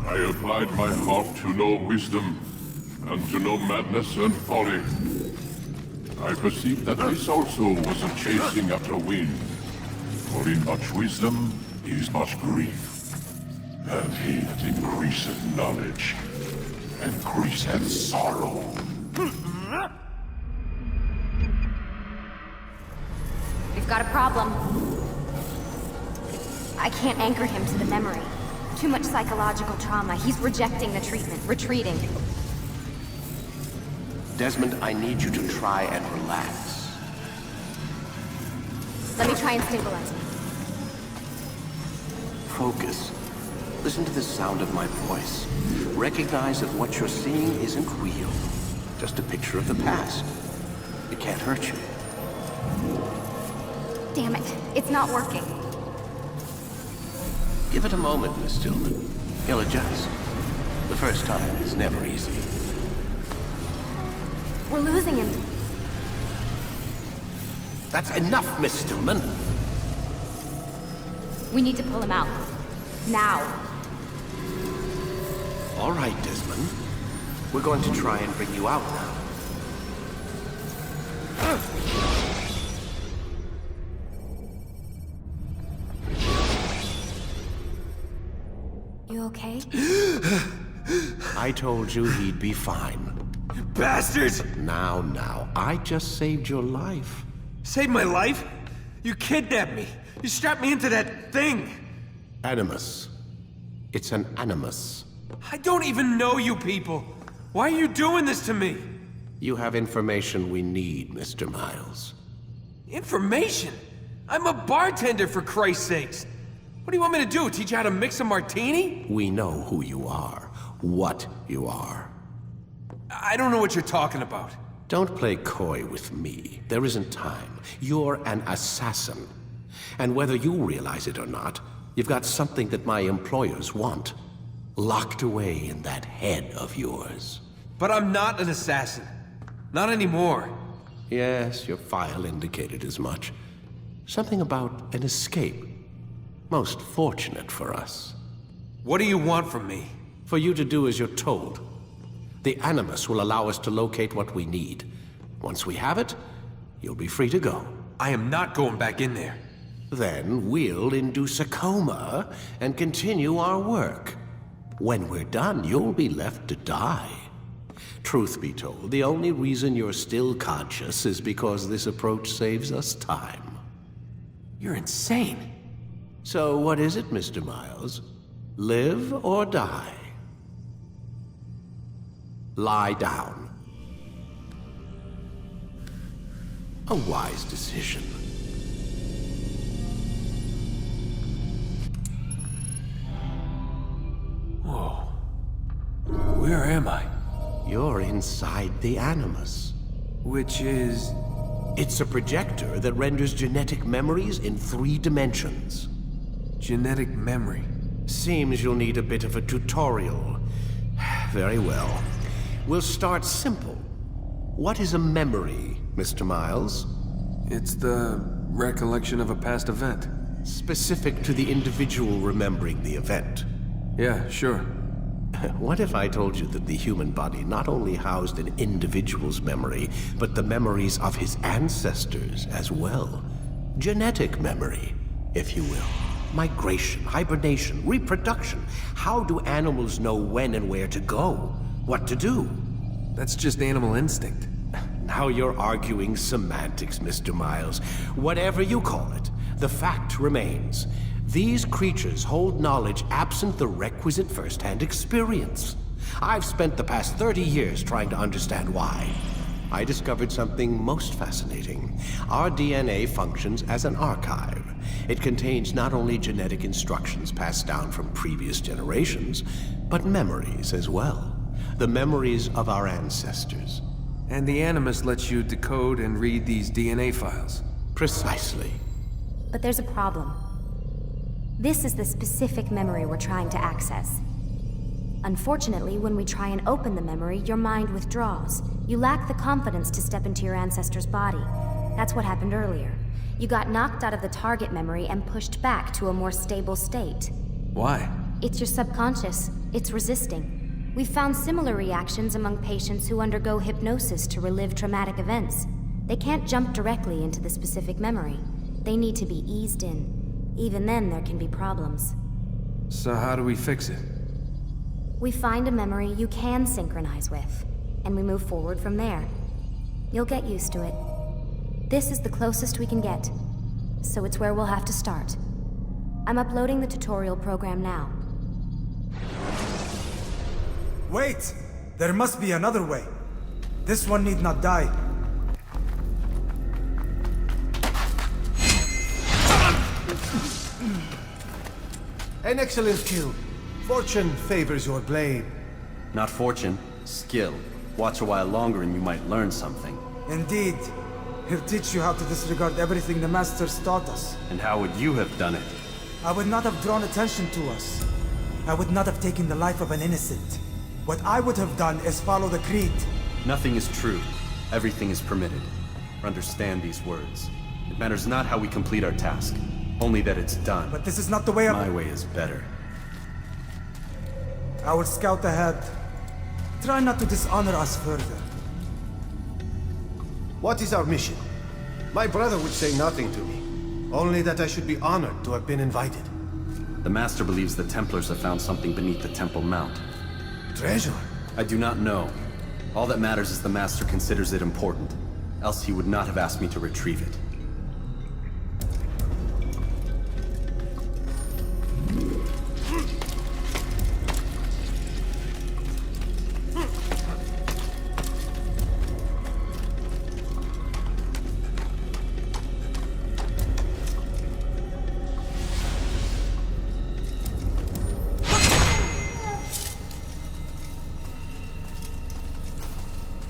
I applied my heart to know wisdom, and to know madness and folly. I perceived that this also was a chasing after wind. For in much wisdom is much grief. And he that increaseth knowledge, increaseth sorrow. We've got a problem. I can't anchor him to the memory. Too much psychological trauma. He's rejecting the treatment, retreating. Desmond, I need you to try and relax. Let me try and stabilize him. Focus. Listen to the sound of my voice. Recognize that what you're seeing isn't real. Just a picture of the past. It can't hurt you. Damn it. It's not working. Give it a moment, Miss Stillman. He'll adjust. The first time is never easy. We're losing him. That's enough, Miss Stillman. We need to pull him out. Now. All right, Desmond. We're going to try and bring you out now. You okay? I told you he'd be fine. You bastards! Now, I just saved your life. Saved my life? You kidnapped me. You strapped me into that thing. Animus. It's an animus. I don't even know you people. Why are you doing this to me? You have information we need, Mr. Miles. Information? I'm a bartender, for Christ's sakes. What do you want me to do? Teach you how to mix a martini? We know who you are. What you are. I don't know what you're talking about. Don't play coy with me. There isn't time. You're an assassin. And whether you realize it or not, you've got something that my employers want. Locked away in that head of yours. But I'm not an assassin. Not anymore. Yes, your file indicated as much. Something about an escape. Most fortunate for us. What do you want from me? For you to do as you're told. The Animus will allow us to locate what we need. Once we have it, you'll be free to go. I am not going back in there. Then we'll induce a coma and continue our work. When we're done, you'll be left to die. Truth be told, the only reason you're still conscious is because this approach saves us time. You're insane. So what is it, Mr. Miles? Live or die? Lie down. A wise decision. Whoa. Where am I? You're inside the Animus. Which is... It's a projector that renders genetic memories in 3 dimensions. genetic memory. Seems you'll need a bit of a tutorial. Very well. We'll start simple. What is a memory, Mr. Miles? It's the recollection of a past event. Specific to the individual remembering the event. Yeah, sure. What if I told you that the human body not only housed an individual's memory, but the memories of his ancestors as well? Genetic memory, if you will. Migration, hibernation, reproduction. How do animals know when and where to go? What to do? That's just animal instinct. Now you're arguing semantics, Mr. Miles. Whatever you call it, the fact remains. These creatures hold knowledge absent the requisite first-hand experience. I've spent the past 30 years trying to understand why. I discovered something most fascinating. Our DNA functions as an archive. It contains not only genetic instructions passed down from previous generations, but memories as well. The memories of our ancestors. And the Animus lets you decode and read these DNA files. Precisely. But there's a problem. This is the specific memory we're trying to access. Unfortunately, when we try and open the memory, your mind withdraws. You lack the confidence to step into your ancestor's body. That's what happened earlier. You got knocked out of the target memory and pushed back to a more stable state. Why? It's your subconscious. It's resisting. We've found similar reactions among patients who undergo hypnosis to relive traumatic events. They can't jump directly into the specific memory. They need to be eased in. Even then, there can be problems. So how do we fix it? We find a memory you can synchronize with, and we move forward from there. You'll get used to it. This is the closest we can get, so it's where we'll have to start. I'm uploading the tutorial program now. Wait! There must be another way. This one need not die. An excellent kill. Fortune favors your blade. Not fortune, skill. Watch a while longer and you might learn something. Indeed. He'll teach you how to disregard everything the Masters taught us. And how would you have done it? I would not have drawn attention to us. I would not have taken the life of an innocent. What I would have done is follow the creed. Nothing is true. Everything is permitted. Understand these words. It matters not how we complete our task, only that it's done. But this is not the way of... My way is better. I will scout ahead. Try not to dishonor us further. What is our mission? My brother would say nothing to me. Only that I should be honored to have been invited. The Master believes the Templars have found something beneath the Temple Mount. Treasure? I do not know. All that matters is the Master considers it important. Else he would not have asked me to retrieve it.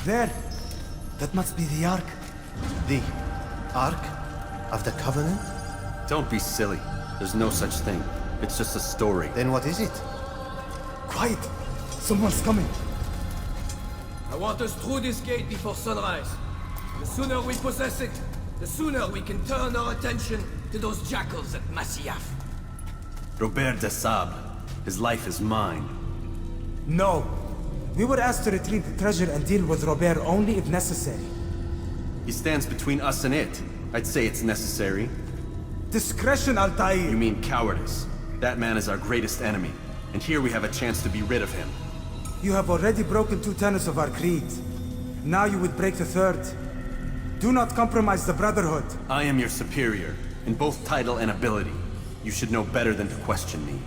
There! That must be the Ark. The Ark of the Covenant? Don't be silly. There's no such thing. It's just a story. Then what is it? Quiet! Someone's coming. I want us through this gate before sunrise. The sooner we possess it, the sooner we can turn our attention to those jackals at Masyaf. Robert de Sable. His life is mine. No. We were asked to retrieve the treasure and deal with Robert only if necessary. He stands between us and it. I'd say it's necessary. Discretion, Altaïr! You mean cowardice. That man is our greatest enemy, and here we have a chance to be rid of him. You have already broken 2 tenets of our creed. Now you would break the 3rd. Do not compromise the Brotherhood. I am your superior, in both title and ability. You should know better than to question me.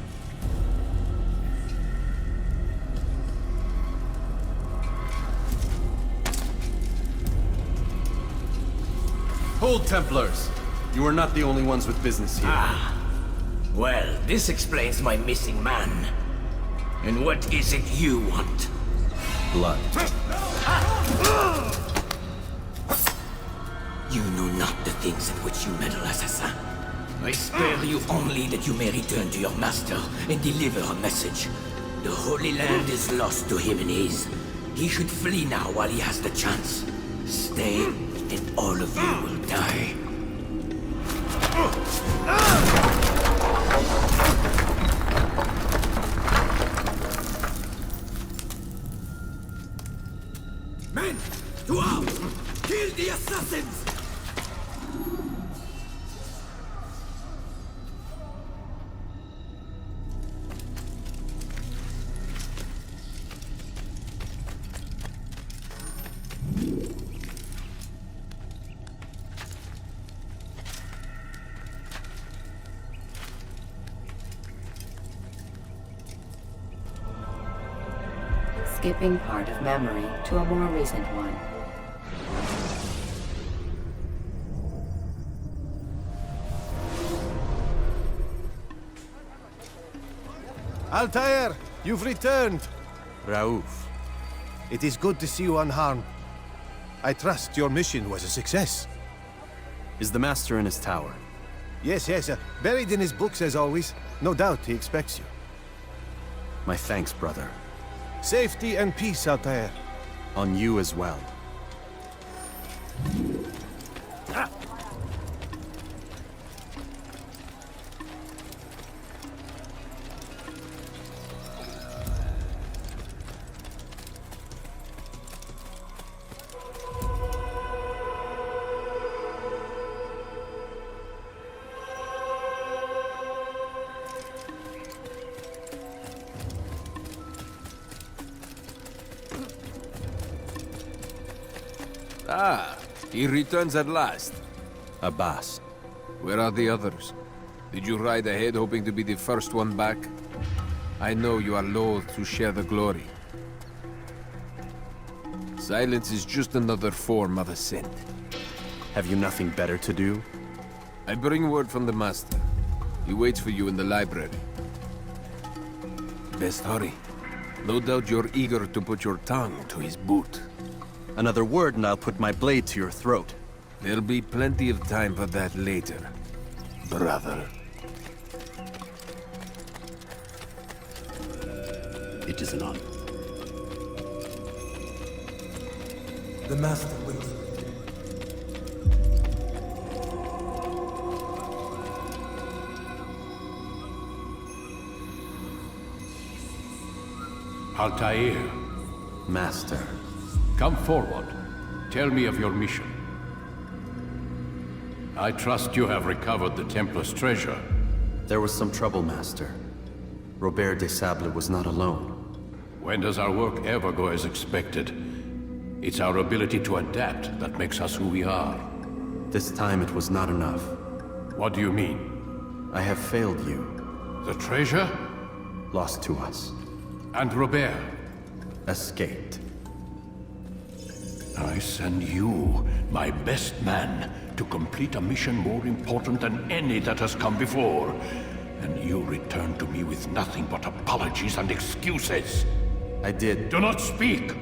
Hold, Templars! You are not the only ones with business here. Ah. Well, this explains my missing man. And what is it you want? Blood. You know not the things in which you meddle, assassin. I spare you only that you may return to your master and deliver a message. The Holy Land is lost to him and his. He should flee now while he has the chance. Stay, and all of you will die. Men, to arms! Kill the assassins! Skipping part of memory to a more recent one. Altaïr, you've returned. Raouf. It is good to see you unharmed. I trust your mission was a success. Is the Master in his tower? Yes, buried in his books as always. No doubt he expects you. My thanks, brother. Safety and peace, Altaïr. On you as well. Ah, he returns at last. Abbas. Where are the others? Did you ride ahead hoping to be the first one back? I know you are loath to share the glory. Silence is just another form of assent. Have you nothing better to do? I bring word from the Master. He waits for you in the library. Best hurry. No doubt you're eager to put your tongue to his boot. Another word and I'll put my blade to your throat. There'll be plenty of time for that later, brother. It is none. The Master waits. Altaïr, Master. come forward. Tell me of your mission. I trust you have recovered the Templar's treasure. There was some trouble, Master. Robert de Sable was not alone. When does our work ever go as expected? It's our ability to adapt that makes us who we are. This time it was not enough. What do you mean? I have failed you. The treasure? Lost to us. And Robert? Escaped. I send you, my best man, to complete a mission more important than any that has come before. And you return to me with nothing but apologies and excuses. I did. Do not speak!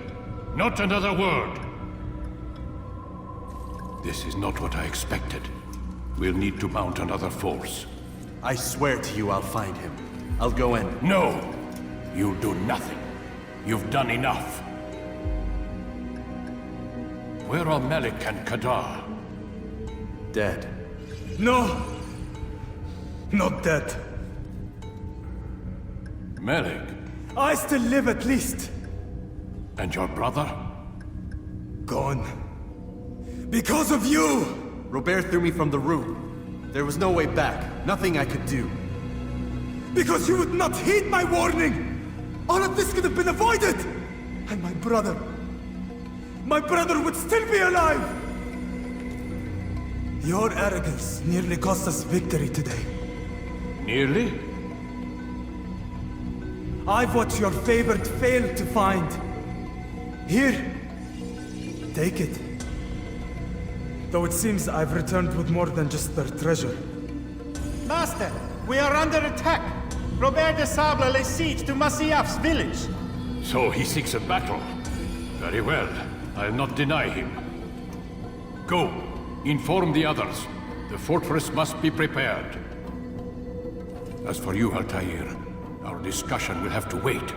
Not another word! This is not what I expected. We'll need to mount another force. I swear to you I'll find him. I'll go in. No! You'll do nothing. You've done enough. Where are Malik and Kadar? Dead. No! Not dead. Malik? I still live at least. And your brother? Gone. Because of you! Robert threw me from the room. There was no way back. Nothing I could do. Because you would not heed my warning! All of this could have been avoided! And my brother would still be alive! Your arrogance nearly cost us victory today. Nearly? I've what your favorite failed to find. Here, take it. Though it seems I've returned with more than just their treasure. Master, we are under attack. Robert de Sable lays siege to Masyaf's village. So he seeks a battle. Very well. I'll not deny him. Go. Inform the others. The fortress must be prepared. As for you, Altaïr, our discussion will have to wait.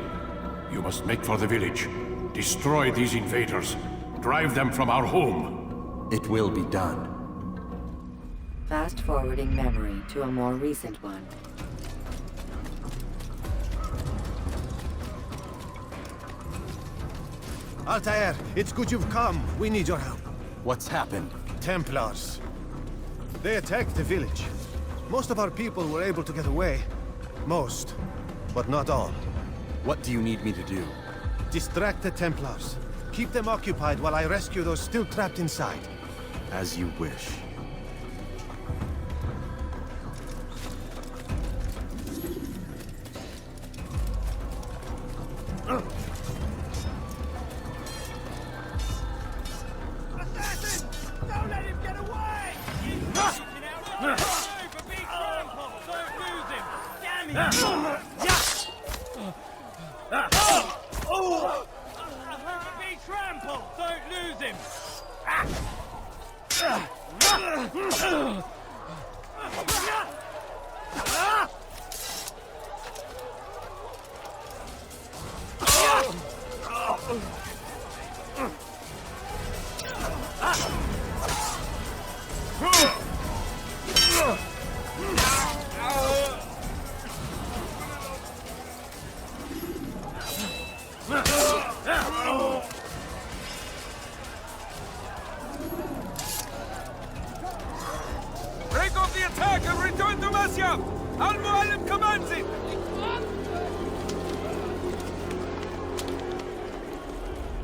You must make for the village. Destroy these invaders. Drive them from our home. It will be done. Fast-forwarding memory to a more recent one. Altaïr, it's good you've come. We need your help. What's happened? Templars. They attacked the village. Most of our people were able to get away. Most, but not all. What do you need me to do? Distract the Templars. Keep them occupied while I rescue those still trapped inside. As you wish. Assassin! Don't let him get away! Don't lose him! Damn it! Be trampled! Don't lose him! Break off the attack and return to Masyaf! Mualim commands it!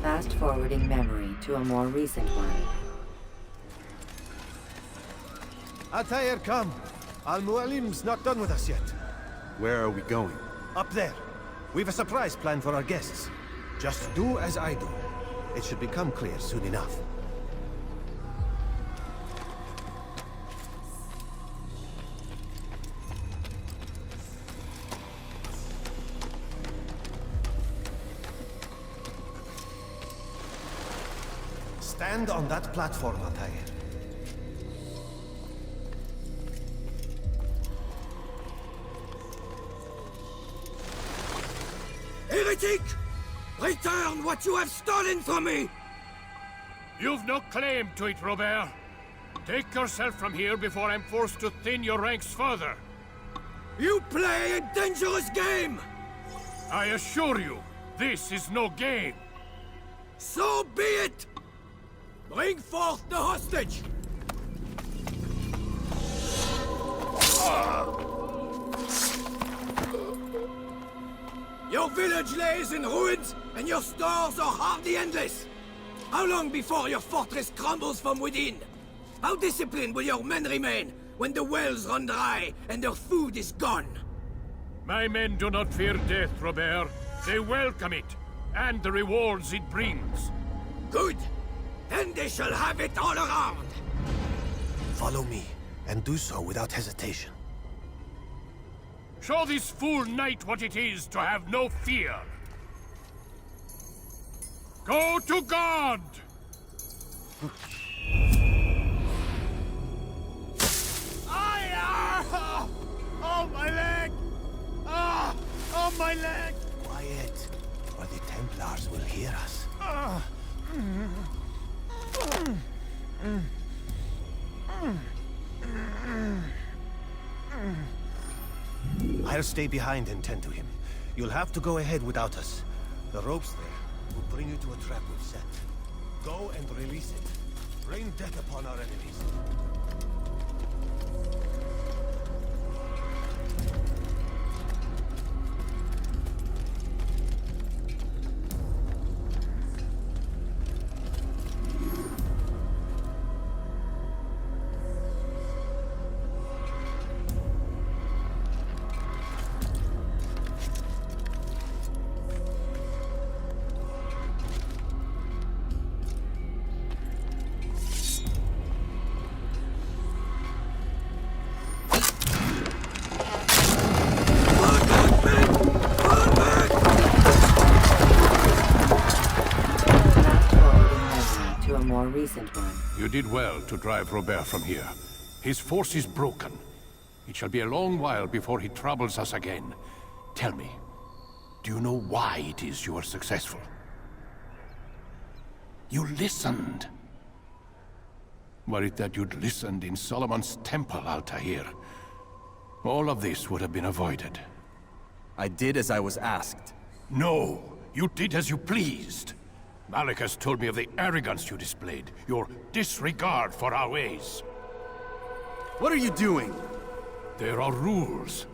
Fast-forwarding memory to a more recent one. Altaïr, come. Mualim's not done with us yet. Where are we going? Up there. We've a surprise plan for our guests. Just do as I do. It should become clear soon enough. Stand on that platform, Altaïr. Heretic! Return what you have stolen from me! You've no claim to it, Robert. Take yourself from here before I'm forced to thin your ranks further. You play a dangerous game! I assure you, this is no game. So be it! Bring forth the hostage! Your village lays in ruins, and your stores are hardly endless. How long before your fortress crumbles from within? How disciplined will your men remain when the wells run dry and their food is gone? My men do not fear death, Robert. They welcome it, and the rewards it brings. Good. Then they shall have it all around. Follow me, and do so without hesitation. Show this fool knight what it is to have no fear. Go to God! Oh, my leg! Oh, my leg! Quiet, or the Templars will hear us. I'll stay behind and tend to him. You'll have to go ahead without us. The ropes there will bring you to a trap we've set. Go and release it. Rain death upon our enemies. You did well to drive Robert from here. His force is broken. It shall be a long while before he troubles us again. Tell me, do you know why it is you are successful? You listened. Were it that you'd listened in Solomon's temple, Altaïr, all of this would have been avoided. I did as I was asked. No, you did as you pleased. Malik has told me of the arrogance you displayed, your disregard for our ways. What are you doing? There are rules.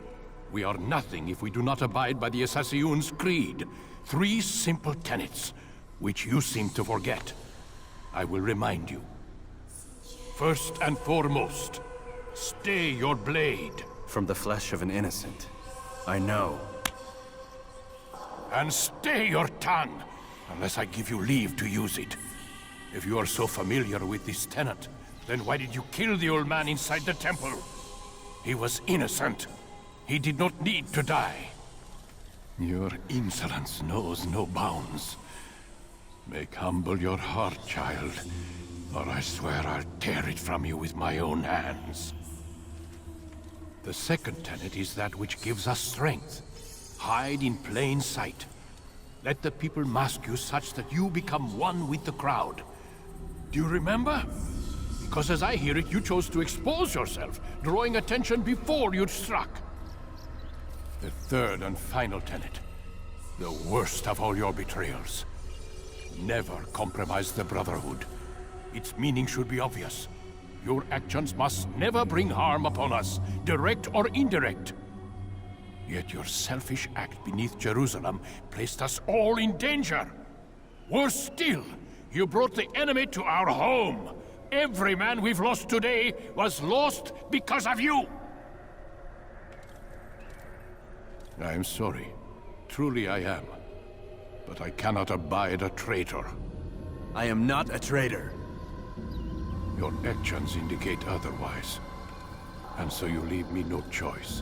We are nothing if we do not abide by the Assassin's creed. 3 simple tenets, which you seem to forget. I will remind you. First and foremost, stay your blade. From the flesh of an innocent. I know. And stay your tongue, unless I give you leave to use it. If you are so familiar with this tenet, then why did you kill the old man inside the temple? He was innocent. He did not need to die. Your insolence knows no bounds. Make humble your heart, child, or I swear I'll tear it from you with my own hands. The second tenet is that which gives us strength. Hide in plain sight. Let the people mask you such that you become one with the crowd. Do you remember? Because as I hear it, you chose to expose yourself, drawing attention before you'd struck. The third and final tenet. The worst of all your betrayals. Never compromise the Brotherhood. Its meaning should be obvious. Your actions must never bring harm upon us, direct or indirect. Yet your selfish act beneath Jerusalem placed us all in danger. Worse still, you brought the enemy to our home. Every man we've lost today was lost because of you. I am sorry. Truly I am. But I cannot abide a traitor. I am not a traitor. Your actions indicate otherwise. And so you leave me no choice.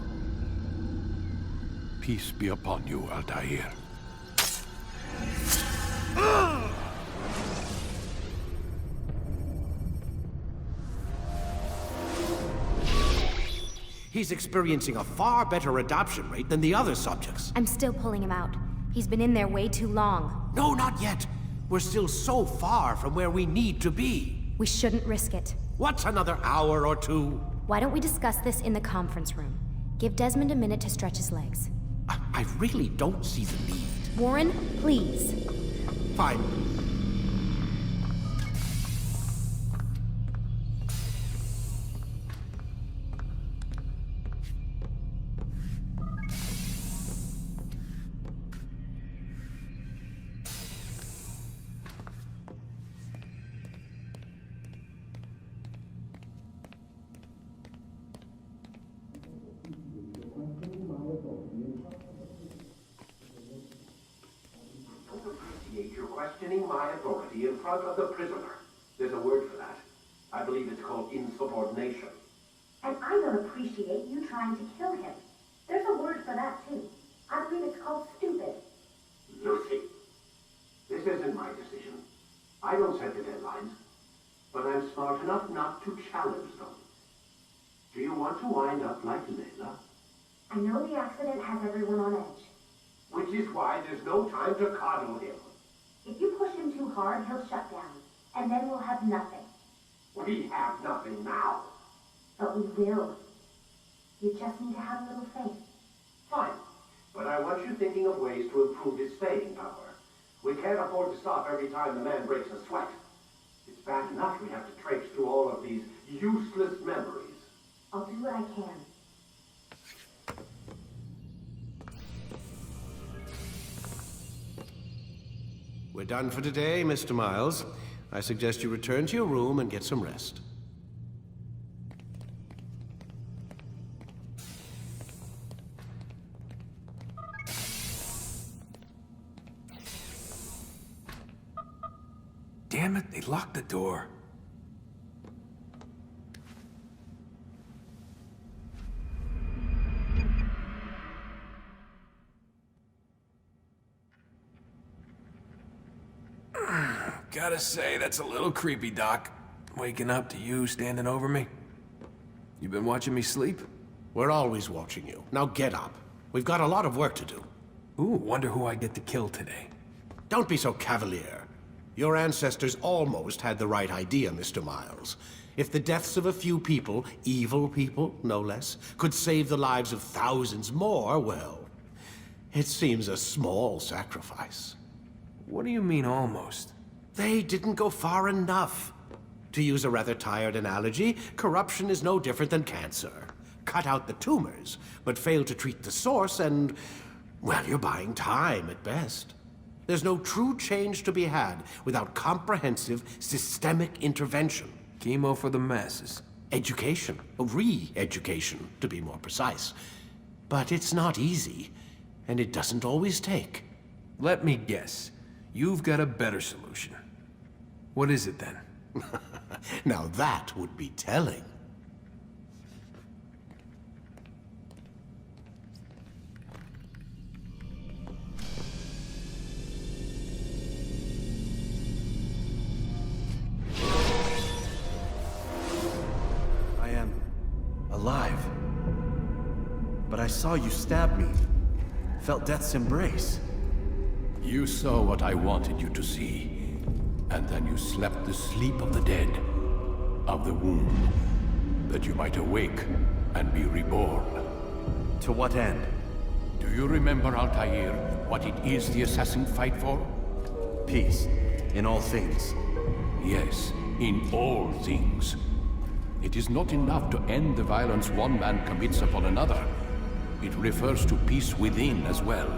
Peace be upon you, Altaïr. He's experiencing a far better adoption rate than the other subjects. I'm still pulling him out. He's been in there way too long. No, not yet. We're still so far from where we need to be. We shouldn't risk it. What's another hour or two? Why don't we discuss this in the conference room? Give Desmond a minute to stretch his legs. I really don't see the need. Warren, please. Fine. You're questioning my authority in front of the prisoner. There's a word for that. I believe it's called insubordination. And I don't appreciate you trying to kill him. There's a word for that, too. I believe it's called stupid. Lucy, this isn't my decision. I don't set the deadlines. But I'm smart enough not to challenge them. Do you want to wind up like Layla? I know the accident has everyone on edge. Which is why there's no time to coddle him. If you push him too hard, he'll shut down. And then we'll have nothing. We have nothing now. But we will. You just need to have a little faith. Fine. But I want you thinking of ways to improve his staying power. We can't afford to stop every time the man breaks a sweat. It's bad enough we have to traipse through all of these useless memories. I'll do what I can. We're done for today, Mr. Miles. I suggest you return to your room and get some rest. Damn it, they locked the door. Gotta say, that's a little creepy, Doc. Waking up to you standing over me? You been watching me sleep? We're always watching you. Now get up. We've got a lot of work to do. Ooh, wonder who I get to kill today. Don't be so cavalier. Your ancestors almost had the right idea, Mr. Miles. If the deaths of a few people, evil people, no less, could save the lives of thousands more, well, it seems a small sacrifice. What do you mean, almost? They didn't go far enough. To use a rather tired analogy, corruption is no different than cancer. Cut out the tumors, but fail to treat the source and, well, you're buying time at best. There's no true change to be had without comprehensive, systemic intervention. Chemo for the masses. Education. Re-education, to be more precise. But it's not easy, and it doesn't always take. Let me guess. You've got a better solution. What is it, then? Now that would be telling. I am alive. But I saw you stab me. Felt death's embrace. You saw what I wanted you to see, and then you slept the sleep of the dead, of the womb, that you might awake and be reborn. To what end? Do you remember, Altaïr, what it is the assassin fight for? Peace, in all things. Yes, in all things. It is not enough to end the violence one man commits upon another. It refers to peace within as well.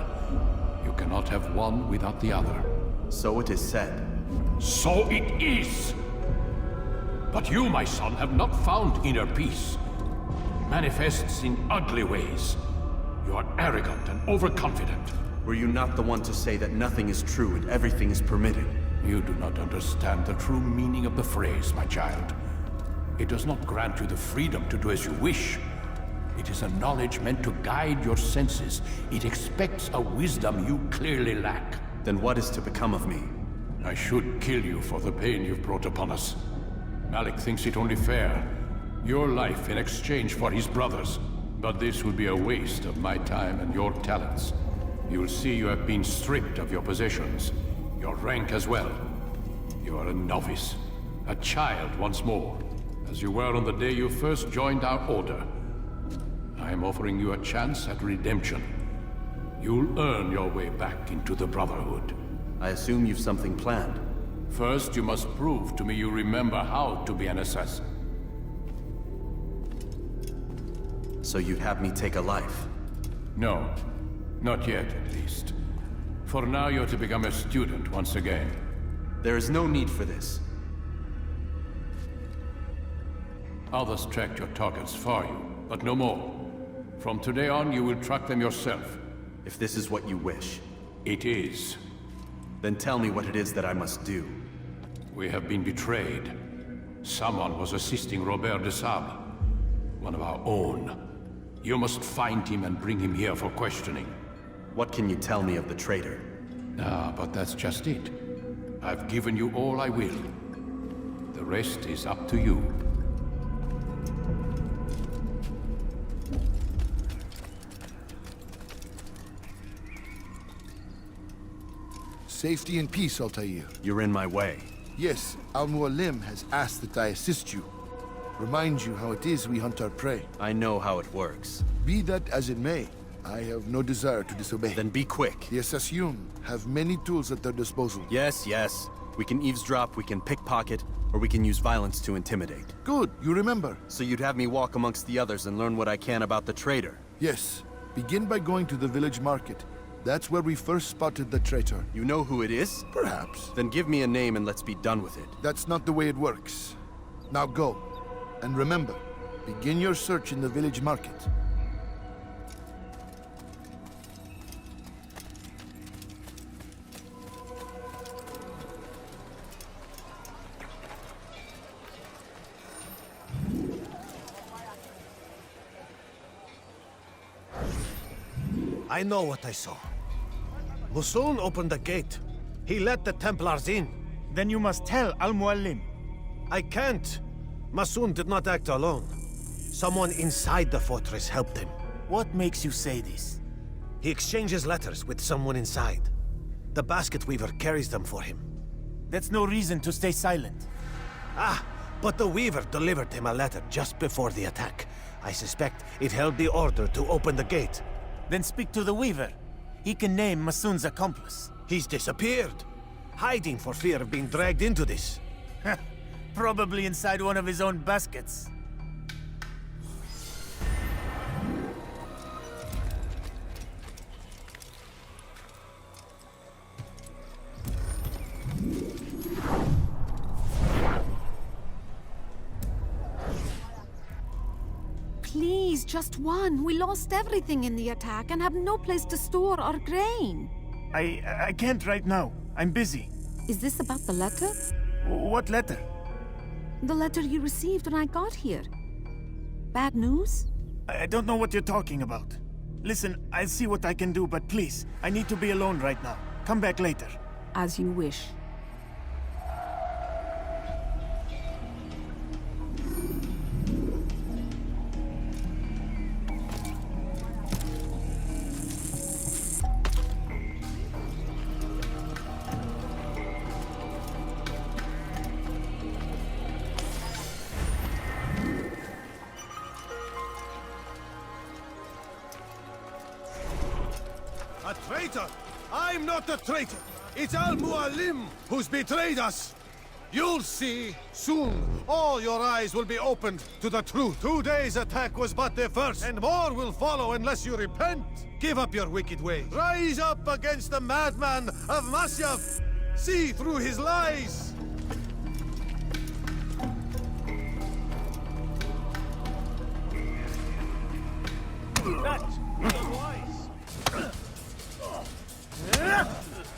You cannot have one without the other. So it is said. So it is! But you, my son, have not found inner peace. It manifests in ugly ways. You are arrogant and overconfident. Were you not the one to say that nothing is true and everything is permitted? You do not understand the true meaning of the phrase, my child. It does not grant you the freedom to do as you wish. It is a knowledge meant to guide your senses. It expects a wisdom you clearly lack. Then what is to become of me? I should kill you for the pain you've brought upon us. Malik thinks it only fair. Your life in exchange for his brother's. But this would be a waste of my time and your talents. You'll see you have been stripped of your possessions. Your rank as well. You are a novice. A child once more. As you were on the day you first joined our order. I am offering you a chance at redemption. You'll earn your way back into the Brotherhood. I assume you've something planned. First, you must prove to me you remember how to be an assassin. So you'd have me take a life? No. Not yet, at least. For now, you're to become a student once again. There is no need for this. Others tracked your targets for you, but no more. From today on, you will track them yourself. If this is what you wish. It is. Then tell me what it is that I must do. We have been betrayed. Someone was assisting Robert de Sable, one of our own. You must find him and bring him here for questioning. What can you tell me of the traitor? Ah, but that's just it. I've given you all I will. The rest is up to you. Safety and peace, Altaïr. You're in my way. Yes, Mualim has asked that I assist you. Remind you how it is we hunt our prey. I know how it works. Be that as it may, I have no desire to disobey. Then be quick. The Assassins have many tools at their disposal. Yes, yes. We can eavesdrop, we can pickpocket, or we can use violence to intimidate. Good, you remember. So you'd have me walk amongst the others and learn what I can about the traitor? Yes. Begin by going to the village market. That's where we first spotted the traitor. You know who it is? Perhaps. Then give me a name and let's be done with it. That's not the way it works. Now go. And remember, begin your search in the village market. I know what I saw. Musul opened the gate. He let the Templars in. Then you must tell Al-Mualim. I can't. Masun did not act alone. Someone inside the fortress helped him. What makes you say this? He exchanges letters with someone inside. The basket weaver carries them for him. That's no reason to stay silent. But the weaver delivered him a letter just before the attack. I suspect it held the order to open the gate. Then speak to the weaver. He can name Masun's accomplice. He's disappeared, hiding for fear of being dragged into this. Probably inside one of his own baskets. Please, just one. We lost everything in the attack and have no place to store our grain. I can't right now. I'm busy. Is this about the letter? What letter? The letter you received when I got here. Bad news? I don't know what you're talking about. Listen, I'll see what I can do, but please, I need to be alone right now. Come back later. As you wish. A traitor? I'm not a traitor. It's Mualim who's betrayed us. You'll see soon. All your eyes will be opened to the truth. Today's attack was but the first, and more will follow unless you repent. Give up your wicked ways. Rise up against the madman of Masyaf. See through his lies.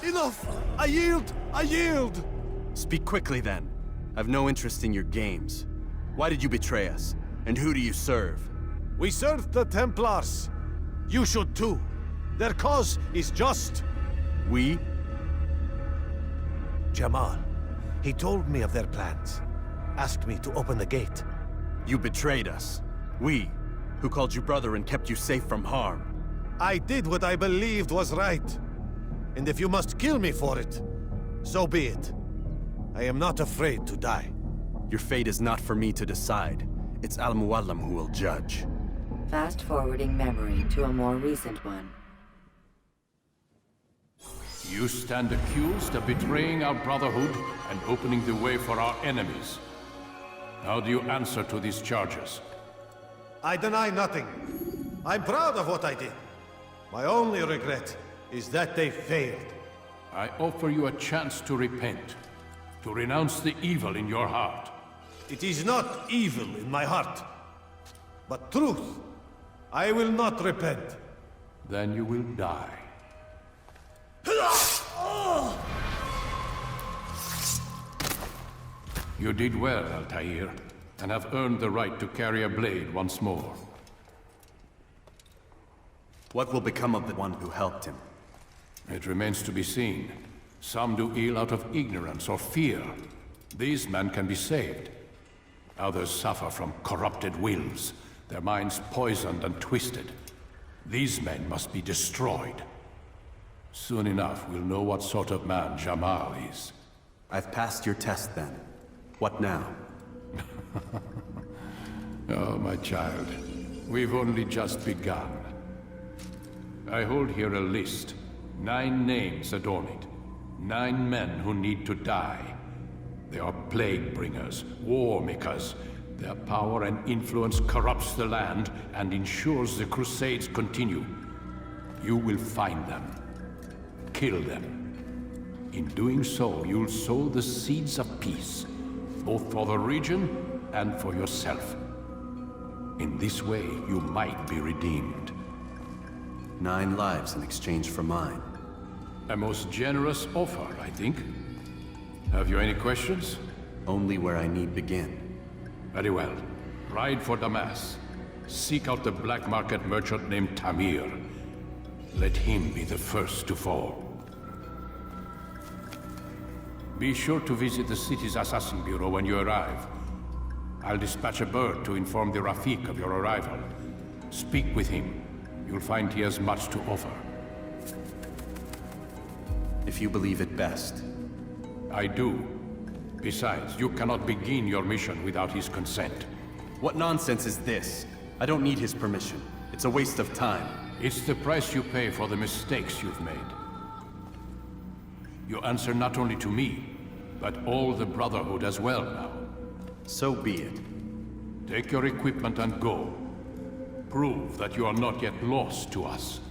Enough! I yield! I yield! Speak quickly, then. I've no interest in your games. Why did you betray us? And who do you serve? We serve the Templars. You should too. Their cause is just. We? Jamal. He told me of their plans. Asked me to open the gate. You betrayed us. We, who called you brother and kept you safe from harm. I did what I believed was right. And if you must kill me for it, so be it. I am not afraid to die. Your fate is not for me to decide. It's Al-Mualim who will judge. Fast-forwarding memory to a more recent one. You stand accused of betraying our brotherhood and opening the way for our enemies. How do you answer to these charges? I deny nothing. I'm proud of what I did. My only regret is that they failed. I offer you a chance to repent, to renounce the evil in your heart. It is not evil in my heart, but truth. I will not repent. Then you will die. You did well, Altaïr, and have earned the right to carry a blade once more. What will become of the one who helped him? It remains to be seen. Some do ill out of ignorance or fear. These men can be saved. Others suffer from corrupted wills, their minds poisoned and twisted. These men must be destroyed. Soon enough, we'll know what sort of man Jamal is. I've passed your test then. What now? Oh, my child. We've only just begun. I hold here a list. 9 names adorn it. 9 men who need to die. They are plague bringers, war makers. Their power and influence corrupts the land and ensures the Crusades continue. You will find them. Kill them. In doing so, you'll sow the seeds of peace, both for the region and for yourself. In this way, you might be redeemed. 9 lives in exchange for mine. A most generous offer, I think. Have you any questions? Only where I need begin. Very well. Ride for Damas. Seek out the black market merchant named Tamir. Let him be the first to fall. Be sure to visit the city's assassin bureau when you arrive. I'll dispatch a bird to inform the Rafik of your arrival. Speak with him. You'll find he has much to offer. If you believe it best. I do. Besides, you cannot begin your mission without his consent. What nonsense is this? I don't need his permission. It's a waste of time. It's the price you pay for the mistakes you've made. You answer not only to me, but all the Brotherhood as well now. So be it. Take your equipment and go. Prove that you are not yet lost to us.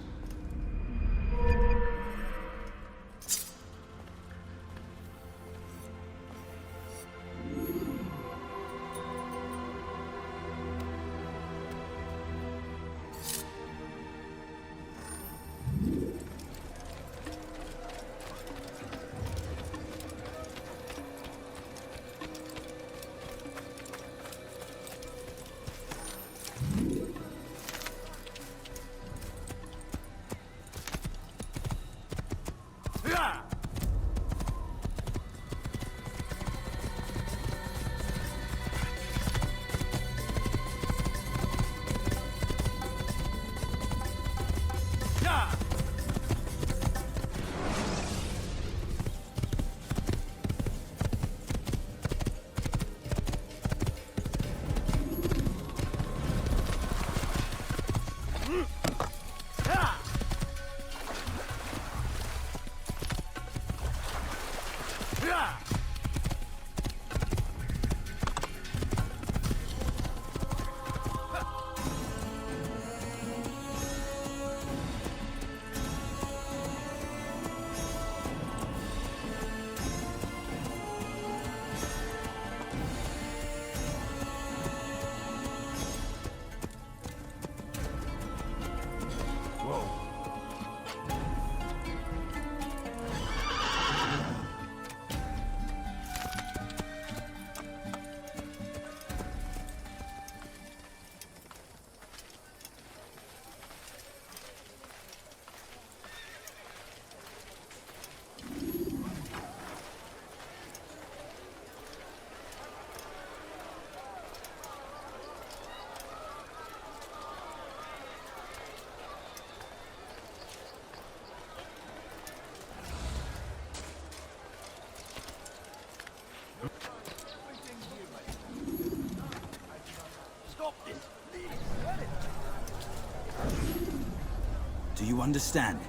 Do you understand?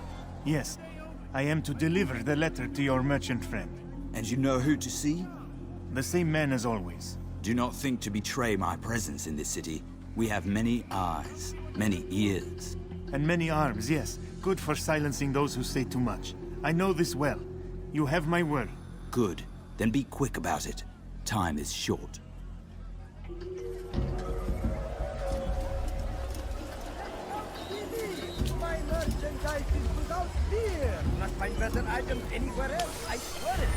Yes. I am to deliver the letter to your merchant friend. And you know who to see? The same man as always. Do not think to betray my presence in this city. We have many eyes, many ears. And many arms, yes. Good for silencing those who say too much. I know this well. You have my word. Good. Then be quick about it. Time is short. My merchandise is without fear. Not find better items anywhere else, I swear it.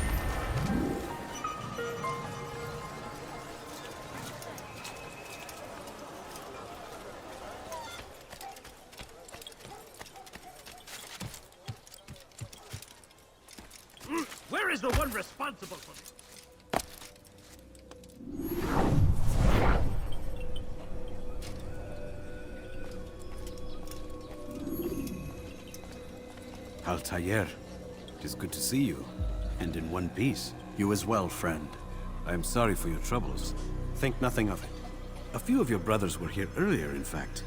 Where is the one responsible for this? Altaïr, it is good to see you, and in one piece. You as well, friend. I am sorry for your troubles. Think nothing of it. A few of your brothers were here earlier, in fact.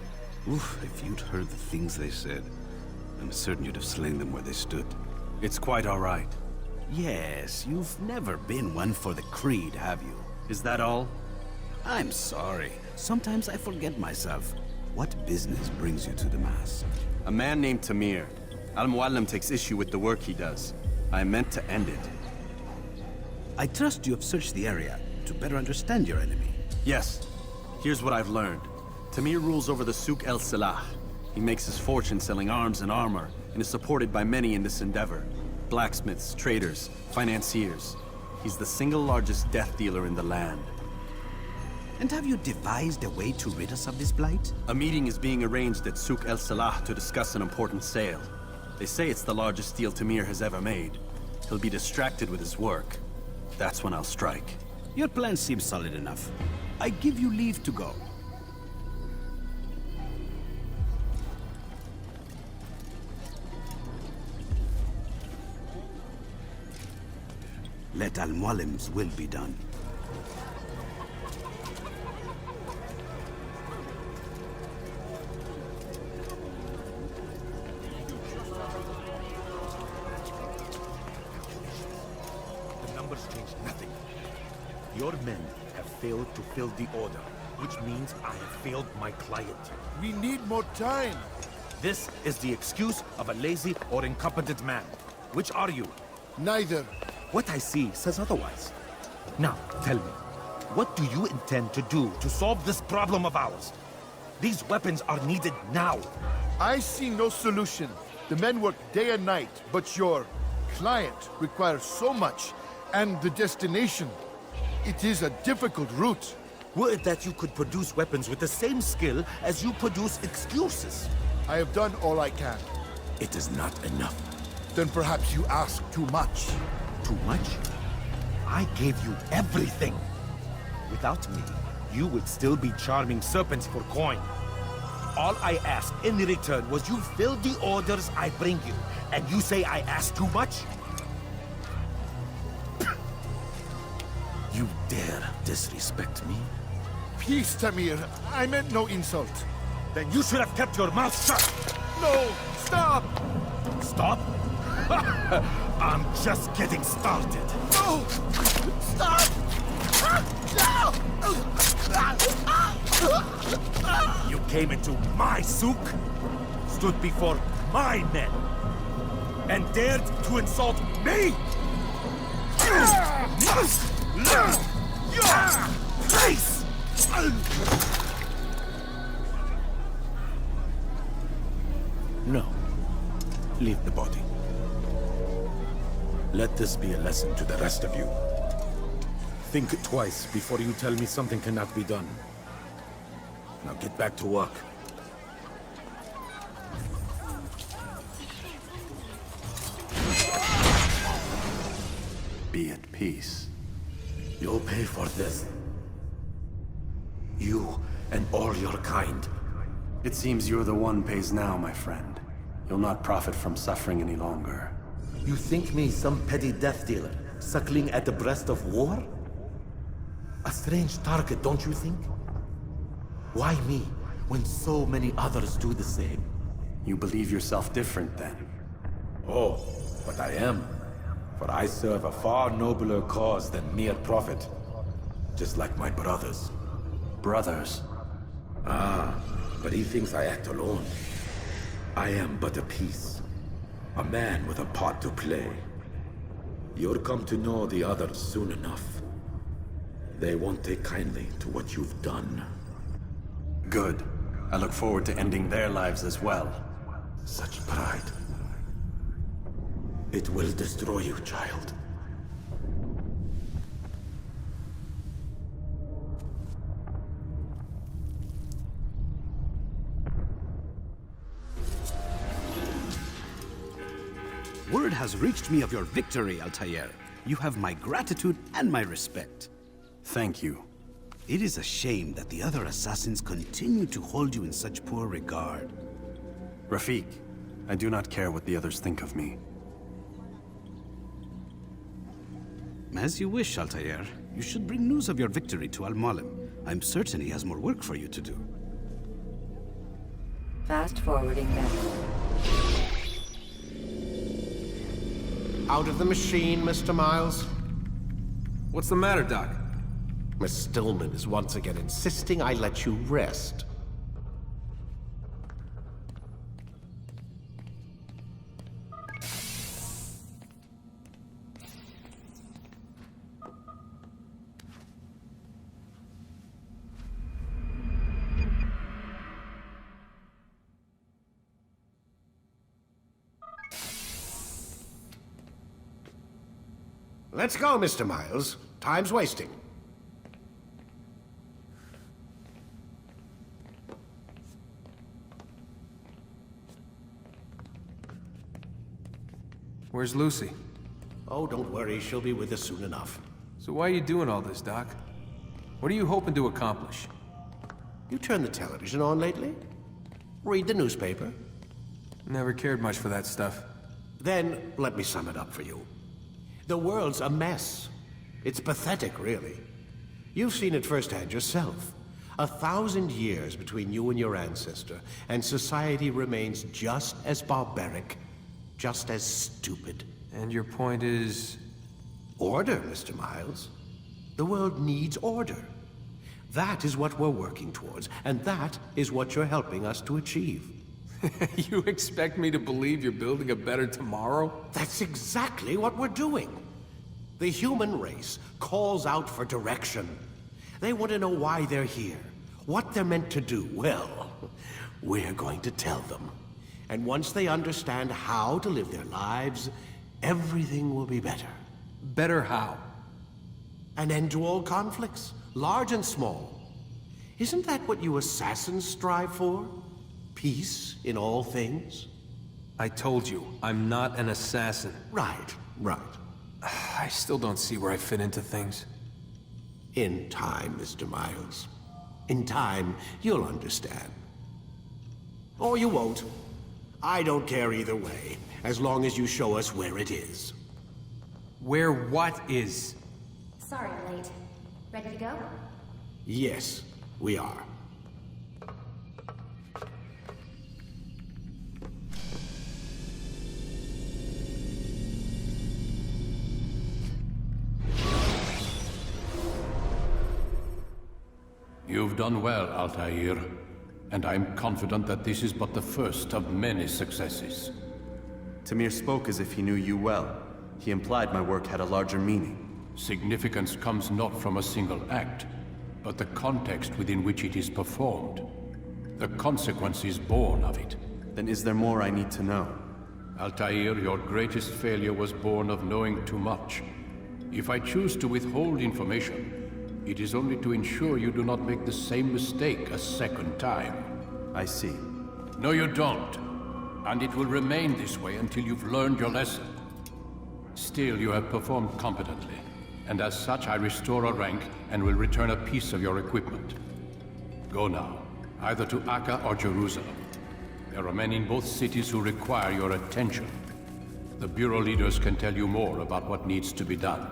Oof, if you'd heard the things they said, I'm certain you'd have slain them where they stood. It's quite all right. Yes, you've never been one for the creed, have you? Is that all? I'm sorry. Sometimes I forget myself. What business brings you to the Mass? A man named Tamir. Mualim takes issue with the work he does. I meant to end it. I trust you have searched the area to better understand your enemy. Yes. Here's what I've learned. Tamir rules over the Souk el-Salah. He makes his fortune selling arms and armor, and is supported by many in this endeavor. Blacksmiths, traders, financiers. He's the single largest death dealer in the land. And have you devised a way to rid us of this blight? A meeting is being arranged at Souk el-Salah to discuss an important sale. They say it's the largest deal Tamir has ever made. He'll be distracted with his work. That's when I'll strike. Your plan seems solid enough. I give you leave to go. Let Al-Mualim's will be done. The numbers change nothing. Your men have failed to fill the order, which means I have failed my client. We need more time. This is the excuse of a lazy or incompetent man. Which are you? Neither. What I see says otherwise. Now, tell me, what do you intend to do to solve this problem of ours? These weapons are needed now. I see no solution. The men work day and night, but your client requires so much, and the destination. It is a difficult route. Were it that you could produce weapons with the same skill as you produce excuses? I have done all I can. It is not enough. Then perhaps you ask too much. Too much? I gave you everything. Without me, you would still be charming serpents for coin. All I asked in return was you fill the orders I bring you, and you say I asked too much? You dare disrespect me? Peace, Tamir. I meant no insult. Then you should have kept your mouth shut! No! Stop! Stop? I'm just getting started. No! Stop! You came into my souk, stood before my men, and dared to insult me! You must learn your place! No. Leave the body. Let this be a lesson to the rest of you. Think twice before you tell me something cannot be done. Now get back to work. Be at peace. You'll pay for this. You and all your kind. It seems you're the one pays now, my friend. You'll not profit from suffering any longer. You think me some petty death dealer, suckling at the breast of war? A strange target, don't you think? Why me, when so many others do the same? You believe yourself different, then? Oh, but I am. For I serve a far nobler cause than mere profit. Just like my brothers. Brothers? Ah, but he thinks I act alone. I am but a piece. A man with a part to play. You'll come to know the others soon enough. They won't take kindly to what you've done. Good. I look forward to ending their lives as well. Such pride. It will destroy you, child. Word has reached me of your victory, Altaïr. You have my gratitude and my respect. Thank you. It is a shame that the other assassins continue to hold you in such poor regard. Rafik, I do not care what the others think of me. As you wish, Altaïr. You should bring news of your victory to Al-Mualim. I'm certain he has more work for you to do. Fast forwarding method. Out of the machine, Mr. Miles. What's the matter, Doc? Miss Stillman is once again insisting I let you rest. Let's go, Mr. Miles. Time's wasting. Where's Lucy? Oh, don't worry. She'll be with us soon enough. So why are you doing all this, Doc? What are you hoping to accomplish? You turned the television on lately? Read the newspaper? Never cared much for that stuff. Then, let me sum it up for you. The world's a mess. It's pathetic, really. You've seen it firsthand yourself. 1,000 years between you and your ancestor, and society remains just as barbaric, just as stupid. And your point is? Order, Mr. Miles. The world needs order. That is what we're working towards, and that is what you're helping us to achieve. You expect me to believe you're building a better tomorrow? That's exactly what we're doing. The human race calls out for direction. They want to know why they're here, what they're meant to do. Well, we're going to tell them. And once they understand how to live their lives, everything will be better. Better how? An end to all conflicts, large and small. Isn't that what you assassins strive for? Peace in all things? I told you, I'm not an assassin. Right. I still don't see where I fit into things. In time, Mr. Miles. In time, you'll understand. Or you won't. I don't care either way, as long as you show us where it is. Where what is? Sorry I'm late. Ready to go? Yes, we are. You've done well, Altaïr, and I'm confident that this is but the first of many successes. Tamir spoke as if he knew you well. He implied my work had a larger meaning. Significance comes not from a single act, but the context within which it is performed. The consequences born of it. Then is there more I need to know? Altaïr, your greatest failure was born of knowing too much. If I choose to withhold information, it is only to ensure you do not make the same mistake a second time. I see. No, you don't. And it will remain this way until you've learned your lesson. Still, you have performed competently, and as such I restore a rank and will return a piece of your equipment. Go now, either to Akka or Jerusalem. There are men in both cities who require your attention. The Bureau leaders can tell you more about what needs to be done.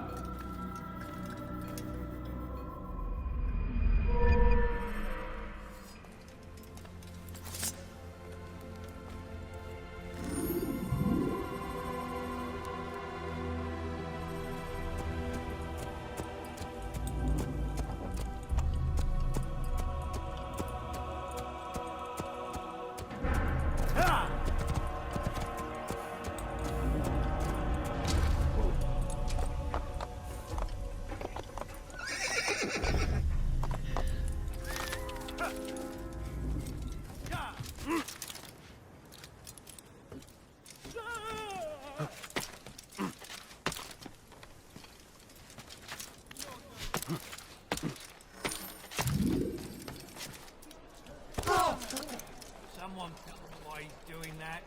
Someone tell me why he's doing that.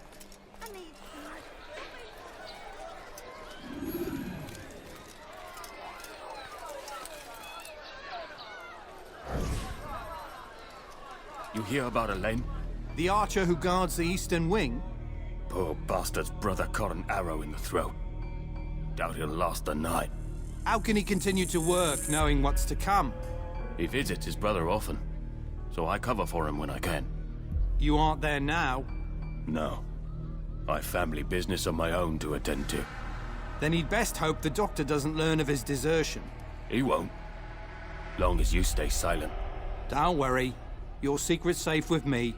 You hear about Elaine? The archer who guards the eastern wing? Poor bastard's brother caught an arrow in the throat. Doubt he'll last the night. How can he continue to work, knowing what's to come? He visits his brother often, so I cover for him when I can. You aren't there now? No. I've family business of my own to attend to. Then he'd best hope the doctor doesn't learn of his desertion. He won't. Long as you stay silent. Don't worry. Your secret's safe with me.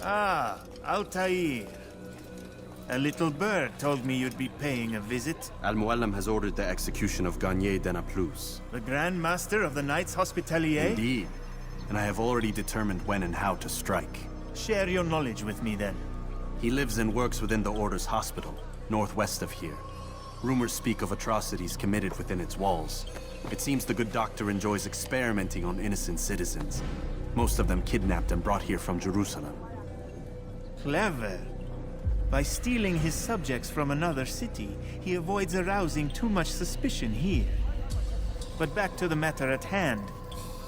Ah, Altaïr. A little bird told me you'd be paying a visit. Al-Mualim has ordered the execution of Garnier de Naplouse. The Grand Master of the Knights Hospitalier? Indeed. And I have already determined when and how to strike. Share your knowledge with me, then. He lives and works within the Order's hospital, northwest of here. Rumors speak of atrocities committed within its walls. It seems the good doctor enjoys experimenting on innocent citizens. Most of them kidnapped and brought here from Jerusalem. Clever. By stealing his subjects from another city, he avoids arousing too much suspicion here. But back to the matter at hand.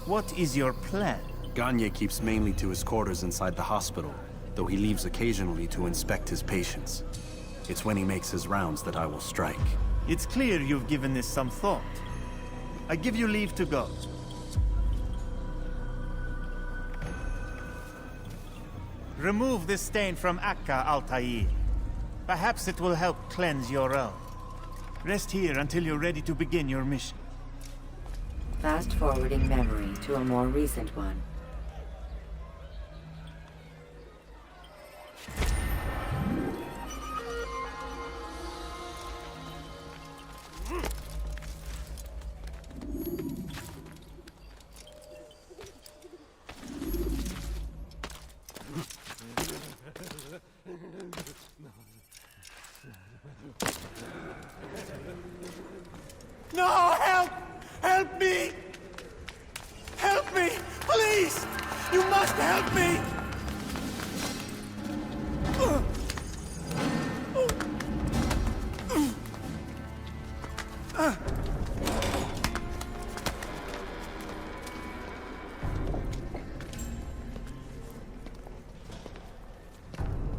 What is your plan? Gagne keeps mainly to his quarters inside the hospital, though he leaves occasionally to inspect his patients. It's when he makes his rounds that I will strike. It's clear you've given this some thought. I give you leave to go. Remove this stain from Akka, Altaïr. Perhaps it will help cleanse your own. Rest here until you're ready to begin your mission. Fast-forwarding memory to a more recent one. No! Help! Help me! Help me! Please! You must help me!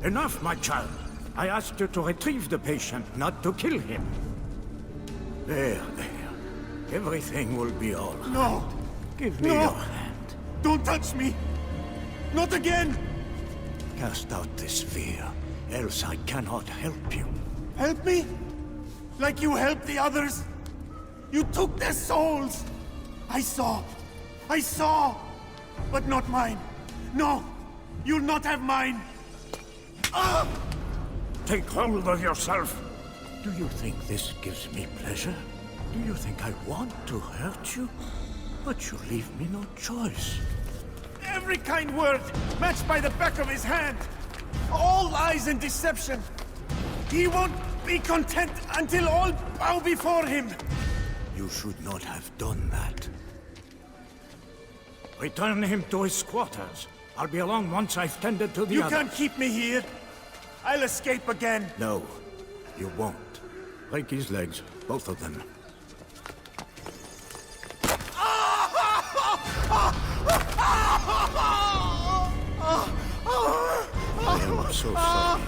Enough, my child. I asked you to retrieve the patient, not to kill him. There. Everything will be all right. No! Give me your hand. Don't touch me! Not again! Cast out this fear, else I cannot help you. Help me? Like you helped the others? You took their souls! I saw! But not mine! No! You'll not have mine! Ah! Take hold of yourself! Do you think this gives me pleasure? Do you think I want to hurt you? But you leave me no choice. Every kind word matched by the back of his hand! All lies and deception! He won't be content until all bow before him! You should not have done that. Return him to his quarters. I'll be along once I've tended to the You others. can't keep me here! I'll escape again! No, you won't. Break his legs, both of them. I am so sorry.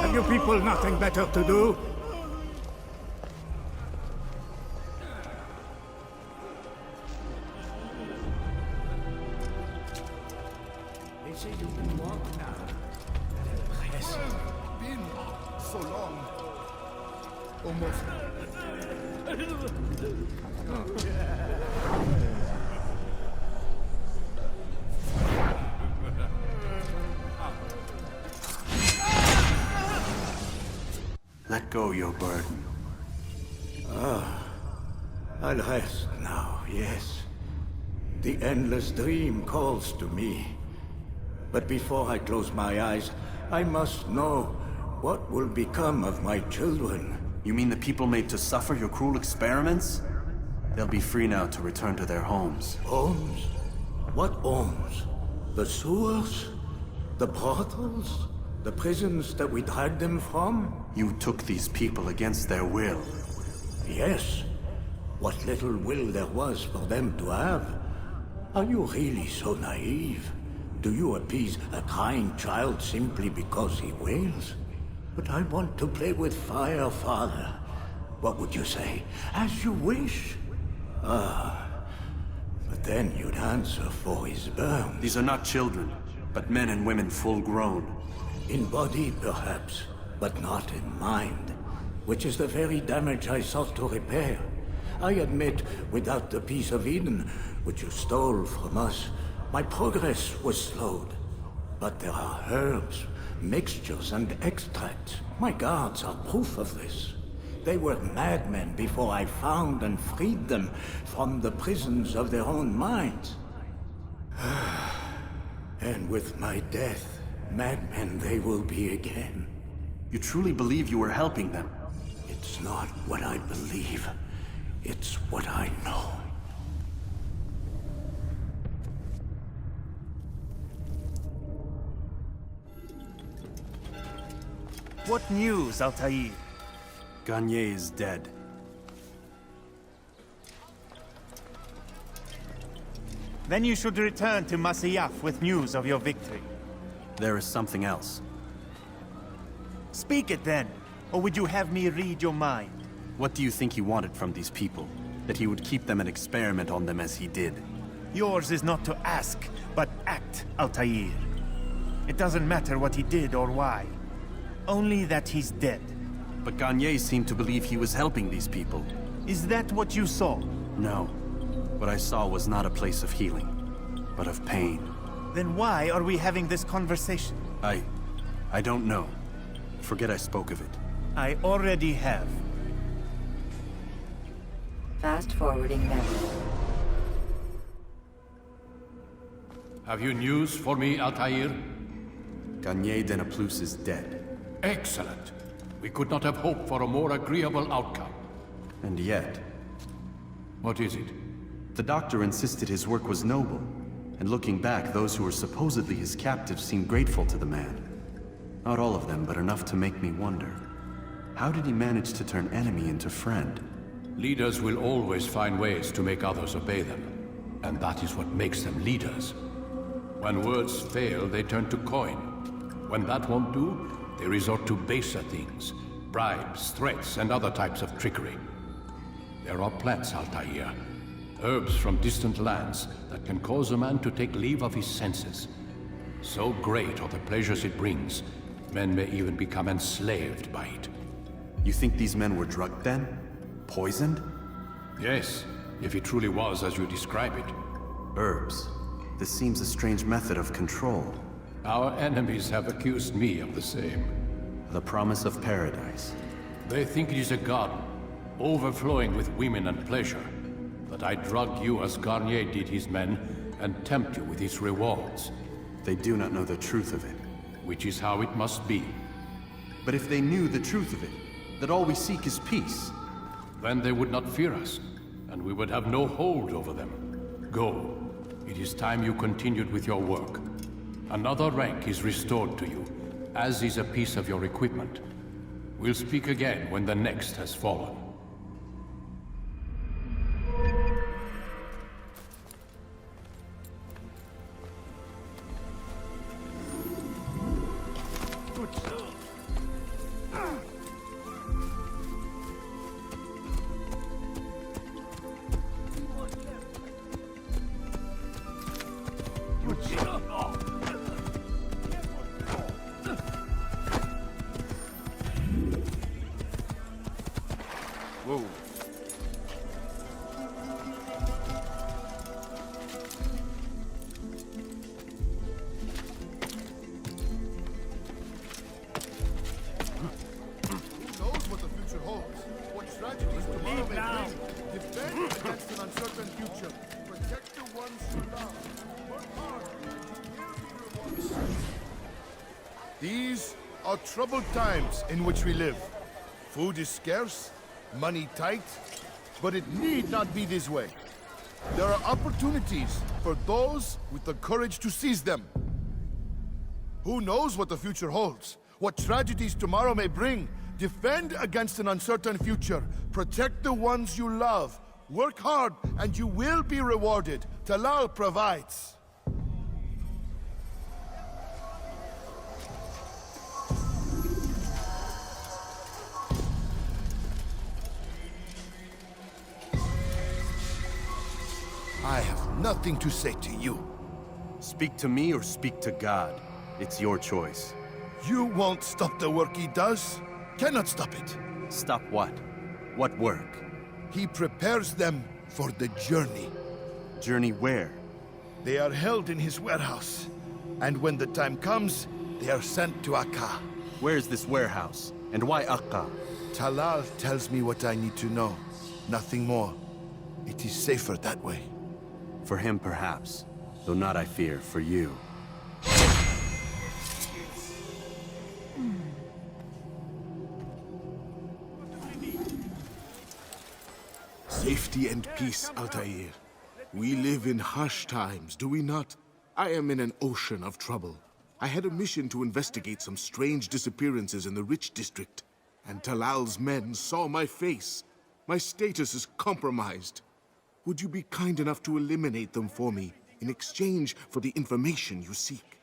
Have you people nothing better to do? They say you can walk now. Yes. Been so long. Almost. Let go your burden. I'll rest now, yes. The endless dream calls to me. But before I close my eyes, I must know what will become of my children. You mean the people made to suffer your cruel experiments? They'll be free now to return to their homes. Homes? What homes? The sewers? The brothels? The prisons that we dragged them from? You took these people against their will. Yes. What little will there was for them to have. Are you really so naive? Do you appease a crying child simply because he wails? But I want to play with fire, Father. What would you say? As you wish. But then you'd answer for his burns. These are not children, but men and women full grown. In body, perhaps, but not in mind. Which is the very damage I sought to repair. I admit, without the piece of Eden, which you stole from us, my progress was slowed. But there are herbs, mixtures, and extracts. My guards are proof of this. They were madmen before I found and freed them from the prisons of their own minds. And with my death, madmen they will be again. You truly believe you were helping them? It's not what I believe. It's what I know. What news, Altaïr? Garnier is dead. Then you should return to Masyaf with news of your victory. There is something else. Speak it then, or would you have me read your mind? What do you think he wanted from these people? That he would keep them and experiment on them as he did? Yours is not to ask, but act, Altaïr. It doesn't matter what he did or why. Only that he's dead. But Garnier seemed to believe he was helping these people. Is that what you saw? No. What I saw was not a place of healing, but of pain. Then why are we having this conversation? I don't know. Forget I spoke of it. I already have. Fast-forwarding memory. Have you news for me, Altaïr? Garnier de Naplouse is dead. Excellent. We could not have hoped for a more agreeable outcome. And yet... What is it? The doctor insisted his work was noble, and looking back, those who were supposedly his captives seemed grateful to the man. Not all of them, but enough to make me wonder. How did he manage to turn enemy into friend? Leaders will always find ways to make others obey them, and that is what makes them leaders. When words fail, they turn to coin. When that won't do, they resort to baser things, bribes, threats, and other types of trickery. There are plants, Altaïr, herbs from distant lands that can cause a man to take leave of his senses. So great are the pleasures it brings, men may even become enslaved by it. You think these men were drugged then? Poisoned? Yes, if it truly was as you describe it. Herbs. This seems a strange method of control. Our enemies have accused me of the same. The promise of paradise. They think it is a garden, overflowing with women and pleasure. That I drug you as Garnier did his men, and tempt you with his rewards. They do not know the truth of it. Which is how it must be. But if they knew the truth of it, that all we seek is peace... Then they would not fear us, and we would have no hold over them. Go. It is time you continued with your work. Another rank is restored to you, as is a piece of your equipment. We'll speak again when the next has fallen. Whoa. These are troubled times in which we live. Food is scarce, money tight, but it need not be this way. There are opportunities for those with the courage to seize them. Who knows what the future holds? What tragedies tomorrow may bring? Defend against an uncertain future. Protect the ones you love. Work hard and you will be rewarded. Talal provides. I have nothing to say to you. Speak to me or speak to God. It's your choice. You won't stop the work he does. Cannot stop it. Stop what? What work? He prepares them for the journey. Journey where? They are held in his warehouse. And when the time comes, they are sent to Akka. Where is this warehouse? And why Akka? Talal tells me what I need to know. Nothing more. It is safer that way. For him, perhaps. Though not, I fear, for you. Safety and peace, Altaïr. We live in harsh times, do we not? I am in an ocean of trouble. I had a mission to investigate some strange disappearances in the rich district, and Talal's men saw my face. My status is compromised. Would you be kind enough to eliminate them for me in exchange for the information you seek?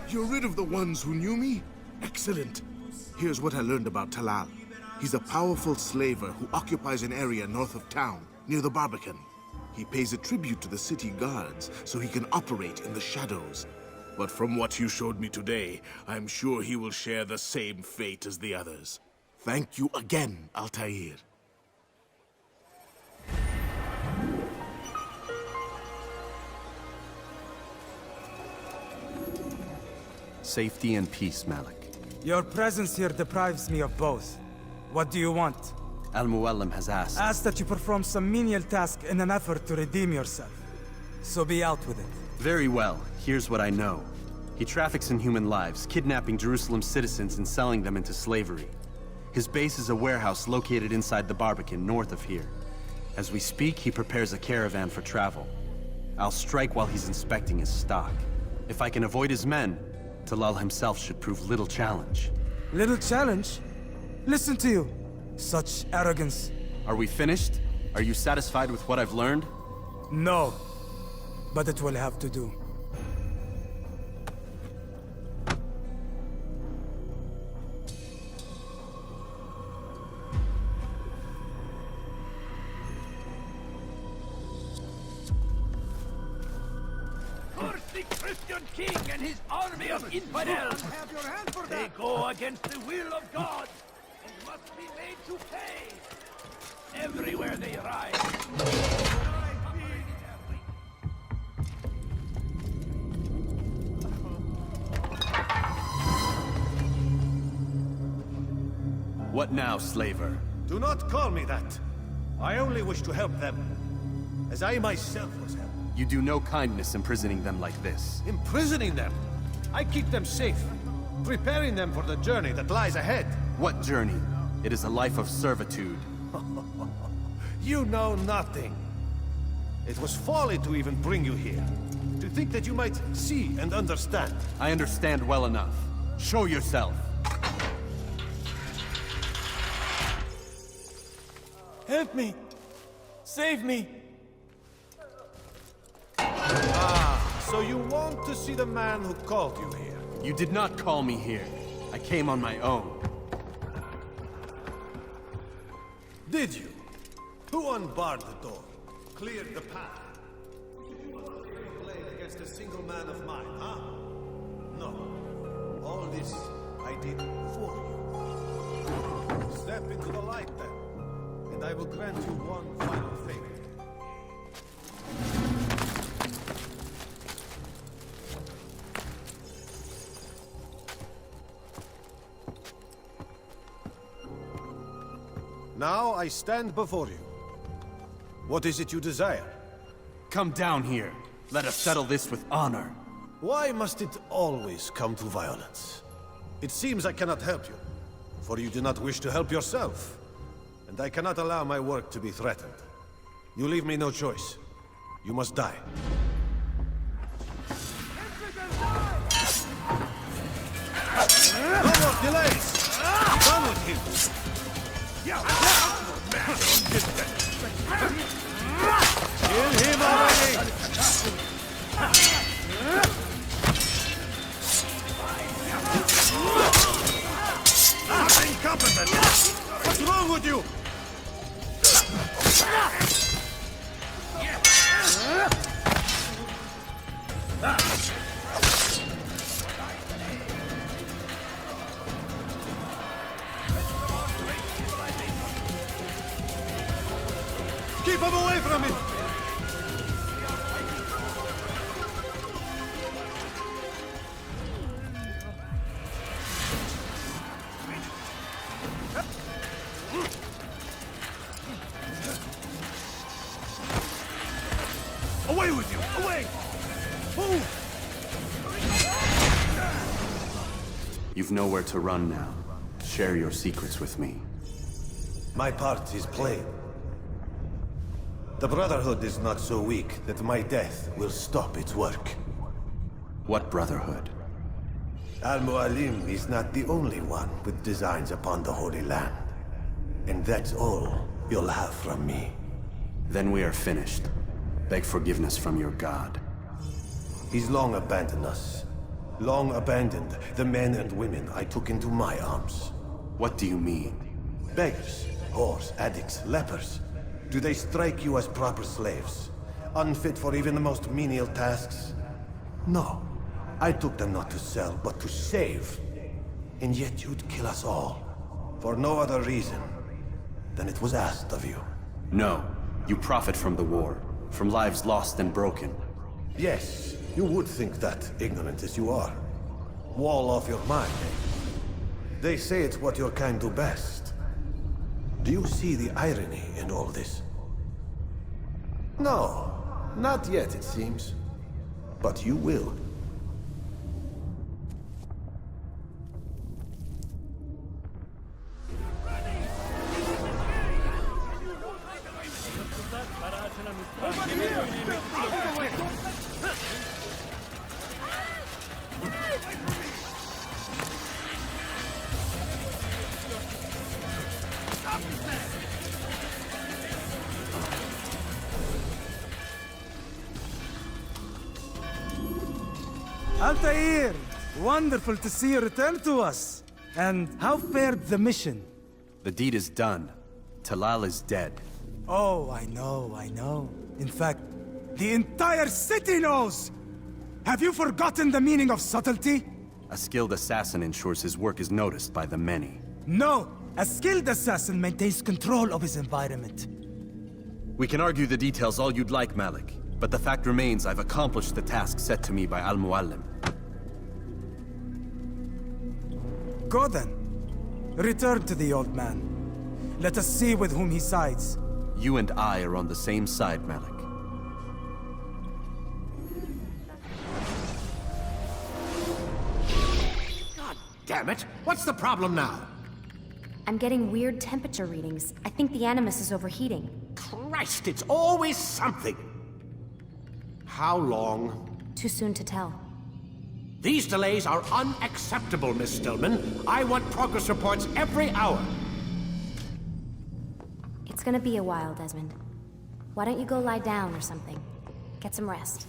You're rid of the ones who knew me? Excellent. Here's what I learned about Talal. He's a powerful slaver who occupies an area north of town, near the Barbican. He pays a tribute to the city guards so he can operate in the shadows. But from what you showed me today, I'm sure he will share the same fate as the others. Thank you again, Altaïr. Safety and peace, Malik. Your presence here deprives me of both. What do you want? Al-Mualim has asked. Ask that you perform some menial task in an effort to redeem yourself. So be out with it. Very well. Here's what I know. He traffics in human lives, kidnapping Jerusalem citizens and selling them into slavery. His base is a warehouse located inside the Barbican, north of here. As we speak, he prepares a caravan for travel. I'll strike while he's inspecting his stock. If I can avoid his men, Talal himself should prove little challenge. Little challenge? Listen to you. Such arrogance. Are we finished? Are you satisfied with what I've learned? No. But it will have to do. The Christian king and his army of infidels! They go against the will of God and must be made to pay! Everywhere they rise! What now, slaver? Do not call me that. I only wish to help them, as I myself was helped. You do no kindness imprisoning them like this. Imprisoning them? I keep them safe, preparing them for the journey that lies ahead. What journey? It is a life of servitude. You know nothing. It was folly to even bring you here. To think that you might see and understand. I understand well enough. Show yourself. Help me! Save me! Ah, so you want to see the man who called you here? You did not call me here. I came on my own. Did you? Who unbarred the door? Cleared the path? Did you want to bring a blade against a single man of mine, huh? No. All this I did for you. Step into the light then, and I will grant you one final favor. Now I stand before you. What is it you desire? Come down here. Let us settle this with honor. Why must it always come to violence? It seems I cannot help you, for you do not wish to help yourself. And I cannot allow my work to be threatened. You leave me no choice. You must die. No more delays! Done with him! Kill him already! Incompetent! What's wrong with you? Keep him away from me! Away! Move! You've nowhere to run now. Share your secrets with me. My part is plain. The Brotherhood is not so weak that my death will stop its work. What Brotherhood? Mualim is not the only one with designs upon the Holy Land. And that's all you'll have from me. Then we are finished. Beg forgiveness from your god. He's long abandoned us. Long abandoned the men and women I took into my arms. What do you mean? Beggars, whores, addicts, lepers. Do they strike you as proper slaves? Unfit for even the most menial tasks? No. I took them not to sell, but to save. And yet you'd kill us all. For no other reason than it was asked of you. No. You profit from the war. From lives lost and broken. Yes, you would think that, ignorant as you are. Wall off your mind, eh? They say it's what your kind do best. Do you see the irony in all this? No, not yet, it seems. But you will. Altaïr! Wonderful to see you return to us. And how fared the mission? The deed is done. Talal is dead. Oh, I know. In fact, the entire city knows! Have you forgotten the meaning of subtlety? A skilled assassin ensures his work is noticed by the many. No! A skilled assassin maintains control of his environment. We can argue the details all you'd like, Malik. But the fact remains I've accomplished the task set to me by Mualim. Go then. Return to the old man. Let us see with whom he sides. You and I are on the same side, Malik. God damn it! What's the problem now? I'm getting weird temperature readings. I think the Animus is overheating. Christ, it's always something! How long? Too soon to tell. These delays are unacceptable, Miss Stillman. I want progress reports every hour. It's gonna be a while, Desmond. Why don't you go lie down or something? Get some rest.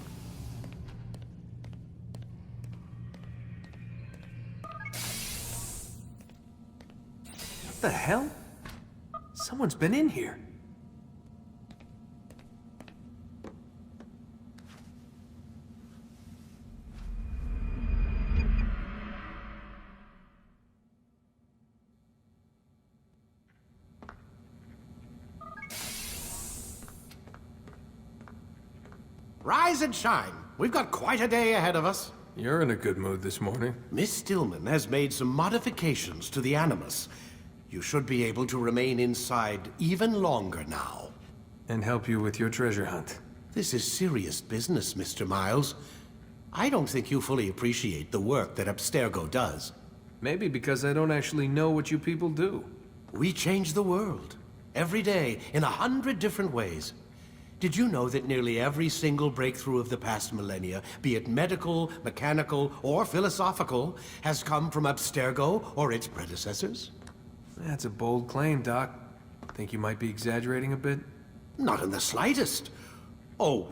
What the hell? Someone's been in here. Rise and shine. We've got quite a day ahead of us. You're in a good mood this morning. Miss Stillman has made some modifications to the Animus. You should be able to remain inside even longer now. And help you with your treasure hunt. This is serious business, Mr. Miles. I don't think you fully appreciate the work that Abstergo does. Maybe because I don't actually know what you people do. We change the world. Every day, in 100 different ways. Did you know that nearly every single breakthrough of the past millennia, be it medical, mechanical, or philosophical, has come from Abstergo or its predecessors? That's a bold claim, Doc. Think you might be exaggerating a bit? Not in the slightest. Oh,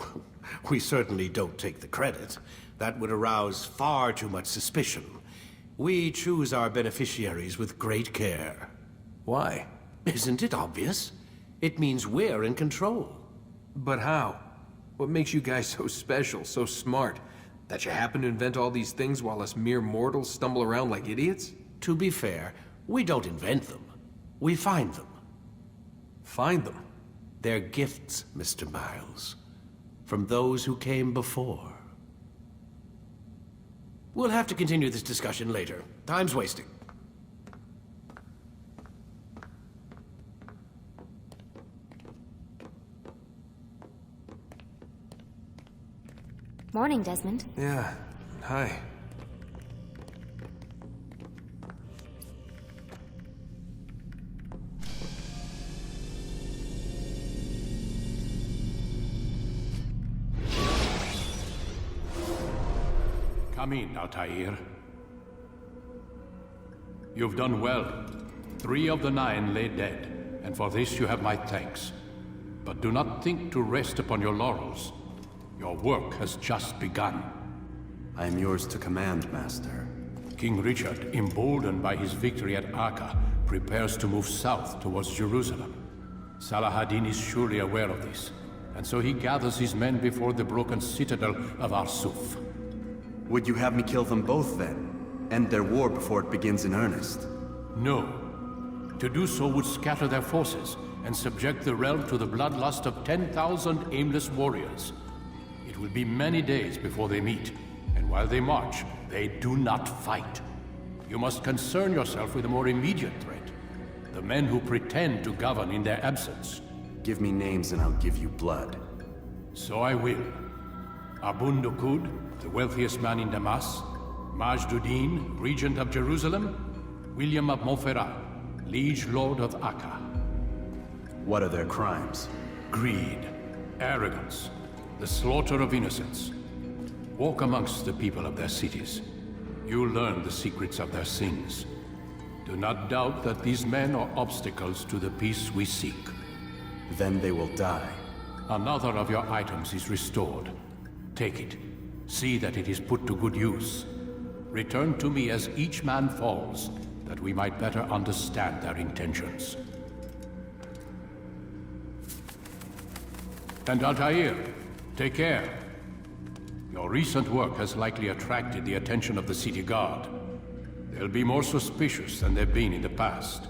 we certainly don't take the credit. That would arouse far too much suspicion. We choose our beneficiaries with great care. Why? Isn't it obvious? It means we're in control. But how? What makes you guys so special, so smart? That you happen to invent all these things while us mere mortals stumble around like idiots? To be fair, we don't invent them. We find them. Find them? They're gifts, Mr. Miles. From those who came before. We'll have to continue this discussion later. Time's wasting. Morning, Desmond. Yeah, hi. Come in, Altaïr. You've done well. 3 of the 9 lay dead, and for this you have my thanks. But do not think to rest upon your laurels. Your work has just begun. I am yours to command, Master. King Richard, emboldened by his victory at Acre, prepares to move south towards Jerusalem. Saladin is surely aware of this, and so he gathers his men before the broken citadel of Arsuf. Would you have me kill them both, then? End their war before it begins in earnest? No. To do so would scatter their forces, and subject the realm to the bloodlust of 10,000 aimless warriors. It will be many days before they meet, and while they march, they do not fight. You must concern yourself with a more immediate threat. The men who pretend to govern in their absence. Give me names and I'll give you blood. So I will. Abun Nukud, the wealthiest man in Damas, Majduddin, regent of Jerusalem, William of Montferrat, liege lord of Acre. What are their crimes? Greed, arrogance, the slaughter of innocents. Walk amongst the people of their cities. You'll learn the secrets of their sins. Do not doubt that these men are obstacles to the peace we seek. Then they will die. Another of your items is restored. Take it. See that it is put to good use. Return to me as each man falls, that we might better understand their intentions. And Altaïr, take care. Your recent work has likely attracted the attention of the city guard. They'll be more suspicious than they've been in the past.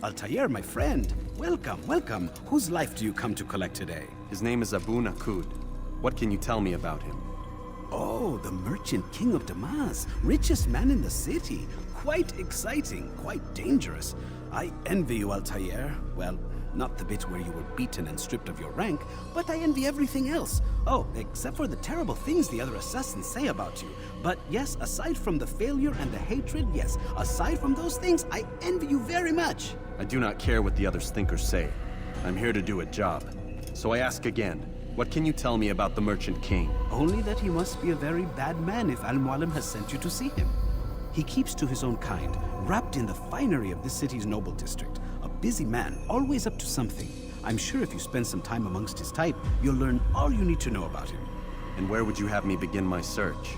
Altaïr, my friend. Welcome, welcome. Whose life do you come to collect today? His name is Abu Nakud. What can you tell me about him? Oh, the merchant king of Damas. Richest man in the city. Quite exciting, quite dangerous. I envy you, Altaïr. Well, not the bit where you were beaten and stripped of your rank, but I envy everything else. Oh, except for the terrible things the other assassins say about you. But yes, aside from the failure and the hatred, yes, aside from those things, I envy you very much. I do not care what the others think or say. I'm here to do a job. So I ask again, what can you tell me about the Merchant King? Only that he must be a very bad man if Mualim has sent you to see him. He keeps to his own kind, wrapped in the finery of this city's noble district. A busy man, always up to something. I'm sure if you spend some time amongst his type, you'll learn all you need to know about him. And where would you have me begin my search?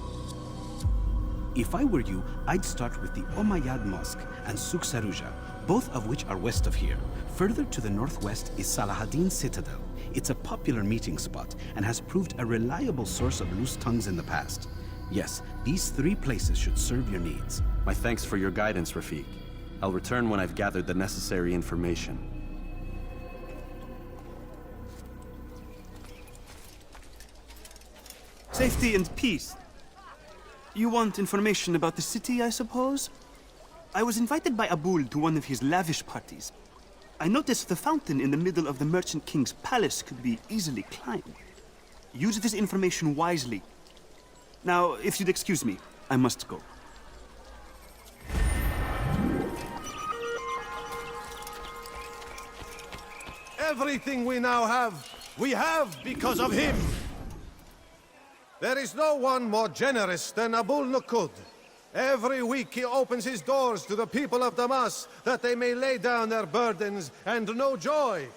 If I were you, I'd start with the Umayyad Mosque and Souk Sarouja, both of which are west of here. Further to the northwest is Saladin's Citadel. It's a popular meeting spot and has proved a reliable source of loose tongues in the past. Yes, these 3 places should serve your needs. My thanks for your guidance, Rafiq. I'll return when I've gathered the necessary information. Safety and peace. You want information about the city, I suppose? I was invited by Abul to one of his lavish parties. I noticed the fountain in the middle of the Merchant King's palace could be easily climbed. Use this information wisely. Now, if you'd excuse me, I must go. Everything we now have, we have because of him. There is no one more generous than Abul Nukud. Every week he opens his doors to the people of Damas, that they may lay down their burdens and know joy.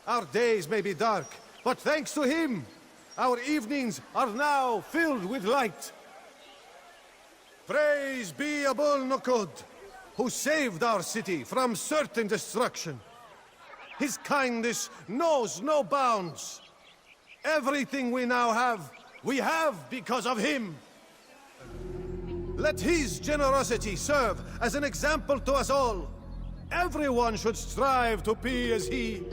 Our days may be dark, but thanks to him, our evenings are now filled with light. Praise be Abul Nukud, who saved our city from certain destruction. His kindness knows no bounds. Everything we now have, we have because of him. Let his generosity serve as an example to us all. Everyone should strive to be as he.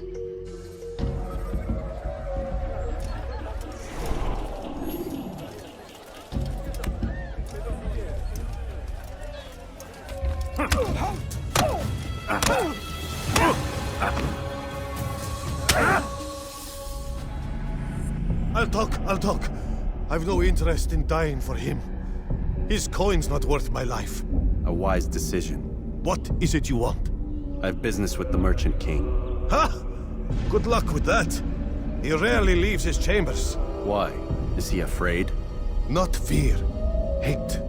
I'll talk. I've no interest in dying for him. His coin's not worth my life. A wise decision. What is it you want? I have business with the Merchant King. Ha! Good luck with that. He rarely leaves his chambers. Why? Is he afraid? Not fear. Hate.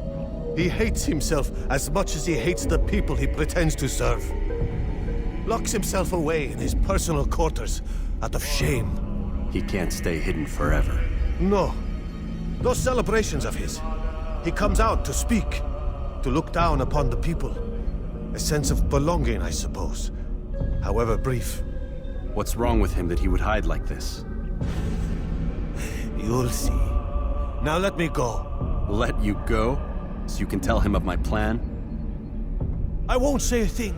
He hates himself as much as he hates the people he pretends to serve. Locks himself away in his personal quarters out of shame. He can't stay hidden forever. No. Those celebrations of his. He comes out to speak, to look down upon the people. A sense of belonging, I suppose. However brief. What's wrong with him that he would hide like this? You'll see. Now let me go. Let you go? So you can tell him of my plan? I won't say a thing.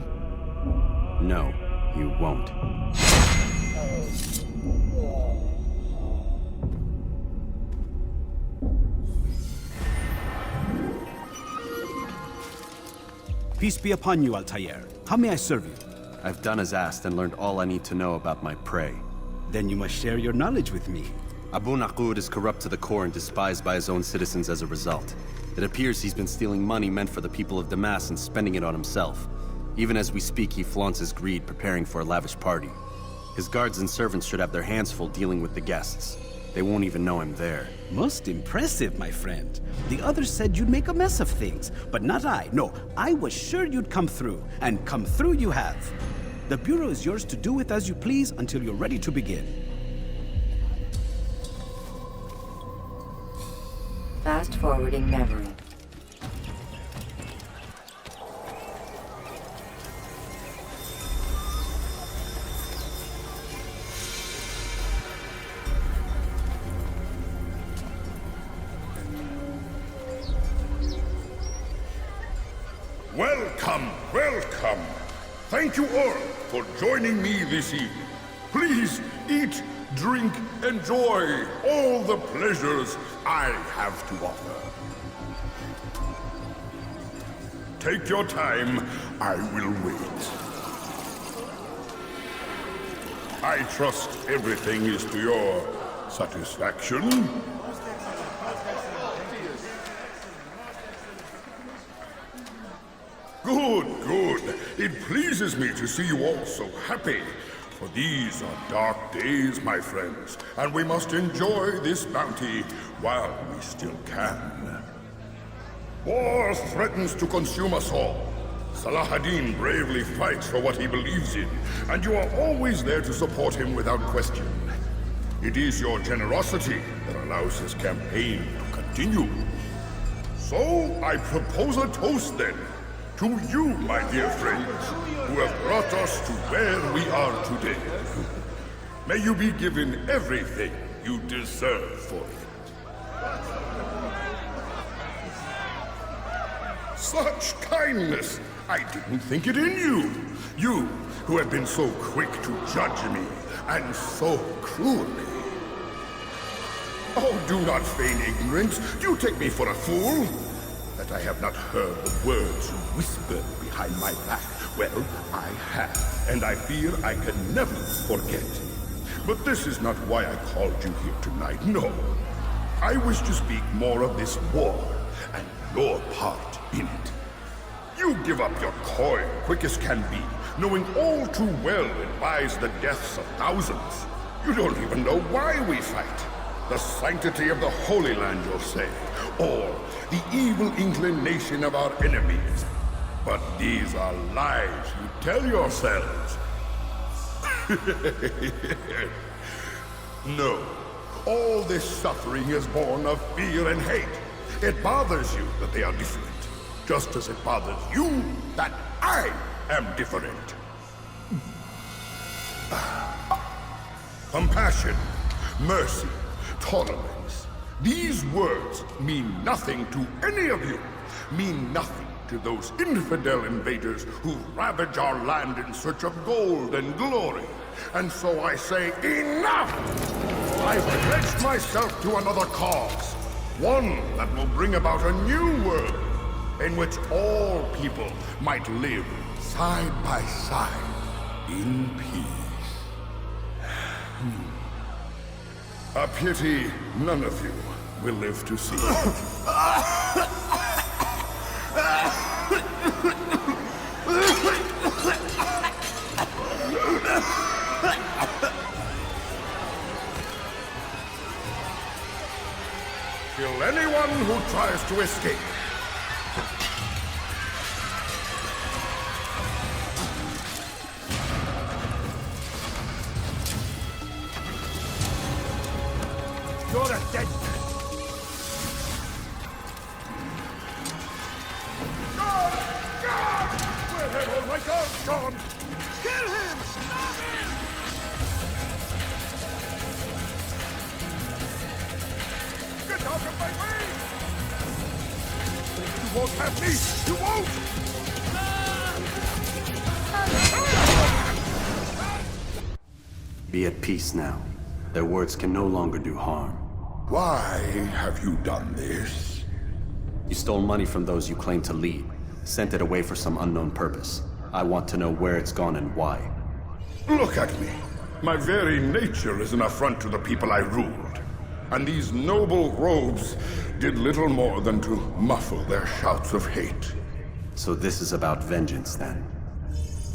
No, you won't. Peace be upon you, Altaïr. How may I serve you? I've done as asked and learned all I need to know about my prey. Then you must share your knowledge with me. Abu Naqud is corrupt to the core and despised by his own citizens as a result. It appears he's been stealing money meant for the people of Damas and spending it on himself. Even as we speak, he flaunts his greed, preparing for a lavish party. His guards and servants should have their hands full dealing with the guests. They won't even know I'm there. Most impressive, my friend. The others said you'd make a mess of things, but not I. No, I was sure you'd come through, and come through you have. The Bureau is yours to do with as you please until you're ready to begin. Fast-forwarding memory. Welcome, welcome. Thank you all for joining me this evening. Please eat, drink, enjoy all the pleasures I have to offer. Take your time, I will wait. I trust everything is to your satisfaction. Good, good. It pleases me to see you all so happy. For these are dark days, my friends, and we must enjoy this bounty while we still can. War threatens to consume us all. Salah ad-Din bravely fights for what he believes in, and you are always there to support him without question. It is your generosity that allows his campaign to continue. So, I propose a toast then. To you, my dear friends, who have brought us to where we are today. May you be given everything you deserve for it. Such kindness! I didn't think it in you. You, who have been so quick to judge me, and so cruelly. Oh, do not feign ignorance. Do you take me for a fool? That I have not heard the words you whispered behind my back. Well, I have, and I fear I can never forget. But this is not why I called you here tonight, no. I wish to speak more of this war, and your part in it. You give up your coin quick as can be, knowing all too well it buys the deaths of thousands. You don't even know why we fight. The sanctity of the Holy Land, you'll say, or the evil inclination of our enemies. But these are lies you tell yourselves. No, all this suffering is born of fear and hate. It bothers you that they are different, just as it bothers you that I am different. Compassion, mercy, tolerance. These words mean nothing to any of you. Mean nothing to those infidel invaders who ravage our land in search of gold and glory. And so I say, enough! I've pledged myself to another cause. One that will bring about a new world in which all people might live side by side in peace. A pity none of you will live to see it. Kill anyone who tries to escape. You're a dead man. God! God! Where have all my guards gone? Kill him! Stop him! Get out of my way! You won't have me! You won't! Be at peace now. Their words can no longer do harm. Why have you done this? You stole money from those you claim to lead, sent it away for some unknown purpose. I want to know where it's gone and why. Look at me. My very nature is an affront to the people I ruled. And these noble robes did little more than to muffle their shouts of hate. So this is about vengeance, then?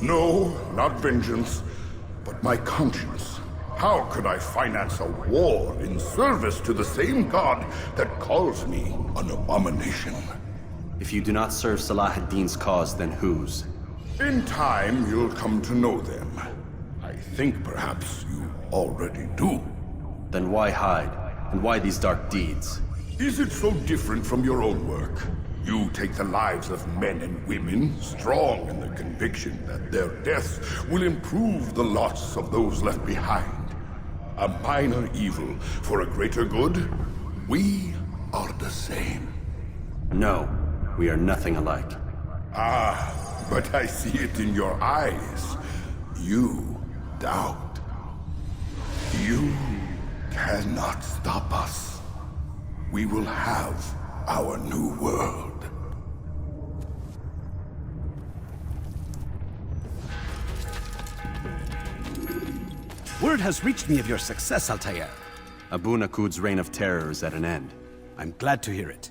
No, not vengeance, but my conscience. How could I finance a war in service to the same god that calls me an abomination? If you do not serve Salah ad-Din's cause, then whose? In time, you'll come to know them. I think perhaps you already do. Then why hide? And why these dark deeds? Is it so different from your own work? You take the lives of men and women, strong in the conviction that their deaths will improve the lots of those left behind. A minor evil for a greater good? We are the same. No, we are nothing alike. Ah, but I see it in your eyes. You doubt. You cannot stop us. We will have our new world. Word has reached me of your success, Altaïr. Abu Nakud's reign of terror is at an end. I'm glad to hear it.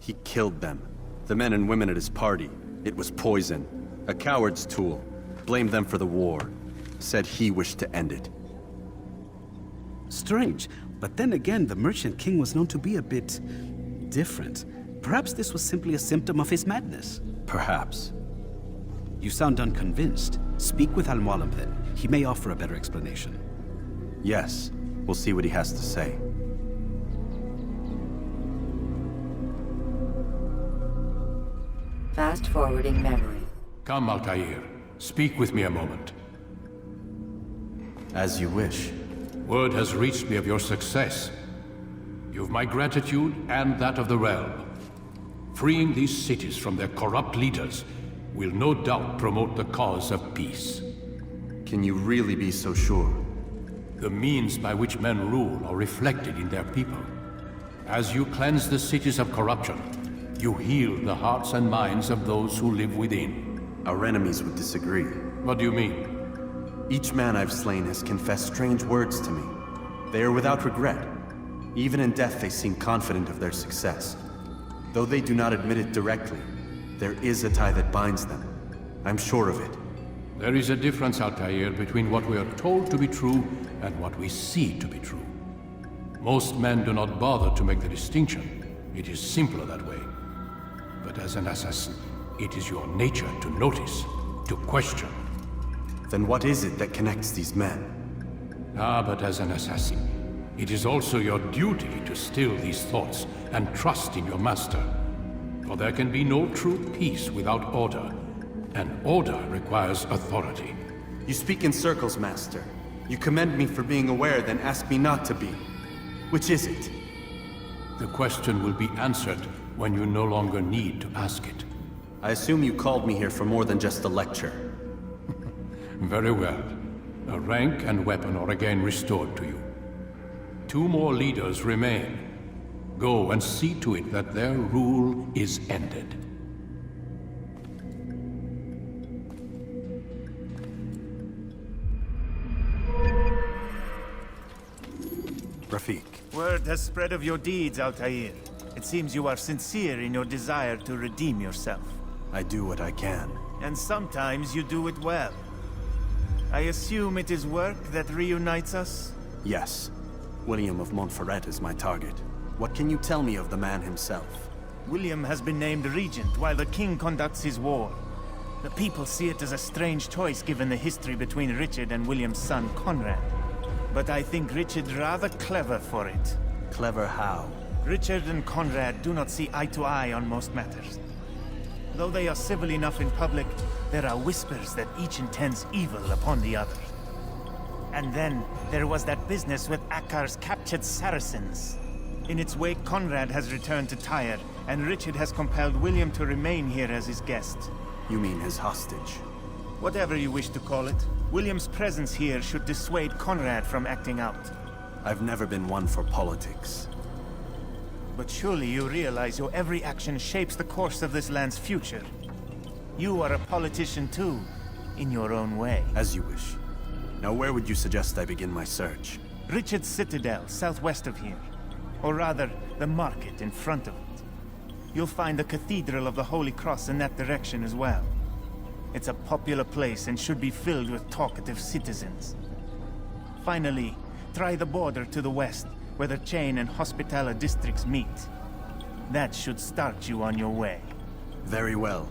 He killed them. The men and women at his party. It was poison. A coward's tool. Blamed them for the war. Said he wished to end it. Strange, but then again, the Merchant King was known to be a bit different. Perhaps this was simply a symptom of his madness. Perhaps. You sound unconvinced. Speak with Mualim then. He may offer a better explanation. Yes. We'll see what he has to say. Fast-forwarding memory. Come, Altaïr. Speak with me a moment. As you wish. Word has reached me of your success. You've my gratitude and that of the realm. Freeing these cities from their corrupt leaders will no doubt promote the cause of peace. Can you really be so sure? The means by which men rule are reflected in their people. As you cleanse the cities of corruption, you heal the hearts and minds of those who live within. Our enemies would disagree. What do you mean? Each man I've slain has confessed strange words to me. They are without regret. Even in death they seem confident of their success. Though they do not admit it directly, there is a tie that binds them. I'm sure of it. There is a difference, Altaïr, between what we are told to be true and what we see to be true. Most men do not bother to make the distinction. It is simpler that way. But as an assassin, it is your nature to notice, to question. Then what is it that connects these men? Ah, but as an assassin, it is also your duty to still these thoughts and trust in your master. For there can be no true peace without order, and order requires authority. You speak in circles, Master. You commend me for being aware, then ask me not to be. Which is it? The question will be answered when you no longer need to ask it. I assume you called me here for more than just a lecture. Very well. A rank and weapon are again restored to you. 2 more leaders remain. Go and see to it that their rule is ended. Rafik. Word has spread of your deeds, Altaïr. It seems you are sincere in your desire to redeem yourself. I do what I can. And sometimes you do it well. I assume it is work that reunites us? Yes. William of Montferrat is my target. What can you tell me of the man himself? William has been named regent while the king conducts his war. The people see it as a strange choice given the history between Richard and William's son, Conrad. But I think Richard rather clever for it. Clever how? Richard and Conrad do not see eye to eye on most matters. Though they are civil enough in public, there are whispers that each intends evil upon the other. And then, there was that business with Akkar's captured Saracens. In its wake, Conrad has returned to Tyre, and Richard has compelled William to remain here as his guest. You mean his hostage? Whatever you wish to call it, William's presence here should dissuade Conrad from acting out. I've never been one for politics. But surely you realize your every action shapes the course of this land's future. You are a politician too, in your own way. As you wish. Now where would you suggest I begin my search? Richard's Citadel, southwest of here. Or rather, the market in front of it. You'll find the Cathedral of the Holy Cross in that direction as well. It's a popular place and should be filled with talkative citizens. Finally, try the border to the west, where the Chain and Hospitaller districts meet. That should start you on your way. Very well.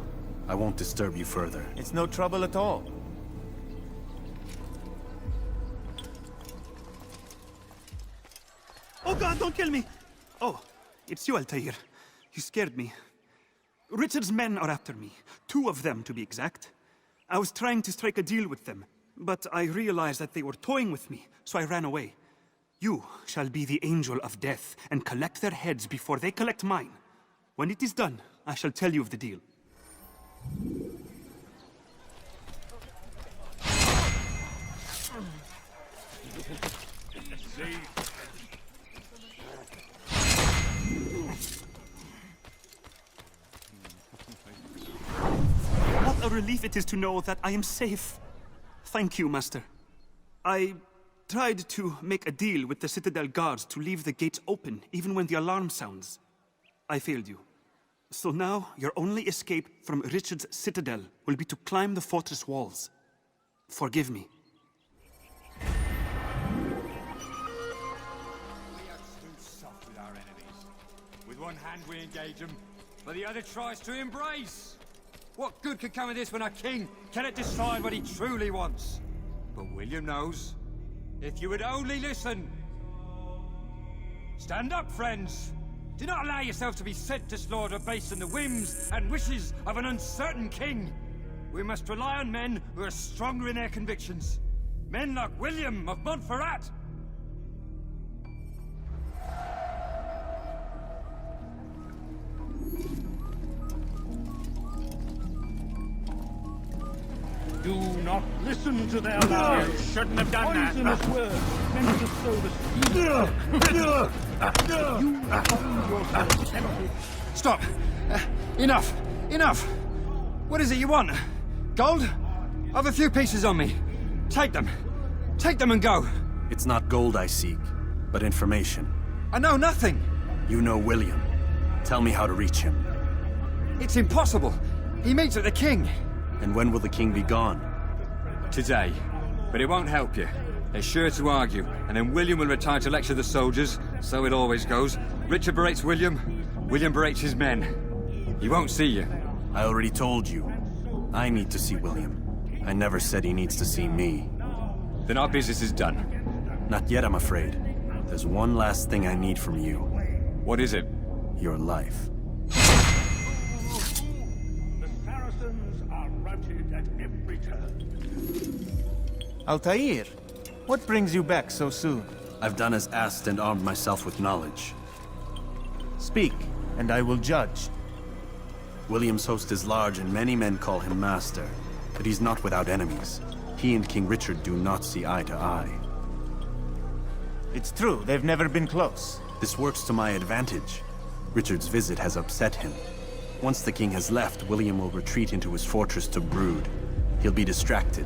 I won't disturb you further. It's no trouble at all. Oh God, don't kill me! Oh, it's you, Altaïr. You scared me. Richard's men are after me. 2 of them, to be exact. I was trying to strike a deal with them, but I realized that they were toying with me, so I ran away. You shall be the angel of death and collect their heads before they collect mine. When it is done, I shall tell you of the deal. What a relief it is to know that I am safe. Thank you, Master. I tried to make a deal with the Citadel guards to leave the gates open, even when the alarm sounds. I failed you. So now, your only escape from Richard's Citadel will be to climb the fortress walls. Forgive me. We are too soft with our enemies. With one hand we engage them, but the other tries to embrace. What good could come of this when a king cannot decide what he truly wants? But William knows. If you would only listen. Stand up, friends. Do not allow yourself to be sent to slaughter based on the whims and wishes of an uncertain king. We must rely on men who are stronger in their convictions. Men like William of Montferrat. Do not listen to their lies. You shouldn't have done that. Poisonous words meant to sow the seed. You found yourself tempted. Stop! Enough! Enough! What is it you want? Gold? I've a few pieces on me. Take them. Take them and go. It's not gold I seek, but information. I know nothing. You know William. Tell me how to reach him. It's impossible. He meets with the king. And when will the king be gone? Today. But it won't help you. They're sure to argue, and then William will retire to lecture the soldiers. So it always goes. Richard berates William. William berates his men. He won't see you. I already told you. I need to see William. I never said he needs to see me. Then our business is done. Not yet, I'm afraid. There's one last thing I need from you. What is it? Your life. Altaïr, what brings you back so soon? I've done as asked and armed myself with knowledge. Speak, and I will judge. William's host is large and many men call him master, but he's not without enemies. He and King Richard do not see eye to eye. It's true, they've never been close. This works to my advantage. Richard's visit has upset him. Once the king has left, William will retreat into his fortress to brood. He'll be distracted.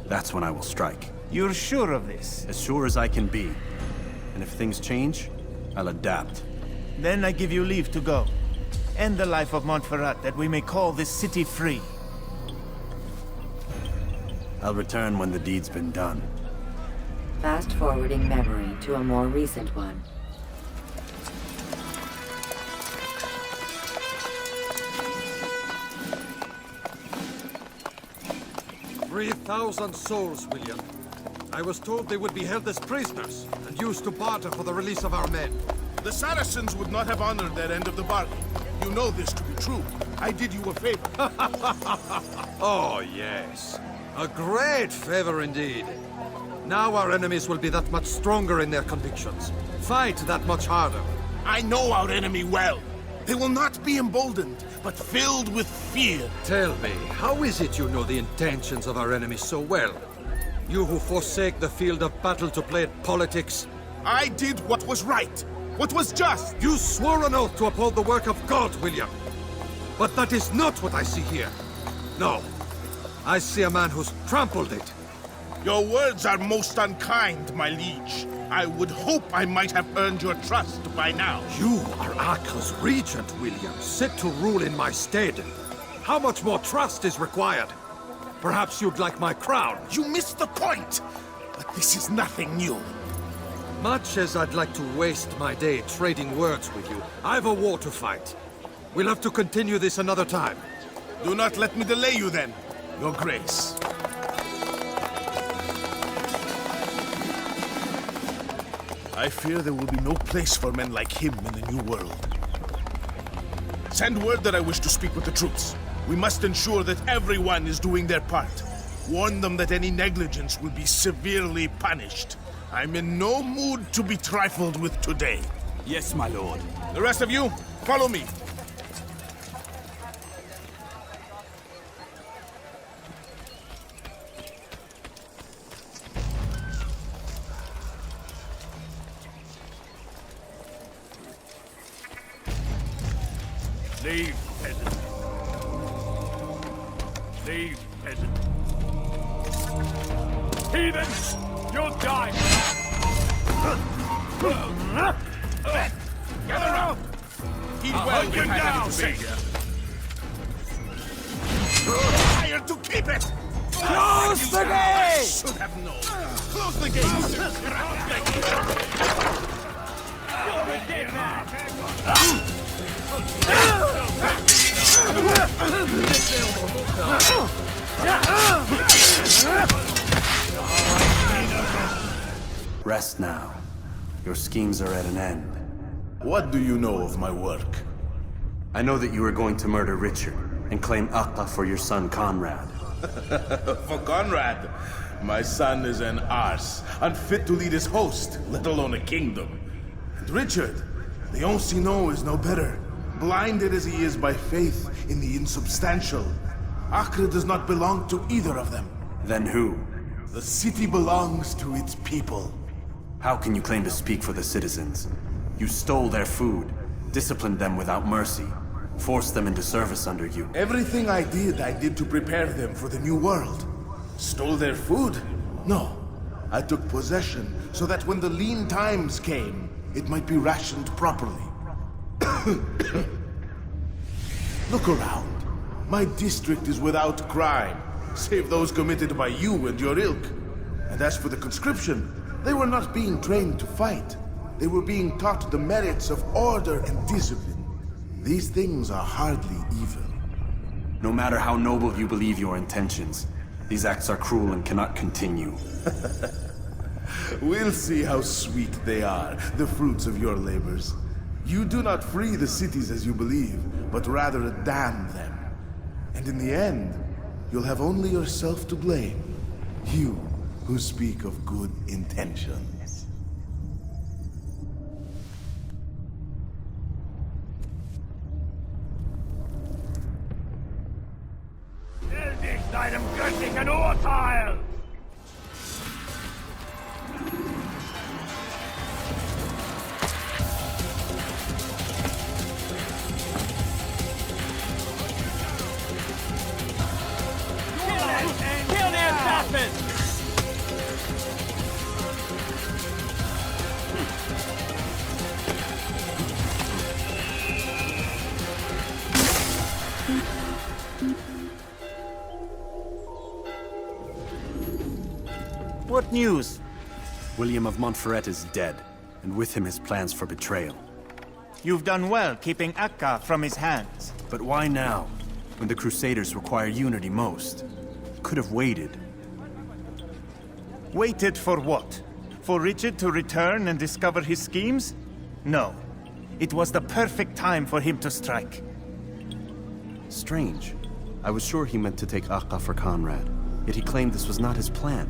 That's when I will strike. You're sure of this? As sure as I can be. And if things change, I'll adapt. Then I give you leave to go. End the life of Montferrat, that we may call this city free. I'll return when the deed's been done. Fast-forwarding memory to a more recent one. "3,000 souls, William. I was told they would be held as prisoners and used to barter for the release of our men. The Saracens would not have honored their end of the bargain. You know this to be true. I did you a favor. Oh, yes. A great favor indeed. Now our enemies will be that much stronger in their convictions. Fight that much harder. I know our enemy well. They will not be emboldened, but filled with fear. Tell me, how is it you know the intentions of our enemies so well? You who forsake the field of battle to play at politics? I did what was right, what was just. You swore an oath to uphold the work of God, William. But that is not what I see here. No. I see a man who's trampled it. Your words are most unkind, my liege. I would hope I might have earned your trust by now. You are Acre's regent, William, set to rule in my stead. How much more trust is required? Perhaps you'd like my crown. You missed the point! But this is nothing new. Much as I'd like to waste my day trading words with you, I've a war to fight. We'll have to continue this another time. Do not let me delay you then, Your Grace. I fear there will be no place for men like him in the New World. Send word that I wish to speak with the troops. We must ensure that everyone is doing their part. Warn them that any negligence will be severely punished. I'm in no mood to be trifled with today. Yes, my lord. The rest of you, follow me. Leave, peasant. Leave, peasant. Heathens! You'll die! Gather up! Heed well, you down, Savior. Fire to keep it! Close the I gate! should have known. Close the gate! You're a dead man! Rest now. Your schemes are at an end. What do you know of my work? I know that you are going to murder Richard and claim Acre for your son Conrad. For Conrad, my son is an arse, unfit to lead his host, let alone a kingdom. And Richard, the Ancien is no better, blinded as he is by faith in the insubstantial. Acre does not belong to either of them. Then who? The city belongs to its people. How can you claim to speak for the citizens? You stole their food, disciplined them without mercy, forced them into service under you. Everything I did to prepare them for the new world. Stole their food? No. I took possession so that when the lean times came, it might be rationed properly. Look around. My district is without crime, save those committed by you and your ilk. And as for the conscription, they were not being trained to fight. They were being taught the merits of order and discipline. These things are hardly evil. No matter how noble you believe your intentions, these acts are cruel and cannot continue. We'll see how sweet they are, the fruits of your labors. You do not free the cities as you believe, but rather damn them. And in the end, you'll have only yourself to blame. You who speak of good intentions. Stell dich deinem göttlichen Urteil! Kill the assassin! What news? William of Montferrat is dead, and with him his plans for betrayal. You've done well keeping Akka from his hands. But why now, when the Crusaders require unity most? Could have waited. Waited for what? For Richard to return and discover his schemes? No. It was the perfect time for him to strike. Strange. I was sure he meant to take Akka for Conrad, yet he claimed this was not his plan.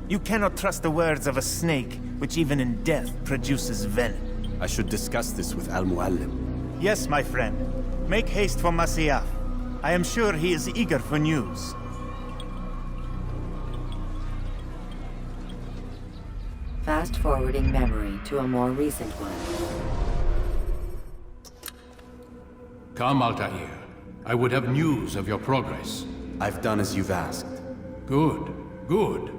You cannot trust the words of a snake, which even in death produces venom. I should discuss this with Mualim. Yes, my friend. Make haste for Masyaf. I am sure he is eager for news. Fast-forwarding memory to a more recent one. Come, Altaïr. I would have news of your progress. I've done as you've asked. Good, good.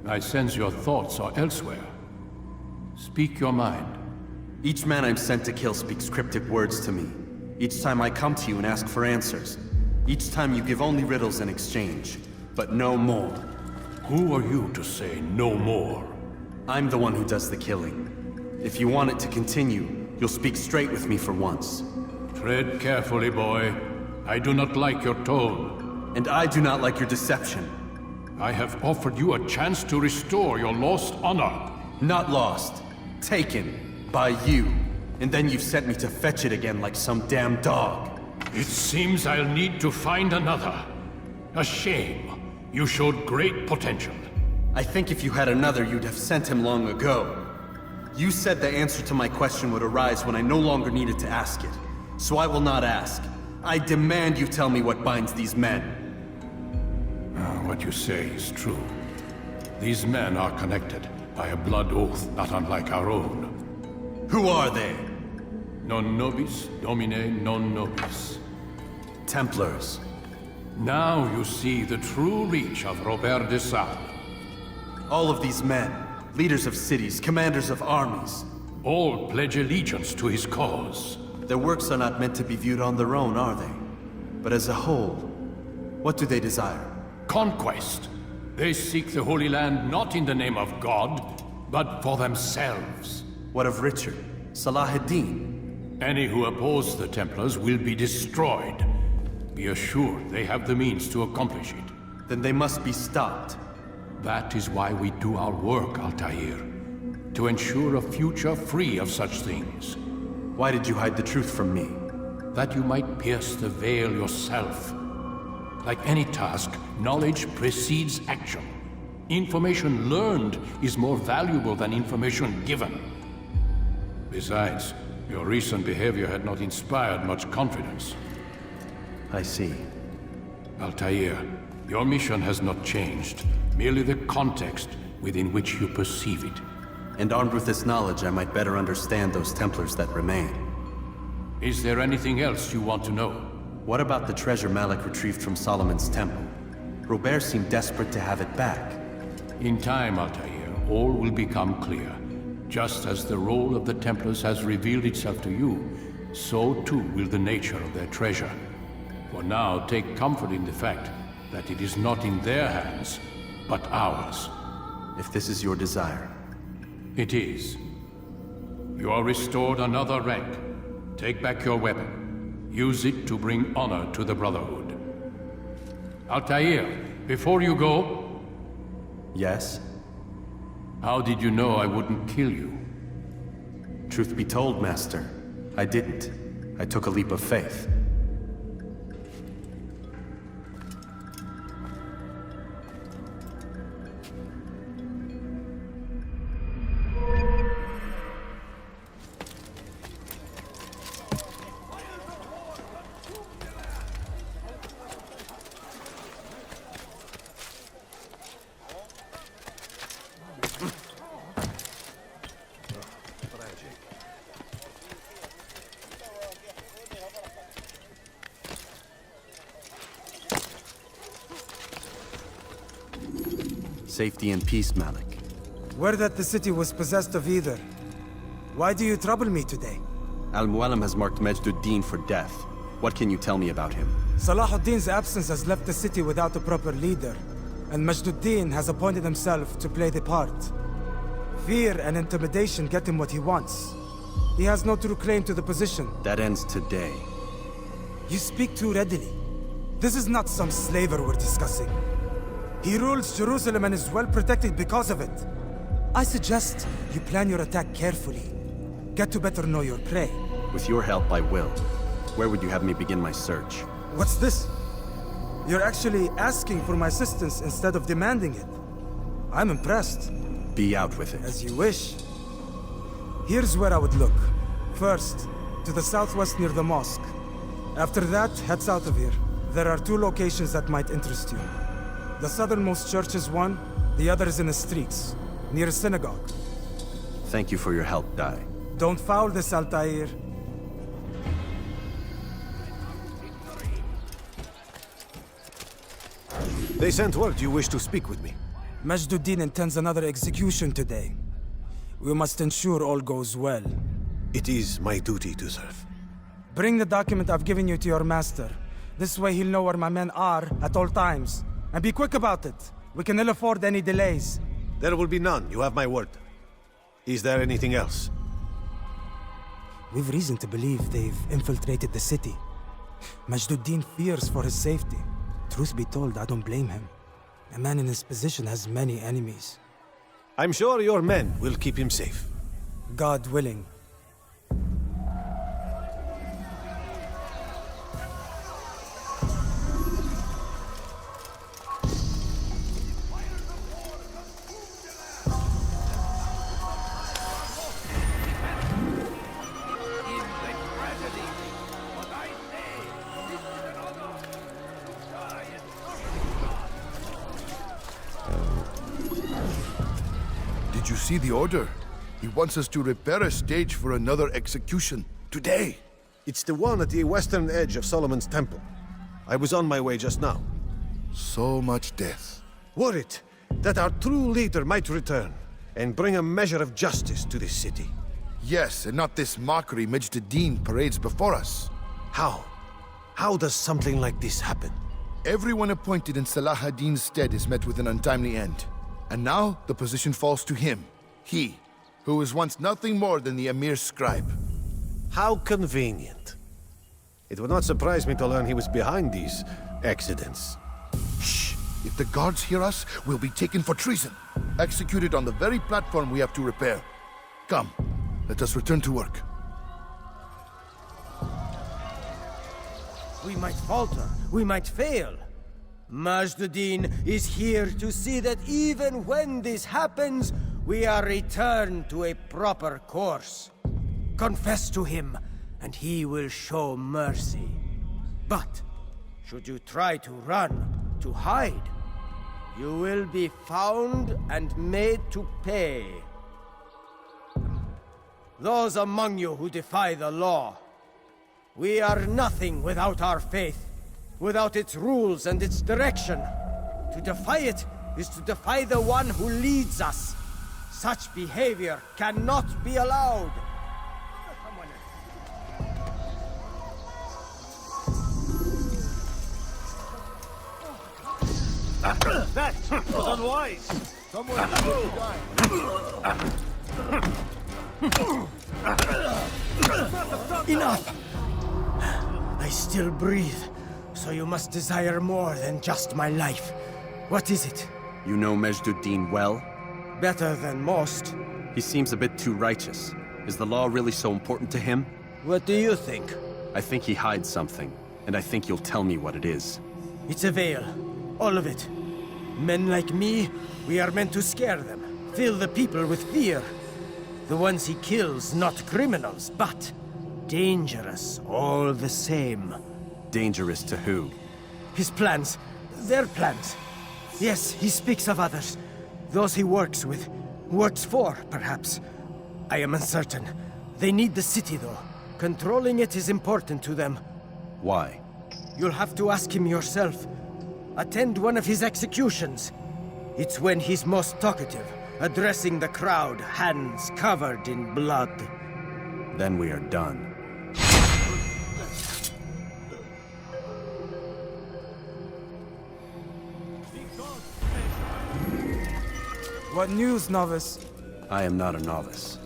I sense your thoughts are elsewhere. Speak your mind. Each man I'm sent to kill speaks cryptic words to me. Each time I come to you and ask for answers. Each time you give only riddles in exchange, but no more. Who are you to say no more? I'm the one who does the killing. If you want it to continue, you'll speak straight with me for once. Tread carefully, boy. I do not like your tone. And I do not like your deception. I have offered you a chance to restore your lost honor. Not lost. Taken. By you. And then you've sent me to fetch it again like some damn dog. It seems I'll need to find another. A shame. You showed great potential. I think if you had another, you'd have sent him long ago. You said the answer to my question would arise when I no longer needed to ask it. So I will not ask. I demand you tell me what binds these men. What you say is true. These men are connected by a blood oath not unlike our own. Who are they? Non nobis, domine non nobis. Templars. Now you see the true reach of Robert de Sade. All of these men, leaders of cities, commanders of armies. All pledge allegiance to his cause. Their works are not meant to be viewed on their own, are they? But as a whole, what do they desire? Conquest. They seek the Holy Land not in the name of God, but for themselves. What of Richard? Salah ad-Din? Any who oppose the Templars will be destroyed. Be assured they have the means to accomplish it. Then they must be stopped. That is why we do our work, Altaïr. To ensure a future free of such things. Why did you hide the truth from me? That you might pierce the veil yourself. Like any task, knowledge precedes action. Information learned is more valuable than information given. Besides, your recent behavior had not inspired much confidence. I see. Altaïr, your mission has not changed. Merely the context within which you perceive it. And armed with this knowledge, I might better understand those Templars that remain. Is there anything else you want to know? What about the treasure Malik retrieved from Solomon's temple? Robert seemed desperate to have it back. In time, Altaïr, all will become clear. Just as the role of the Templars has revealed itself to you, so too will the nature of their treasure. For now, take comfort in the fact that it is not in their hands, but ours. If this is your desire. It is. You are restored another rank. Take back your weapon. Use it to bring honor to the Brotherhood. Altaïr, before you go... Yes? How did you know I wouldn't kill you? Truth be told, Master, I didn't. I took a leap of faith. Safety and peace, Malik. Word that the city was possessed of either. Why do you trouble me today? Mualim has marked Majd-ud-Din for death. What can you tell me about him? Salah ad-Din's absence has left the city without a proper leader. And Majduddin has appointed himself to play the part. Fear and intimidation get him what he wants. He has no true claim to the position. That ends today. You speak too readily. This is not some slaver we're discussing. He rules Jerusalem and is well protected because of it. I suggest you plan your attack carefully. Get to better know your prey. With your help, I will. Where would you have me begin my search? What's this? You're actually asking for my assistance instead of demanding it. I'm impressed. Be out with it. As you wish. Here's where I would look. First, to the southwest near the mosque. After that, head south of here. There are 2 locations that might interest you. The southernmost church is one, the other is in the streets, near a synagogue. Thank you for your help, Dai. Don't foul this, Altaïr. They sent word you wish to speak with me. Majduddin intends another execution today. We must ensure all goes well. It is my duty to serve. Bring the document I've given you to your master. This way he'll know where my men are at all times. And be quick about it. We can ill afford any delays. There will be none, you have my word. Is there anything else? We've reason to believe they've infiltrated the city. Majduddin fears for his safety. Truth be told, I don't blame him. A man in his position has many enemies. I'm sure your men will keep him safe. God willing. Did you see the order? He wants us to repair a stage for another execution. Today! It's the one at the western edge of Solomon's temple. I was on my way just now. So much death. Worried that our true leader might return and bring a measure of justice to this city. Yes, and not this mockery Majduddin parades before us. How? How does something like this happen? Everyone appointed in Salah ad-Din's stead is met with an untimely end. And now, the position falls to him. He, who was once nothing more than the Emir's scribe. How convenient. It would not surprise me to learn he was behind these accidents. Shh! If the guards hear us, we'll be taken for treason. Executed on the very platform we have to repair. Come, let us return to work. We might falter, we might fail. Majduddin is here to see that even when this happens, we are returned to a proper course. Confess to him, and he will show mercy. But, should you try to run, to hide, you will be found and made to pay. Those among you who defy the law, we are nothing without our faith. Without its rules and its direction. To defy it is to defy the one who leads us. Such behavior cannot be allowed. That was unwise. Someone Enough! I still breathe. So you must desire more than just my life. What is it? You know Majduddin well? Better than most. He seems a bit too righteous. Is the law really so important to him? What do you think? I think he hides something, and I think you'll tell me what it is. It's a veil. All of it. Men like me, we are meant to scare them. Fill the people with fear. The ones he kills, not criminals, but dangerous all the same. Dangerous to who? His plans. Their plans. Yes, he speaks of others. Those he works with. Works for, perhaps. I am uncertain. They need the city, though. Controlling it is important to them. Why? You'll have to ask him yourself. Attend one of his executions. It's when he's most talkative, addressing the crowd, hands covered in blood. Then we are done. What news, novice? I am not a novice.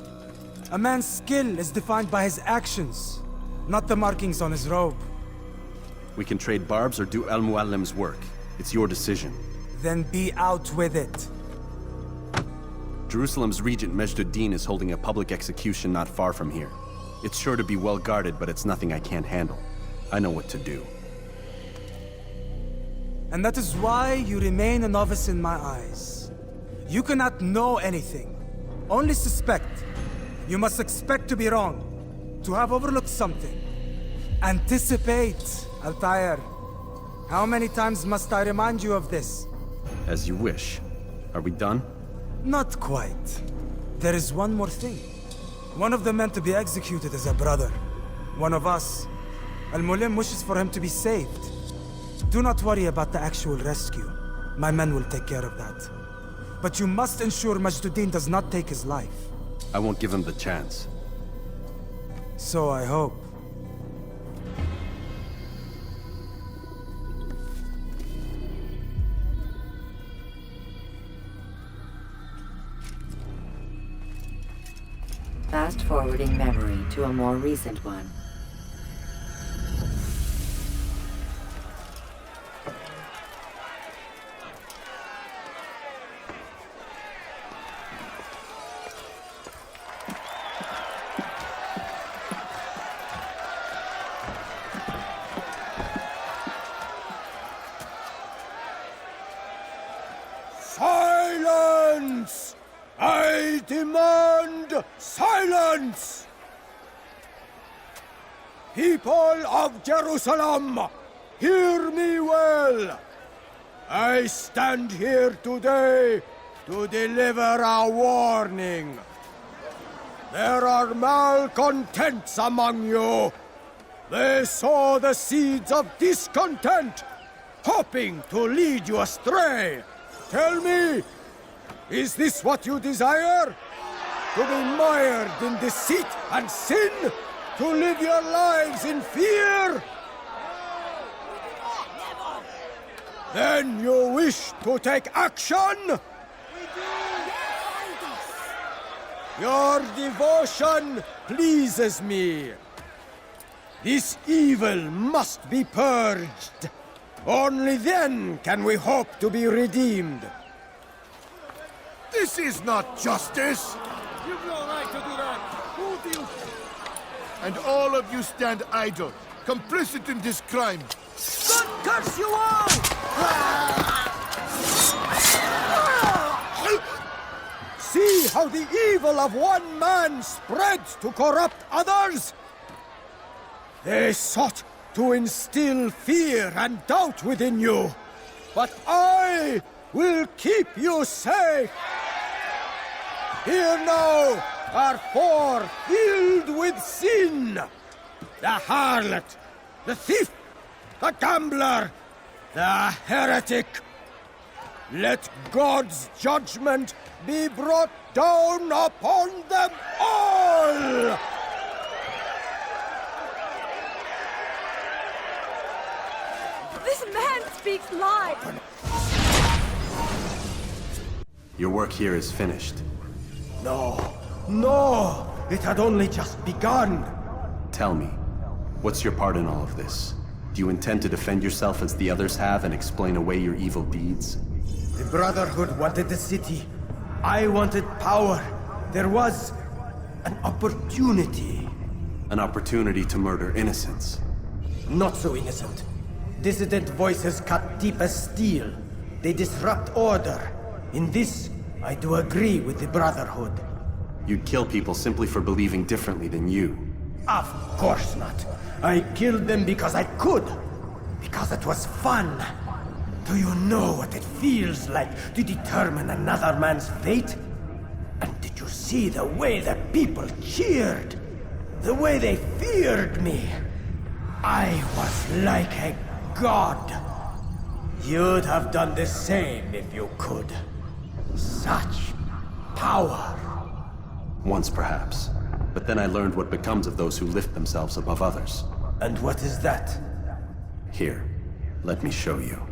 A man's skill is defined by his actions, not the markings on his robe. We can trade barbs or do Mualim's work. It's your decision. Then be out with it. Jerusalem's regent Majd is holding a public execution not far from here. It's sure to be well guarded, but it's nothing I can't handle. I know what to do. And that is why you remain a novice in my eyes. You cannot know anything, only suspect. You must expect to be wrong, to have overlooked something. Anticipate, Altaïr. How many times must I remind you of this? As you wish. Are we done? Not quite. There is one more thing. One of the men to be executed is a brother. One of us. Mualim wishes for him to be saved. Do not worry about the actual rescue. My men will take care of that. But you must ensure Majd does not take his life. I won't give him the chance. So I hope. Fast-forwarding memory to a more recent one. Silence! I demand silence! People of Jerusalem, hear me well. I stand here today to deliver a warning. There are malcontents among you. They sow the seeds of discontent, hoping to lead you astray. Tell me, is this what you desire? To be mired in deceit and sin? To live your lives in fear? Then you wish to take action? Your devotion pleases me. This evil must be purged. Only then can we hope to be redeemed. This is not justice! You've no right to do that! Who do you... And all of you stand idle, complicit in this crime. God curse you all! See how the evil of one man spreads to corrupt others? They sought to instill fear and doubt within you, but I will keep you safe. Here now are four filled with sin. The harlot, the thief, the gambler, the heretic. Let God's judgment be brought down upon them all! This man speaks lies! Your work here is finished. No! It had only just begun! Tell me, what's your part in all of this? Do you intend to defend yourself as the others have and explain away your evil deeds? The Brotherhood wanted the city. I wanted power. There was an opportunity. An opportunity to murder innocents. Not so innocent. Dissident voices cut deep as steel. They disrupt order. In this, I do agree with the Brotherhood. You'd kill people simply for believing differently than you. Of course not. I killed them because I could. Because it was fun. Do you know what it feels like to determine another man's fate? And did you see the way the people cheered? The way they feared me? I was like a god. You'd have done the same if you could. Such power. Once, perhaps. But then I learned what becomes of those who lift themselves above others. And what is that? Here, let me show you.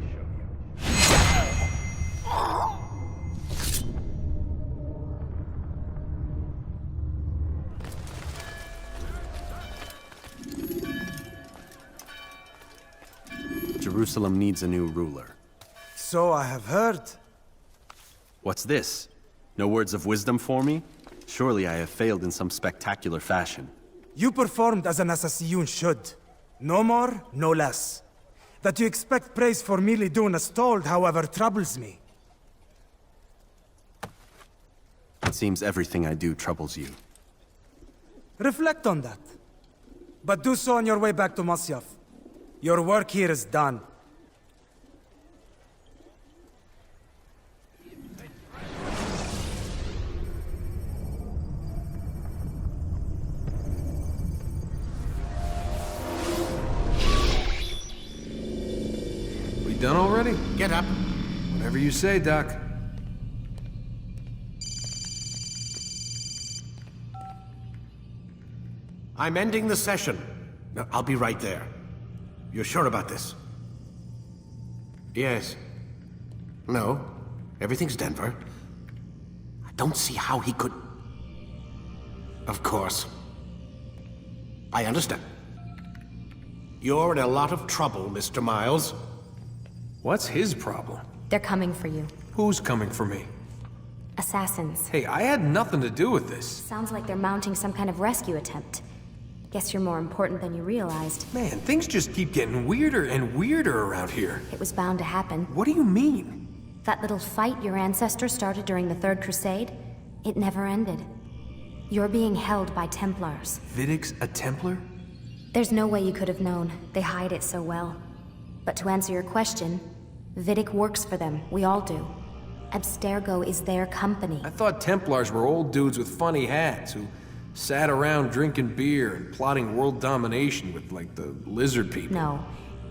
Jerusalem needs a new ruler. So I have heard. What's this? No words of wisdom for me? Surely I have failed in some spectacular fashion. You performed as an assassino should. No more, no less. That you expect praise for merely doing as told, however, troubles me. It seems everything I do troubles you. Reflect on that. But do so on your way back to Masyaf. Your work here is done. We done already? Get up. Whatever you say, Doc. I'm ending the session. No, I'll be right there. You're sure about this? Yes. No. Everything's Denver. I don't see how he could... Of course. I understand. You're in a lot of trouble, Mr. Miles. What's his problem? They're coming for you. Who's coming for me? Assassins. Hey, I had nothing to do with this. Sounds like they're mounting some kind of rescue attempt. Guess you're more important than you realized. Man, things just keep getting weirder and weirder around here. It was bound to happen. What do you mean? That little fight your ancestors started during the Third Crusade, it never ended. You're being held by Templars. Vidic's a Templar? There's no way you could have known. They hide it so well. But to answer your question, Vidic works for them. We all do. Abstergo is their company. I thought Templars were old dudes with funny hats who sat around drinking beer and plotting world domination with, like, the lizard people. No.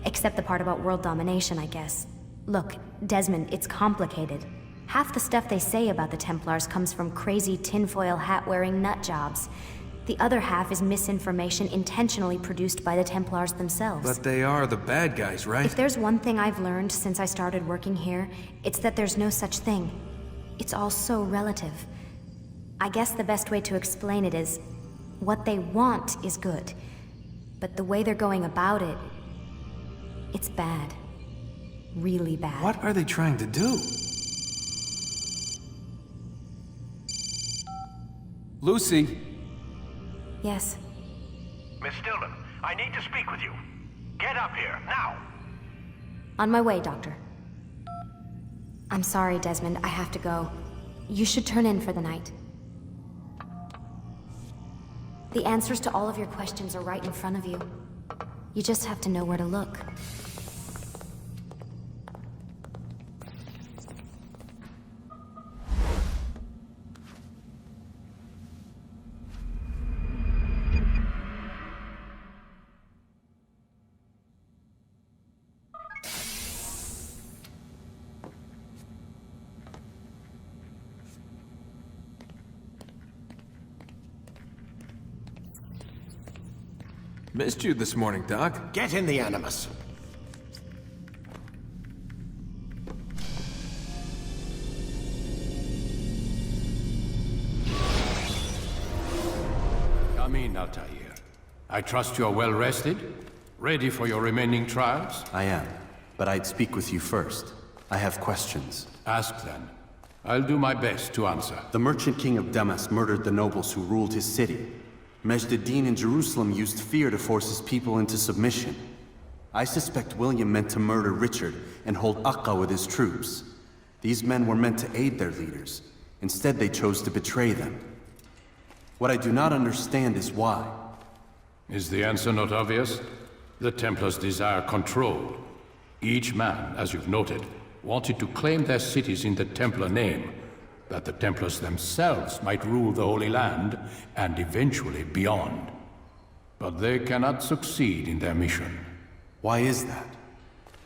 Except the part about world domination, I guess. Look, Desmond, it's complicated. Half the stuff they say about the Templars comes from crazy tinfoil hat-wearing nut jobs. The other half is misinformation intentionally produced by the Templars themselves. But they are the bad guys, right? If there's one thing I've learned since I started working here, it's that there's no such thing. It's all so relative. I guess the best way to explain it is, what they want is good. But the way they're going about it, it's bad. Really bad. What are they trying to do? Lucy? Yes. Miss Stillman, I need to speak with you. Get up here, now! On my way, Doctor. I'm sorry, Desmond, I have to go. You should turn in for the night. The answers to all of your questions are right in front of you. You just have to know where to look. Missed you this morning, Doc. Get in the Animus. Come in, Altaïr. I trust you're well rested? Ready for your remaining trials? I am, but I'd speak with you first. I have questions. Ask then. I'll do my best to answer. The merchant king of Damas murdered the nobles who ruled his city. Mejdedin in Jerusalem used fear to force his people into submission. I suspect William meant to murder Richard and hold Aqqa with his troops. These men were meant to aid their leaders. Instead, they chose to betray them. What I do not understand is why. Is the answer not obvious? The Templars desire control. Each man, as you've noted, wanted to claim their cities in the Templar name, that the Templars themselves might rule the Holy Land, and eventually beyond. But they cannot succeed in their mission. Why is that?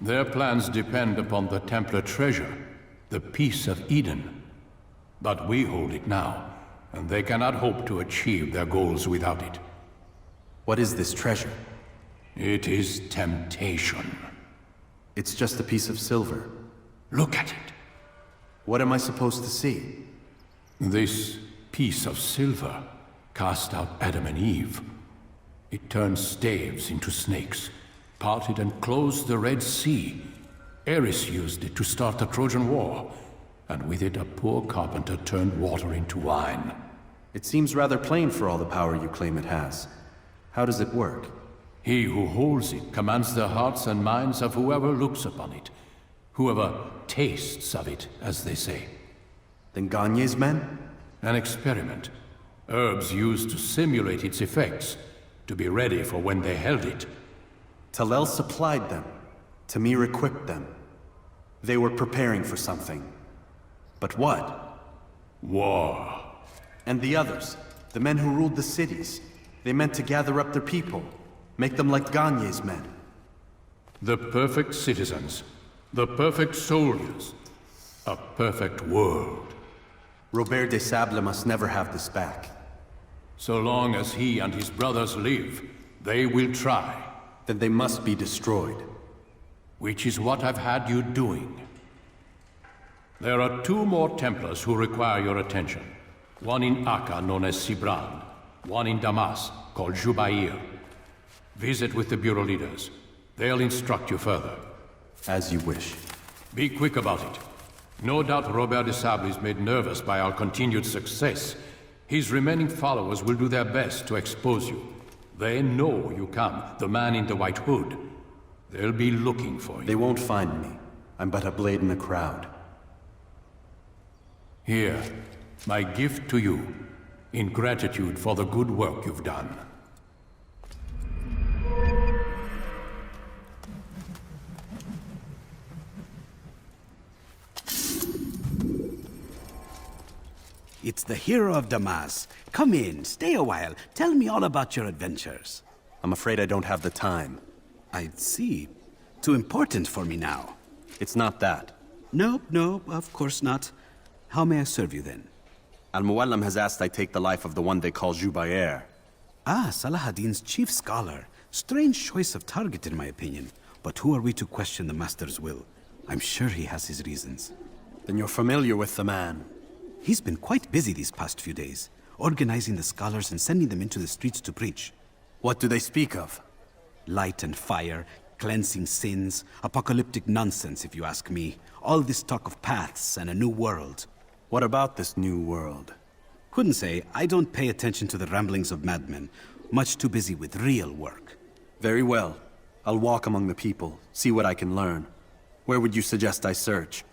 Their plans depend upon the Templar treasure, the Peace of Eden. But we hold it now, and they cannot hope to achieve their goals without it. What is this treasure? It is temptation. It's just a piece of silver. Look at it. What am I supposed to see? This piece of silver cast out Adam and Eve. It turns staves into snakes, parted and closed the Red Sea. Eris used it to start the Trojan War, and with it a poor carpenter turned water into wine. It seems rather plain for all the power you claim it has. How does it work? He who holds it commands the hearts and minds of whoever looks upon it. Whoever tastes of it, as they say. Then Gagne's men? An experiment. Herbs used to simulate its effects, to be ready for when they held it. Talel supplied them. Tamir equipped them. They were preparing for something. But what? War. And the others, the men who ruled the cities, they meant to gather up their people, make them like Gagne's men. The perfect citizens, the perfect soldiers, a perfect world. Robert de Sable must never have this back. So long as he and his brothers live, they will try. Then they must be destroyed. Which is what I've had you doing. There are 2 more Templars who require your attention. One in Akka, known as Sibran. One in Damas, called Jubair. Visit with the Bureau leaders. They'll instruct you further. As you wish. Be quick about it. No doubt Robert de Sable is made nervous by our continued success. His remaining followers will do their best to expose you. They know you come, the man in the white hood. They'll be looking for you. They won't find me. I'm but a blade in the crowd. Here, my gift to you, in gratitude for the good work you've done. It's the hero of Damas. Come in, stay a while. Tell me all about your adventures. I'm afraid I don't have the time. I see. Too important for me now. It's not that. No, of course not. How may I serve you then? Al-Mualim has asked I take the life of the one they call Jubair. Ah, Salahadin's chief scholar. Strange choice of target in my opinion. But who are we to question the Master's will? I'm sure he has his reasons. Then you're familiar with the man. He's been quite busy these past few days, organizing the scholars and sending them into the streets to preach. What do they speak of? Light and fire, cleansing sins, apocalyptic nonsense if you ask me. All this talk of paths and a new world. What about this new world? Couldn't say. I don't pay attention to the ramblings of madmen. Much too busy with real work. Very well. I'll walk among the people, see what I can learn. Where would you suggest I search?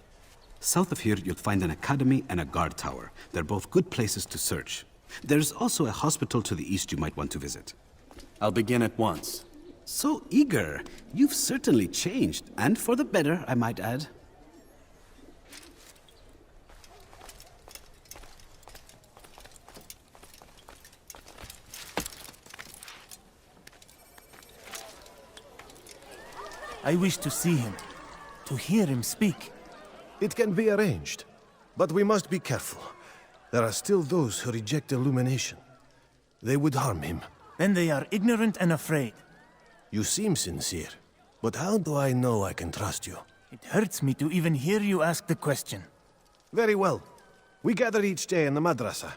South of here, you'll find an academy and a guard tower. They're both good places to search. There's also a hospital to the east you might want to visit. I'll begin at once. So eager. You've certainly changed, and for the better, I might add. I wish to see him, to hear him speak. It can be arranged, but we must be careful. There are still those who reject illumination. They would harm him. Then they are ignorant and afraid. You seem sincere, but how do I know I can trust you? It hurts me to even hear you ask the question. Very well. We gather each day in the madrasa.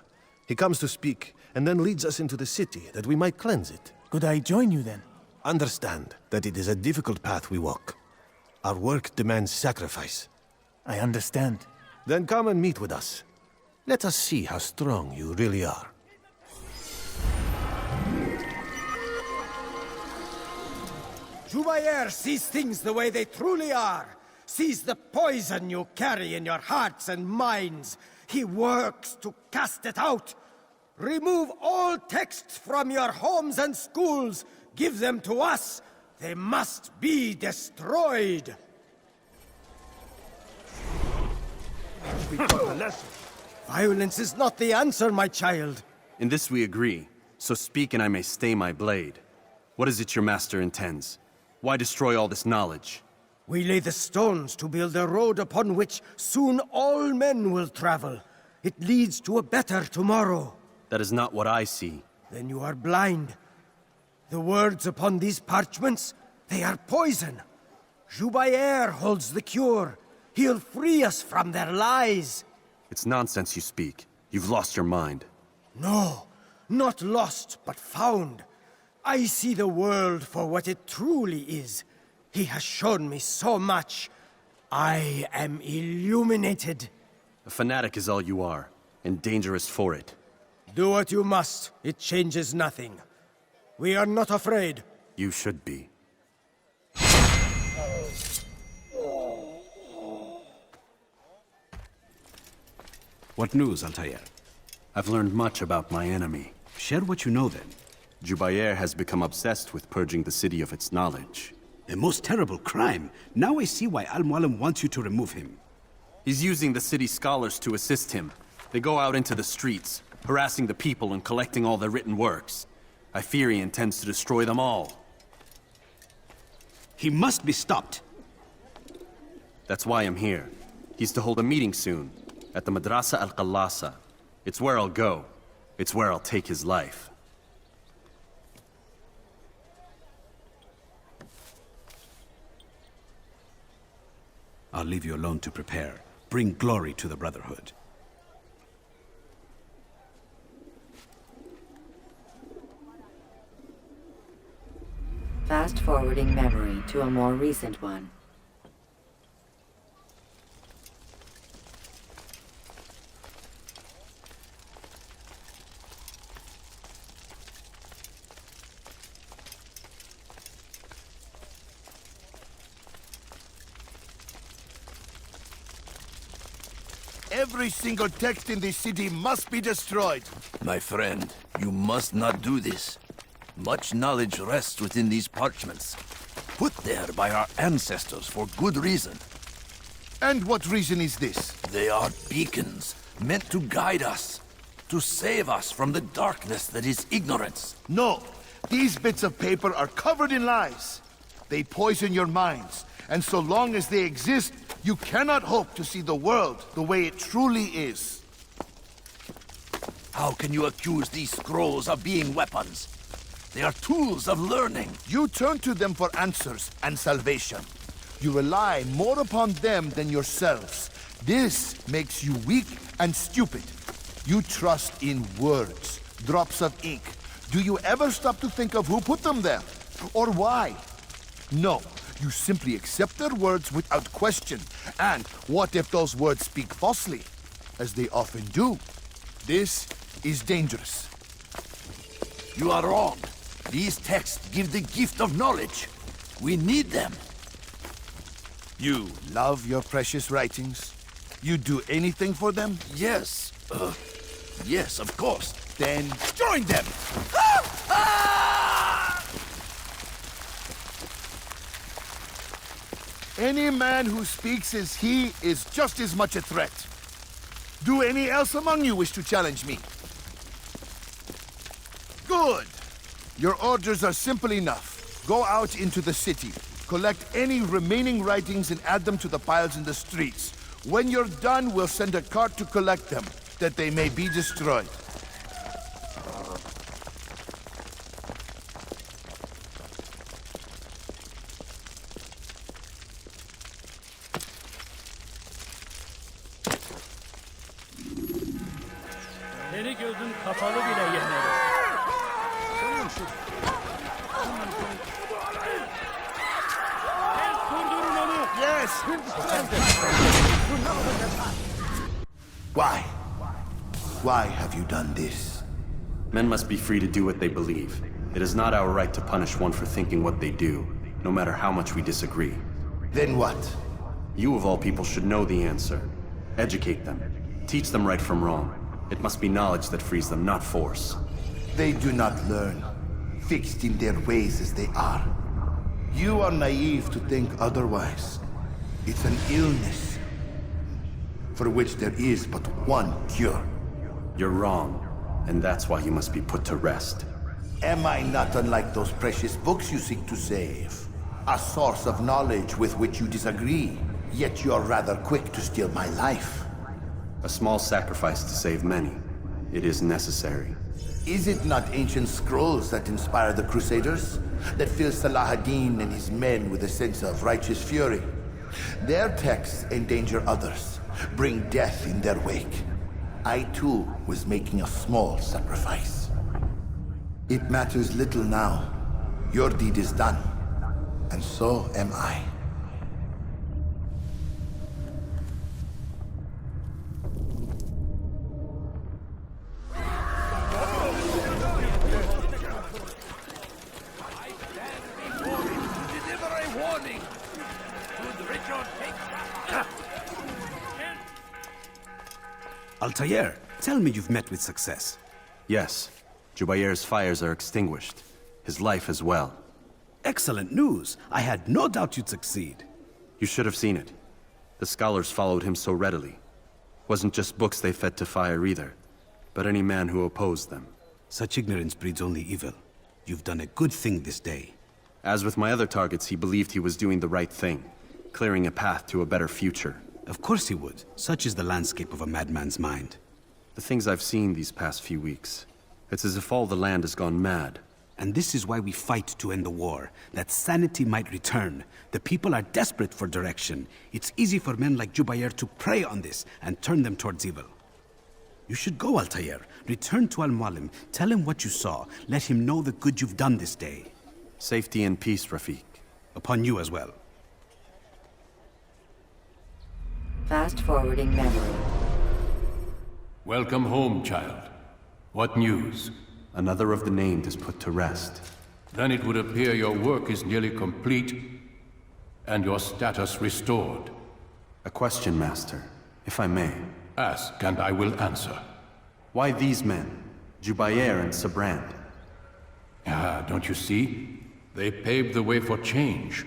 He comes to speak, and then leads us into the city, that we might cleanse it. Could I join you then? Understand that it is a difficult path we walk. Our work demands sacrifice. I understand. Then come and meet with us. Let us see how strong you really are. Jubair sees things the way they truly are. Sees the poison you carry in your hearts and minds. He works to cast it out. Remove all texts from your homes and schools. Give them to us. They must be destroyed. Violence is not the answer, my child. In this we agree, so speak and I may stay my blade. What is it your master intends? Why destroy all this knowledge? We lay the stones to build a road upon which soon all men will travel. It leads to a better tomorrow. That is not what I see. Then you are blind. The words upon these parchments, they are poison. Jubair holds the cure. He'll free us from their lies. It's nonsense you speak. You've lost your mind. No, not lost, but found. I see the world for what it truly is. He has shown me so much. I am illuminated. A fanatic is all you are, and dangerous for it. Do what you must. It changes nothing. We are not afraid. You should be. What news, Altaïr? I've learned much about my enemy. Share what you know, then. Jubair has become obsessed with purging the city of its knowledge. The most terrible crime. Now I see why Mualim wants you to remove him. He's using the city scholars to assist him. They go out into the streets, harassing the people and collecting all their written works. I fear he intends to destroy them all. He must be stopped. That's why I'm here. He's to hold a meeting soon, at the Madrasa al-Qallasa. It's where I'll go. It's where I'll take his life. I'll leave you alone to prepare. Bring glory to the Brotherhood. Fast-forwarding memory to a more recent one. Every single text in this city must be destroyed. My friend, you must not do this. Much knowledge rests within these parchments, put there by our ancestors for good reason. And what reason is this? They are beacons, meant to guide us, to save us from the darkness that is ignorance. No, these bits of paper are covered in lies. They poison your minds, and so long as they exist, you cannot hope to see the world the way it truly is. How can you accuse these scrolls of being weapons? They are tools of learning. You turn to them for answers and salvation. You rely more upon them than yourselves. This makes you weak and stupid. You trust in words, drops of ink. Do you ever stop to think of who put them there? Or why? No. You simply accept their words without question. And what if those words speak falsely? As they often do. This is dangerous. You are wrong. These texts give the gift of knowledge. We need them. You love your precious writings? You do anything for them? Yes. Yes, of course. Then join them! Any man who speaks as he is just as much a threat. Do any else among you wish to challenge me? Good. Your orders are simple enough. Go out into the city, collect any remaining writings and add them to the piles in the streets. When you're done, we'll send a cart to collect them, that they may be destroyed. Seni gözüm kapalı bile yenerim. Durdurun onu! Yes! Why? Why have you done this? Men must be free to do what they believe. It is not our right to punish one for thinking what they do, no matter how much we disagree. Then what? You of all people should know the answer. Educate them. Teach them right from wrong. It must be knowledge that frees them, not force. They do not learn, fixed in their ways as they are. You are naive to think otherwise. It's an illness, for which there is but one cure. You're wrong, and that's why you must be put to rest. Am I not unlike those precious books you seek to save? A source of knowledge with which you disagree, yet you're rather quick to steal my life. A small sacrifice to save many. It is necessary. Is it not ancient scrolls that inspire the Crusaders? That fill Salah ad-Din and his men with a sense of righteous fury? Their texts endanger others, bring death in their wake. I too was making a small sacrifice. It matters little now. Your deed is done, and so am I. Altaïr, tell me you've met with success. Yes. Jubayr's fires are extinguished. His life as well. Excellent news. I had no doubt you'd succeed. You should have seen it. The scholars followed him so readily. Wasn't just books they fed to fire either, but any man who opposed them. Such ignorance breeds only evil. You've done a good thing this day. As with my other targets, he believed he was doing the right thing, clearing a path to a better future. Of course he would. Such is the landscape of a madman's mind. The things I've seen these past few weeks, it's as if all the land has gone mad. And this is why we fight to end the war, that sanity might return. The people are desperate for direction. It's easy for men like Jubayr to prey on this and turn them towards evil. You should go, Altaïr. Return to Mualim. Tell him what you saw. Let him know the good you've done this day. Safety and peace, Rafiq. Upon you as well. Fast-forwarding memory. Welcome home, child. What news? Another of the named is put to rest. Then it would appear your work is nearly complete, and your status restored. A question, Master, if I may. Ask, and I will answer. Why these men? Jubayr and Sabrand? Ah, don't you see? They paved the way for change.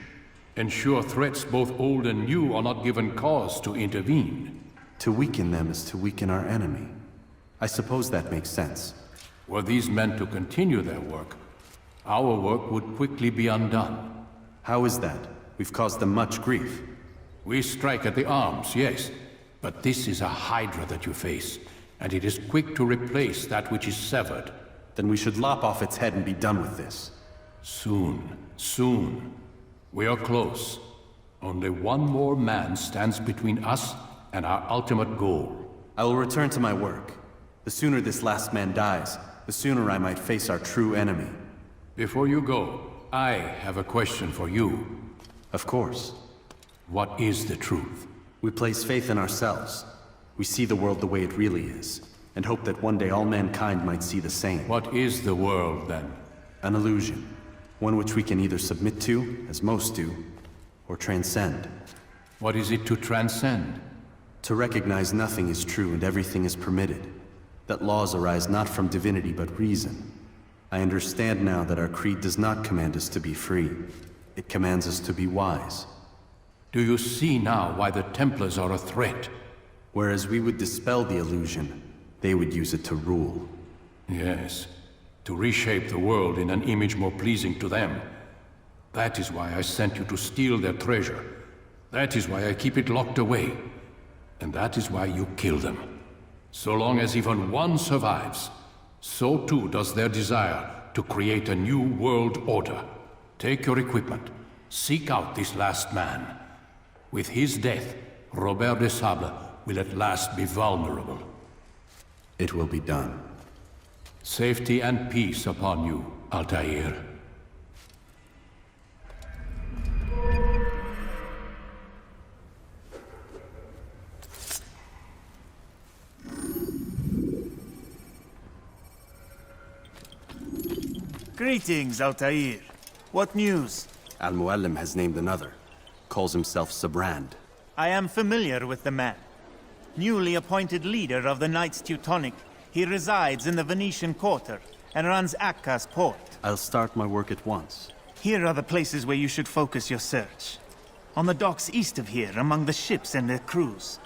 Ensure threats both old and new are not given cause to intervene. To weaken them is to weaken our enemy. I suppose that makes sense. Were these men to continue their work, our work would quickly be undone. How is that? We've caused them much grief. We strike at the arms, yes. But this is a hydra that you face, and it is quick to replace that which is severed. Then we should lop off its head and be done with this. Soon, soon. We are close. Only one more man stands between us and our ultimate goal. I will return to my work. The sooner this last man dies, the sooner I might face our true enemy. Before you go, I have a question for you. Of course. What is the truth? We place faith in ourselves. We see the world the way it really is, and hope that one day all mankind might see the same. What is the world, then? An illusion. One which we can either submit to, as most do, or transcend. What is it to transcend? To recognize nothing is true and everything is permitted. That laws arise not from divinity but reason. I understand now that our creed does not command us to be free. It commands us to be wise. Do you see now why the Templars are a threat? Whereas we would dispel the illusion, they would use it to rule. Yes. To reshape the world in an image more pleasing to them. That is why I sent you to steal their treasure. That is why I keep it locked away. And that is why you kill them. So long as even one survives, so too does their desire to create a new world order. Take your equipment. Seek out this last man. With his death, Robert de Sable will at last be vulnerable. It will be done. Safety and peace upon you, Altaïr. Greetings, Altaïr. What news? Al-Mualim has named another. Calls himself Sabrand. I am familiar with the man. Newly appointed leader of the Knights Teutonic, he resides in the Venetian Quarter and runs Akka's port. I'll start my work at once. Here are the places where you should focus your search. On the docks east of here, among the ships and their crews.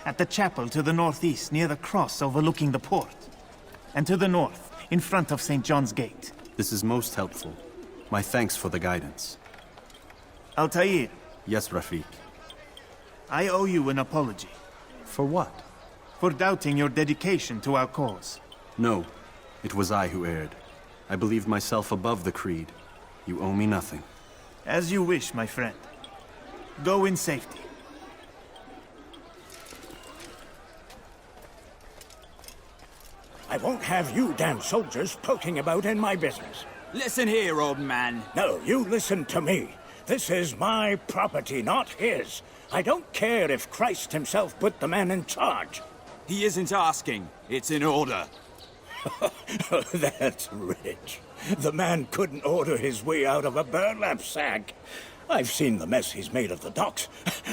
At the chapel to the northeast, near the cross overlooking the port. And to the north, in front of St. John's Gate. This is most helpful. My thanks for the guidance. Altaïr. Yes, Rafiq. I owe you an apology. For what? For doubting your dedication to our cause. No, it was I who erred. I believed myself above the creed. You owe me nothing. As you wish, my friend. Go in safety. I won't have you damn soldiers poking about in my business. Listen here, old man. No, you listen to me. This is my property, not his. I don't care if Christ himself put the man in charge. He isn't asking. It's in order. That's rich. The man couldn't order his way out of a burlap sack. I've seen the mess he's made of the docks.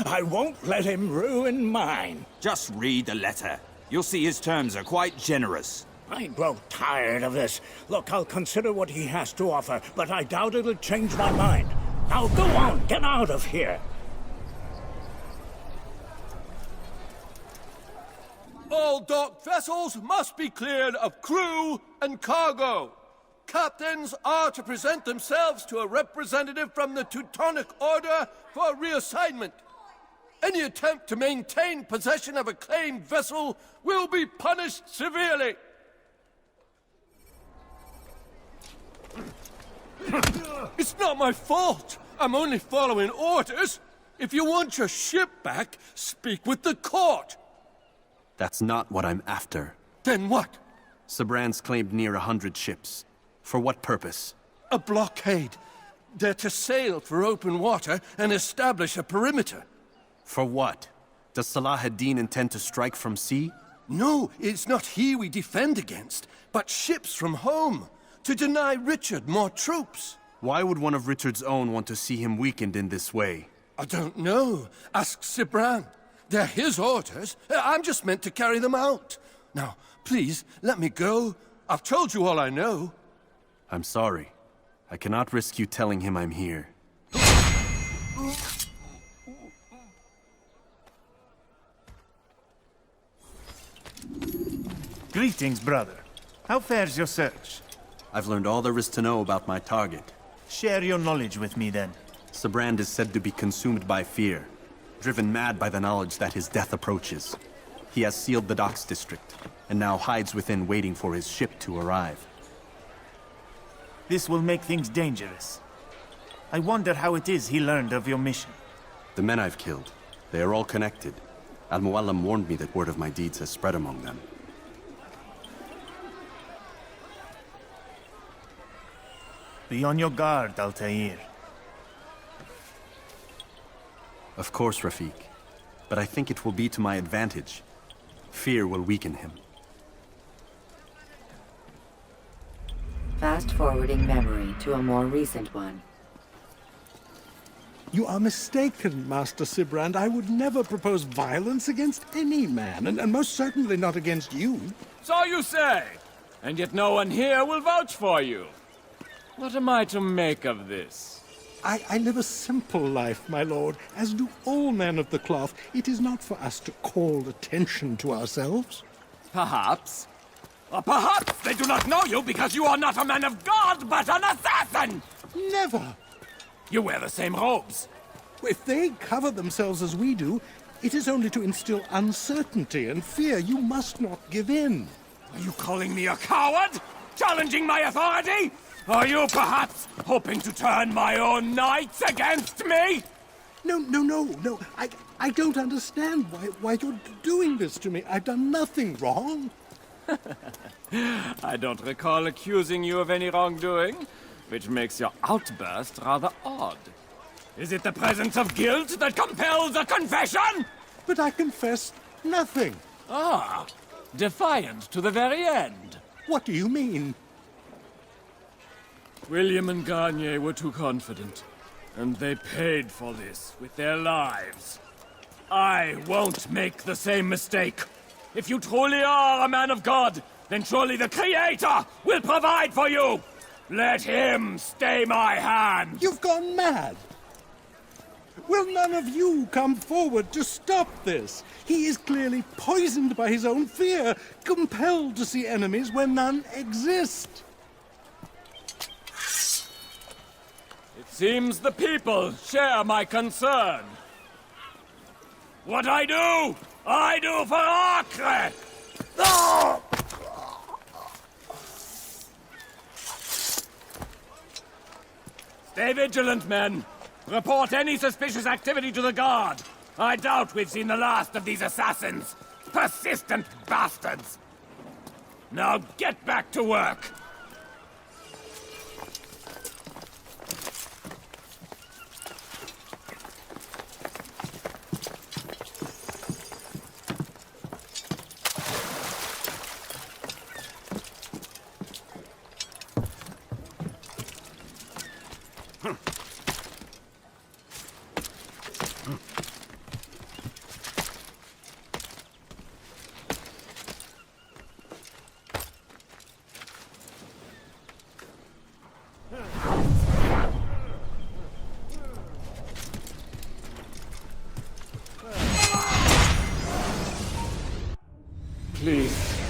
I won't let him ruin mine. Just read the letter. You'll see his terms are quite generous. I grow tired of this. Look, I'll consider what he has to offer, but I doubt it'll change my mind. Now go on, get out of here. All docked vessels must be cleared of crew and cargo. Captains are to present themselves to a representative from the Teutonic Order for reassignment. Any attempt to maintain possession of a claimed vessel will be punished severely. It's not my fault. I'm only following orders. If you want your ship back, speak with the court. That's not what I'm after. Then what? Sabrand's claimed near 100 ships. For what purpose? A blockade. They're to sail for open water and establish a perimeter. For what? Does Salah ad-Din intend to strike from sea? No, it's not he we defend against, but ships from home, to deny Richard more troops. Why would one of Richard's own want to see him weakened in this way? I don't know. Ask Sibrand. They're his orders. I'm just meant to carry them out. Now, please, let me go. I've told you all I know. I'm sorry. I cannot risk you telling him I'm here. Greetings, brother. How fares your search? I've learned all there is to know about my target. Share your knowledge with me, then. Sabrand is said to be consumed by fear, driven mad by the knowledge that his death approaches. He has sealed the docks district, and now hides within waiting for his ship to arrive. This will make things dangerous. I wonder how it is he learned of your mission. The men I've killed, they are all connected. Al-Mualim warned me that word of my deeds has spread among them. Be on your guard, Altaïr. Of course, Rafiq. But I think it will be to my advantage. Fear will weaken him. Fast-forwarding memory to a more recent one. You are mistaken, Master Sibrand. I would never propose violence against any man, and most certainly not against you. So you say, and yet no one here will vouch for you. What am I to make of this? I live a simple life, my lord, as do all men of the cloth. It is not for us to call attention to ourselves. Perhaps. Or perhaps they do not know you because you are not a man of God, but an assassin! Never! You wear the same robes. If they cover themselves as we do, it is only to instill uncertainty and fear. You must not give in. Are you calling me a coward? Challenging my authority? Are you perhaps hoping to turn my own knights against me? No. I don't understand why you're doing this to me. I've done nothing wrong. I don't recall accusing you of any wrongdoing, which makes your outburst rather odd. Is it the presence of guilt that compels a confession? But I confessed nothing. Ah, defiant to the very end. What do you mean? William and Garnier were too confident, and they paid for this with their lives. I won't make the same mistake. If you truly are a man of God, then surely the Creator will provide for you! Let him stay my hand! You've gone mad! Will none of you come forward to stop this? He is clearly poisoned by his own fear, compelled to see enemies where none exist. It seems the people share my concern. What I do for Acre! Oh! Stay vigilant, men. Report any suspicious activity to the guard. I doubt we've seen the last of these assassins. Persistent bastards. Now get back to work.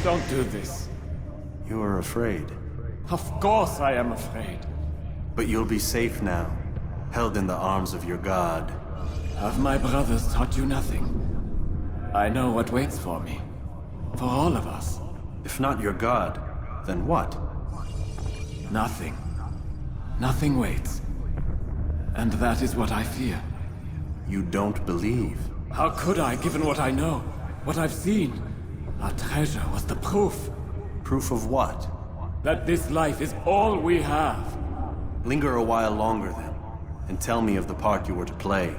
Don't do this. You are afraid. Of course I am afraid. But you'll be safe now, held in the arms of your god. Have my brothers taught you nothing? I know what waits for me. For all of us. If not your god, then what? Nothing. Nothing waits. And that is what I fear. You don't believe? How could I, given what I know? What I've seen? Our treasure was the proof. Proof of what? That this life is all we have. Linger a while longer then, and tell me of the part you were to play.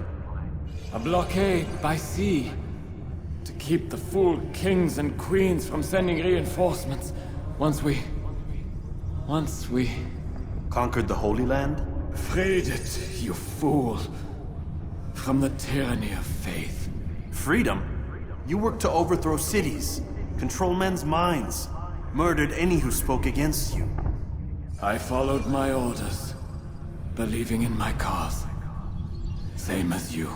A blockade by sea. To keep the fool kings and queens from sending reinforcements. Once we... Conquered the Holy Land? Freed it, you fool. From the tyranny of faith. Freedom? You worked to overthrow cities, control men's minds, murdered any who spoke against you. I followed my orders, believing in my cause. Same as you.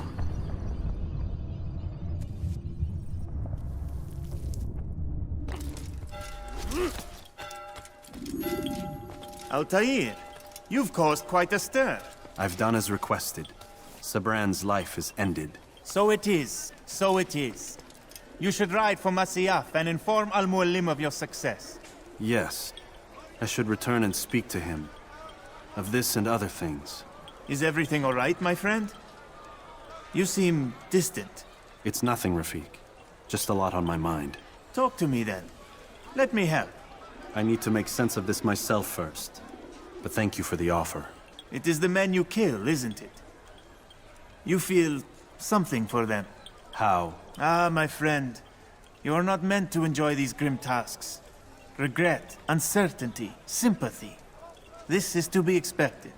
Altaïr, you've caused quite a stir. I've done as requested. Sabran's life is ended. So it is. So it is. You should ride for Masyaf and inform Al-Mualim of your success. Yes. I should return and speak to him. Of this and other things. Is everything all right, my friend? You seem distant. It's nothing, Rafik. Just a lot on my mind. Talk to me then. Let me help. I need to make sense of this myself first. But thank you for the offer. It is the men you kill, isn't it? You feel something for them. How? Ah, my friend. You are not meant to enjoy these grim tasks. Regret, uncertainty, sympathy. This is to be expected.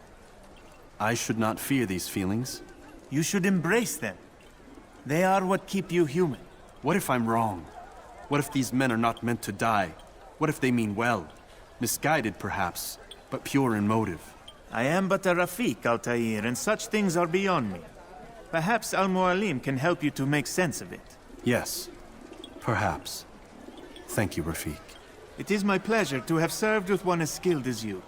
I should not fear these feelings. You should embrace them. They are what keep you human. What if I'm wrong? What if these men are not meant to die? What if they mean well? Misguided, perhaps, but pure in motive. I am but a Rafik, Altaïr, and such things are beyond me. Perhaps Al-Mualim can help you to make sense of it. Yes, perhaps. Thank you, Rafik. It is my pleasure to have served with one as skilled as you.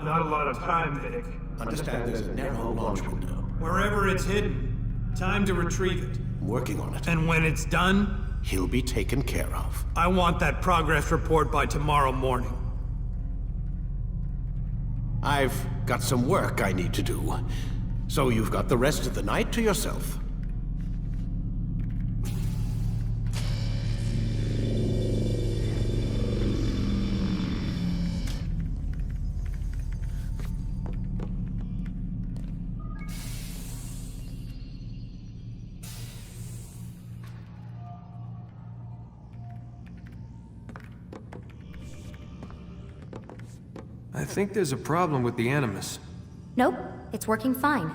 Not a lot of time, Vidic. Understand there's a narrow launch window. Wherever it's hidden, time to retrieve it. Working on it. And when it's done, he'll be taken care of. I want that progress report by tomorrow morning. I've got some work I need to do. So you've got the rest of the night to yourself. I think there's a problem with the Animus. Nope, it's working fine.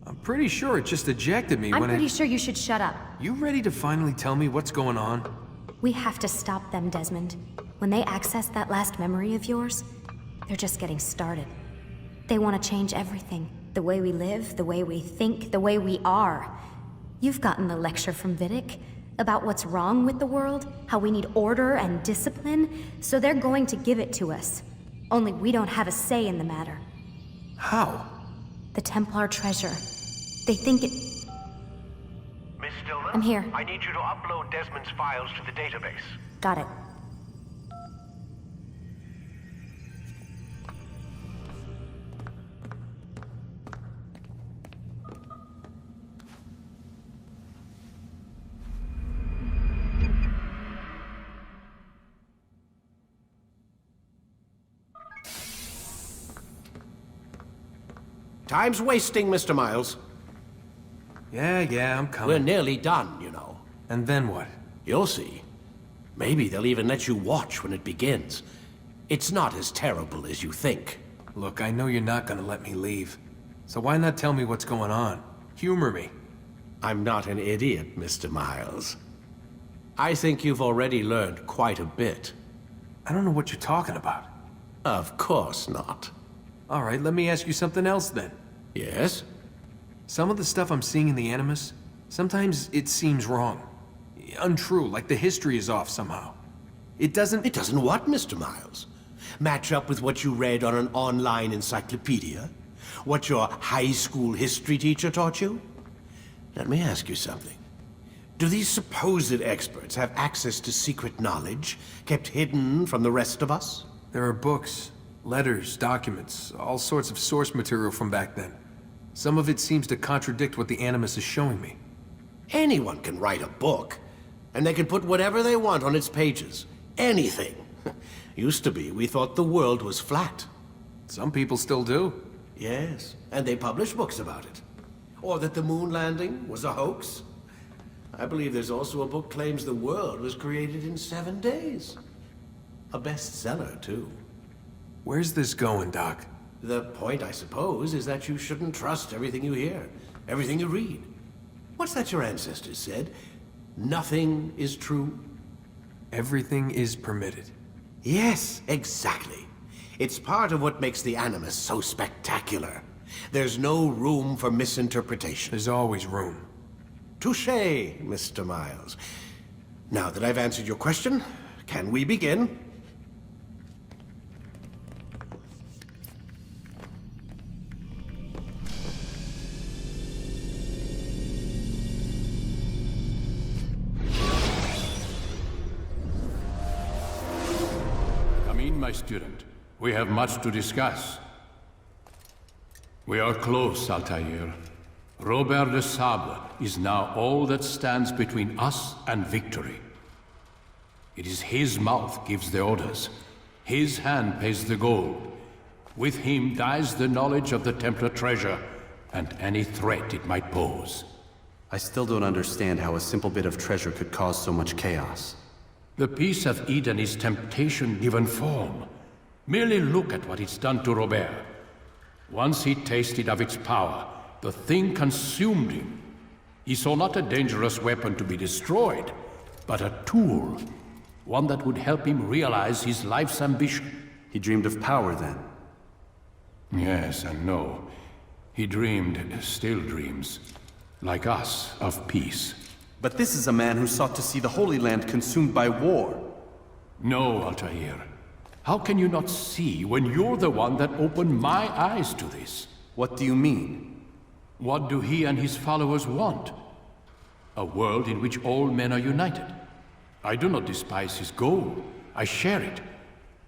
I'm pretty sure it just ejected me I'm when pretty sure you should shut up. You ready to finally tell me what's going on? We have to stop them, Desmond. When they access that last memory of yours, they're just getting started. They want to change everything. The way we live, the way we think, the way we are. You've gotten the lecture from Vidic about what's wrong with the world, how we need order and discipline, so they're going to give it to us. Only we don't have a say in the matter. How? The Templar treasure. They think it... Miss Stillman? I'm here. I need you to upload Desmond's files to the database. Got it. Time's wasting, Mr. Miles. Yeah, I'm coming. We're nearly done, you know. And then what? You'll see. Maybe they'll even let you watch when it begins. It's not as terrible as you think. Look, I know you're not gonna let me leave. So why not tell me what's going on? Humor me. I'm not an idiot, Mr. Miles. I think you've already learned quite a bit. I don't know what you're talking about. Of course not. All right, let me ask you something else then. Yes? Some of the stuff I'm seeing in the Animus, sometimes it seems wrong. Untrue, like the history is off somehow. It doesn't what, Mr. Miles? Match up with what you read on an online encyclopedia? What your high school history teacher taught you? Let me ask you something. Do these supposed experts have access to secret knowledge kept hidden from the rest of us? There are books, letters, documents, all sorts of source material from back then. Some of it seems to contradict what the Animus is showing me. Anyone can write a book, and they can put whatever they want on its pages. Anything. Used to be, we thought the world was flat. Some people still do. Yes, and they publish books about it. Or that the moon landing was a hoax. I believe there's also a book claims the world was created in 7 days. A bestseller, too. Where's this going, Doc? The point, I suppose, is that you shouldn't trust everything you hear, everything you read. What's that your ancestors said? Nothing is true? Everything is permitted. Yes, exactly. It's part of what makes the Animus so spectacular. There's no room for misinterpretation. There's always room. Touché, Mr. Miles. Now that I've answered your question, can we begin? Come in, my student. We have much to discuss. We are close, Altaïr. Robert de Sable is now all that stands between us and victory. It is his mouth gives the orders. His hand pays the gold. With him dies the knowledge of the Templar treasure and any threat it might pose. I still don't understand how a simple bit of treasure could cause so much chaos. The peace of Eden is temptation given form. Merely look at what it's done to Robert. Once he tasted of its power, the thing consumed him. He saw not a dangerous weapon to be destroyed, but a tool. One that would help him realize his life's ambition. He dreamed of power then? Yes and no. He dreamed, still dreams, like us, of peace. But this is a man who sought to see the Holy Land consumed by war. No, Altaïr. How can you not see when you're the one that opened my eyes to this? What do you mean? What do he and his followers want? A world in which all men are united. I do not despise his goal. I share it.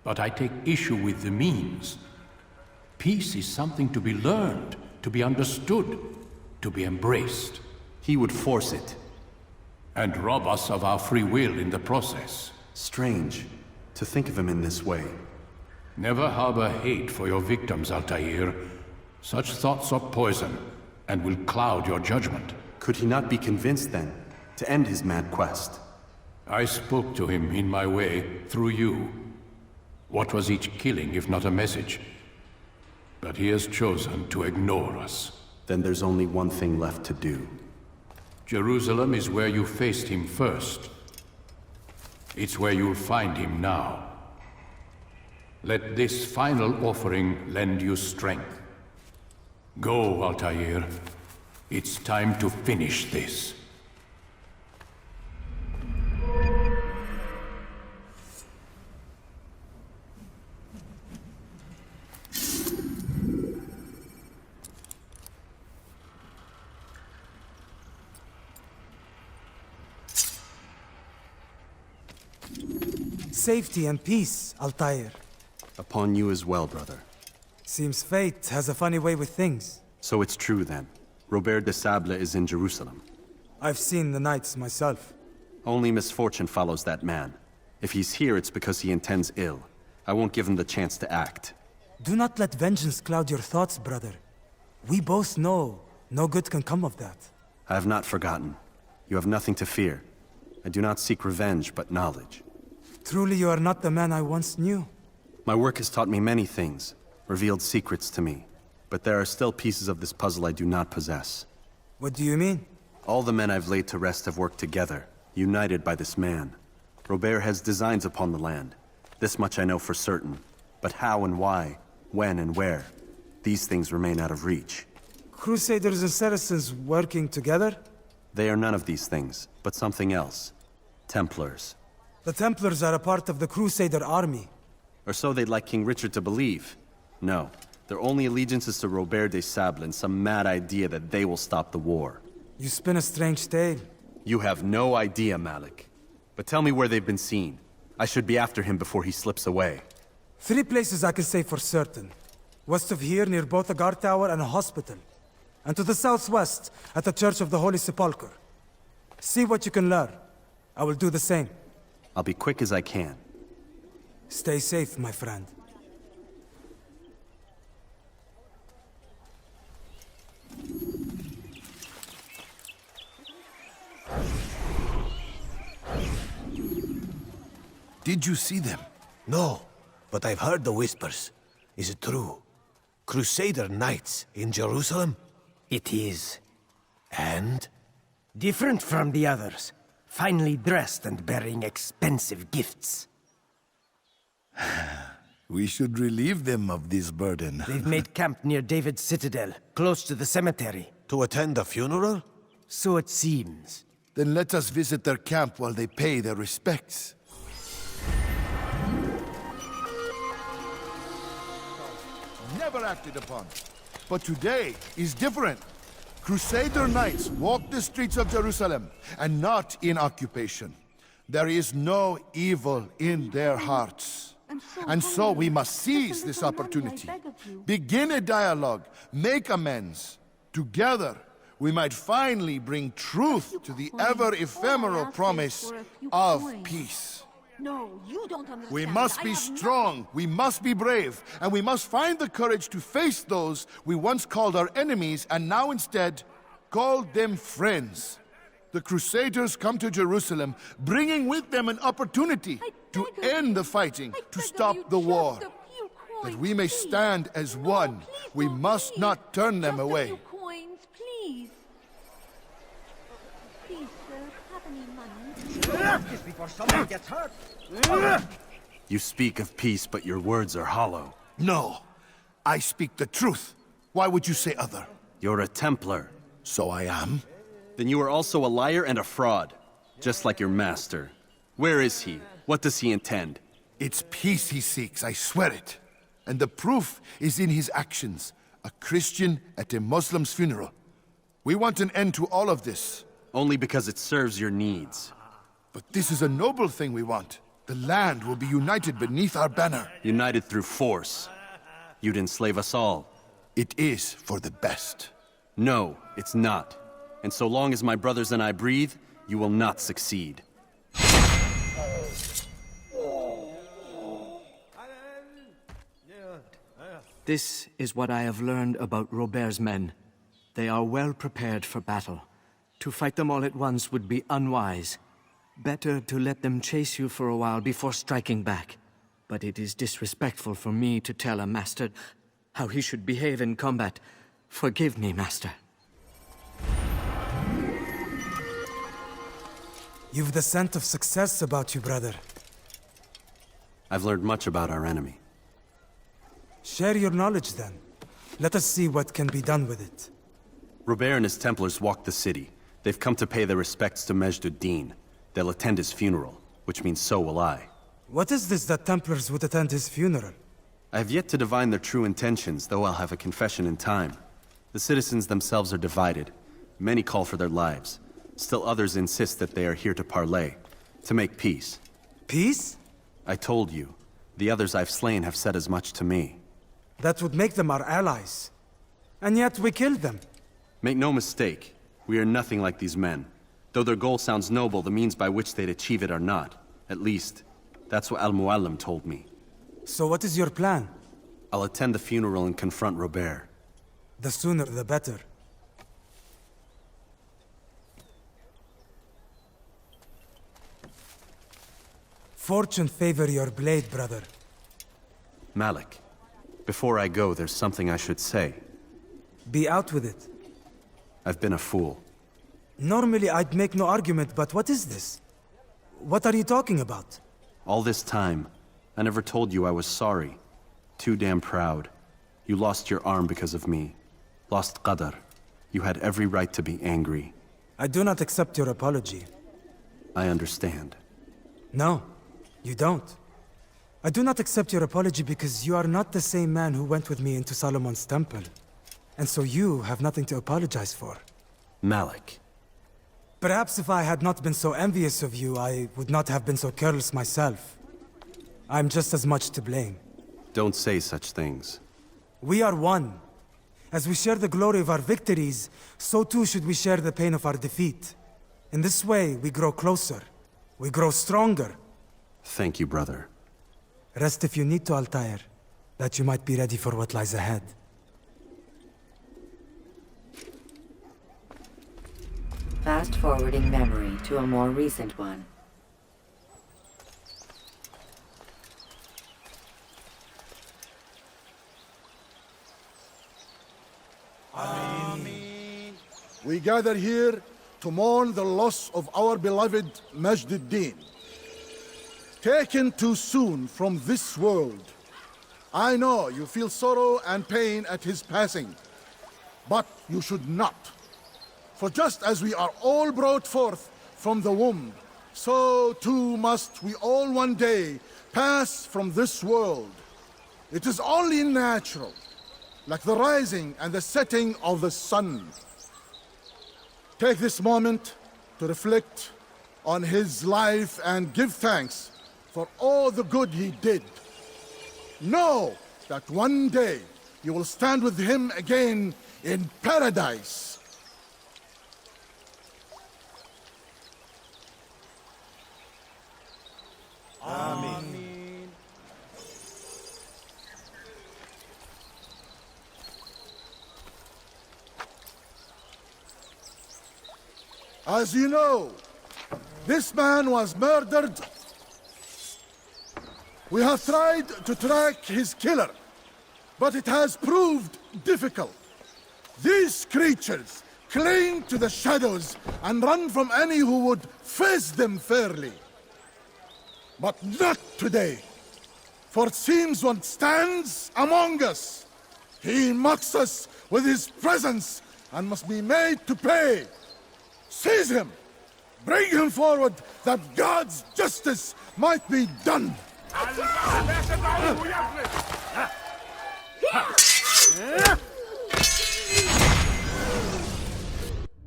But I take issue with the means. Peace is something to be learned, to be understood, to be embraced. He would force it. And rob us of our free will in the process. Strange, to think of him in this way. Never harbor hate for your victims, Altaïr. Such thoughts are poison, and will cloud your judgment. Could he not be convinced, then, to end his mad quest? I spoke to him in my way, through you. What was each killing, if not a message? But he has chosen to ignore us. Then there's only one thing left to do. Jerusalem is where you faced him first. It's where you'll find him now. Let this final offering lend you strength. Go, Altaïr. It's time to finish this. Safety and peace, Altaïr. Upon you as well, brother. Seems fate has a funny way with things. So it's true then. Robert de Sable is in Jerusalem. I've seen the knights myself. Only misfortune follows that man. If he's here, it's because he intends ill. I won't give him the chance to act. Do not let vengeance cloud your thoughts, brother. We both know no good can come of that. I have not forgotten. You have nothing to fear. I do not seek revenge, but knowledge. Truly you are not the man I once knew. My work has taught me many things, revealed secrets to me. But there are still pieces of this puzzle I do not possess. What do you mean? All the men I've laid to rest have worked together, united by this man. Robert has designs upon the land. This much I know for certain. But how and why, when and where, these things remain out of reach. Crusaders and Saracens working together? They are none of these things, but something else. Templars. The Templars are a part of the Crusader army. Or so they'd like King Richard to believe. No, their only allegiance is to Robert de Sable and some mad idea that they will stop the war. You spin a strange tale. You have no idea, Malik. But tell me where they've been seen. I should be after him before he slips away. 3 places I can say for certain. West of here, near both a guard tower and a hospital. And to the southwest, at the Church of the Holy Sepulchre. See what you can learn. I will do the same. I'll be quick as I can. Stay safe, my friend. Did you see them? No, but I've heard the whispers. Is it true? Crusader knights in Jerusalem? It is. And? Different from the others. Finely dressed and bearing expensive gifts. We should relieve them of this burden. They've made camp near David's citadel, close to the cemetery. To attend the funeral? So it seems. Then let us visit their camp while they pay their respects. Never acted upon. But today is different. Crusader knights walk the streets of Jerusalem, and not in occupation. There is no evil in their hearts. And so we must seize this opportunity. Begin a dialogue, make amends. Together, we might finally bring truth to the ever-ephemeral promise of peace. No, you don't understand. We must be strong, we must be brave, and we must find the courage to face those we once called our enemies and now instead call them friends. The Crusaders come to Jerusalem, bringing with them an opportunity to end the fighting, to stop the war. That we may stand as one, we must not turn them away. Coins, please. Please, sir, have any money? Just before someone gets hurt. You speak of peace, but your words are hollow. No, I speak the truth. Why would you say other? You're a Templar. So I am. Then you are also a liar and a fraud, just like your master. Where is he? What does he intend? It's peace he seeks, I swear it. And the proof is in his actions. A Christian at a Muslim's funeral. We want an end to all of this. Only because it serves your needs. But this is a noble thing we want. The land will be united beneath our banner. United through force. You'd enslave us all. It is for the best. No, it's not. And so long as my brothers and I breathe, you will not succeed. This is what I have learned about Robert's men. They are well prepared for battle. To fight them all at once would be unwise. Better to let them chase you for a while before striking back. But it is disrespectful for me to tell a master how he should behave in combat. Forgive me, master. You've the scent of success about you, brother. I've learned much about our enemy. Share your knowledge, then. Let us see what can be done with it. Robert and his Templars walked the city. They've come to pay their respects to Majd-ud-Din. They'll attend his funeral, which means so will I. What is this that Templars would attend his funeral? I have yet to divine their true intentions, though I'll have a confession in time. The citizens themselves are divided. Many call for their lives. Still others insist that they are here to parley, to make peace. Peace? I told you. The others I've slain have said as much to me. That would make them our allies. And yet we killed them. Make no mistake, we are nothing like these men. Though their goal sounds noble, the means by which they'd achieve it are not. At least, that's what Mualim told me. So what is your plan? I'll attend the funeral and confront Robert. The sooner the better. Fortune favor your blade, brother. Malik, before I go, there's something I should say. Be out with it. I've been a fool. Normally I'd make no argument, but what is this? What are you talking about? All this time, I never told you I was sorry. Too damn proud. You lost your arm because of me. Lost Qadar. You had every right to be angry. I do not accept your apology. I understand. No, you don't. I do not accept your apology because you are not the same man who went with me into Solomon's temple. And so you have nothing to apologize for. Malik. Perhaps if I had not been so envious of you, I would not have been so careless myself. I'm just as much to blame. Don't say such things. We are one. As we share the glory of our victories, so too should we share the pain of our defeat. In this way, we grow closer. We grow stronger. Thank you, brother. Rest if you need to, Altaïr, that you might be ready for what lies ahead. Fast-forwarding memory to a more recent one. We gather here to mourn the loss of our beloved Majd-ad-Din. Taken too soon from this world. I know you feel sorrow and pain at his passing, but you should not. For just as we are all brought forth from the womb, so too must we all one day pass from this world. It is only natural, like the rising and the setting of the sun. Take this moment to reflect on his life and give thanks for all the good he did. Know that one day you will stand with him again in paradise. Amen. As you know, this man was murdered. We have tried to track his killer, but it has proved difficult. These creatures cling to the shadows and run from any who would face them fairly. But not today, for it seems one stands among us. He mocks us with his presence and must be made to pay. Seize him! Bring him forward that God's justice might be done!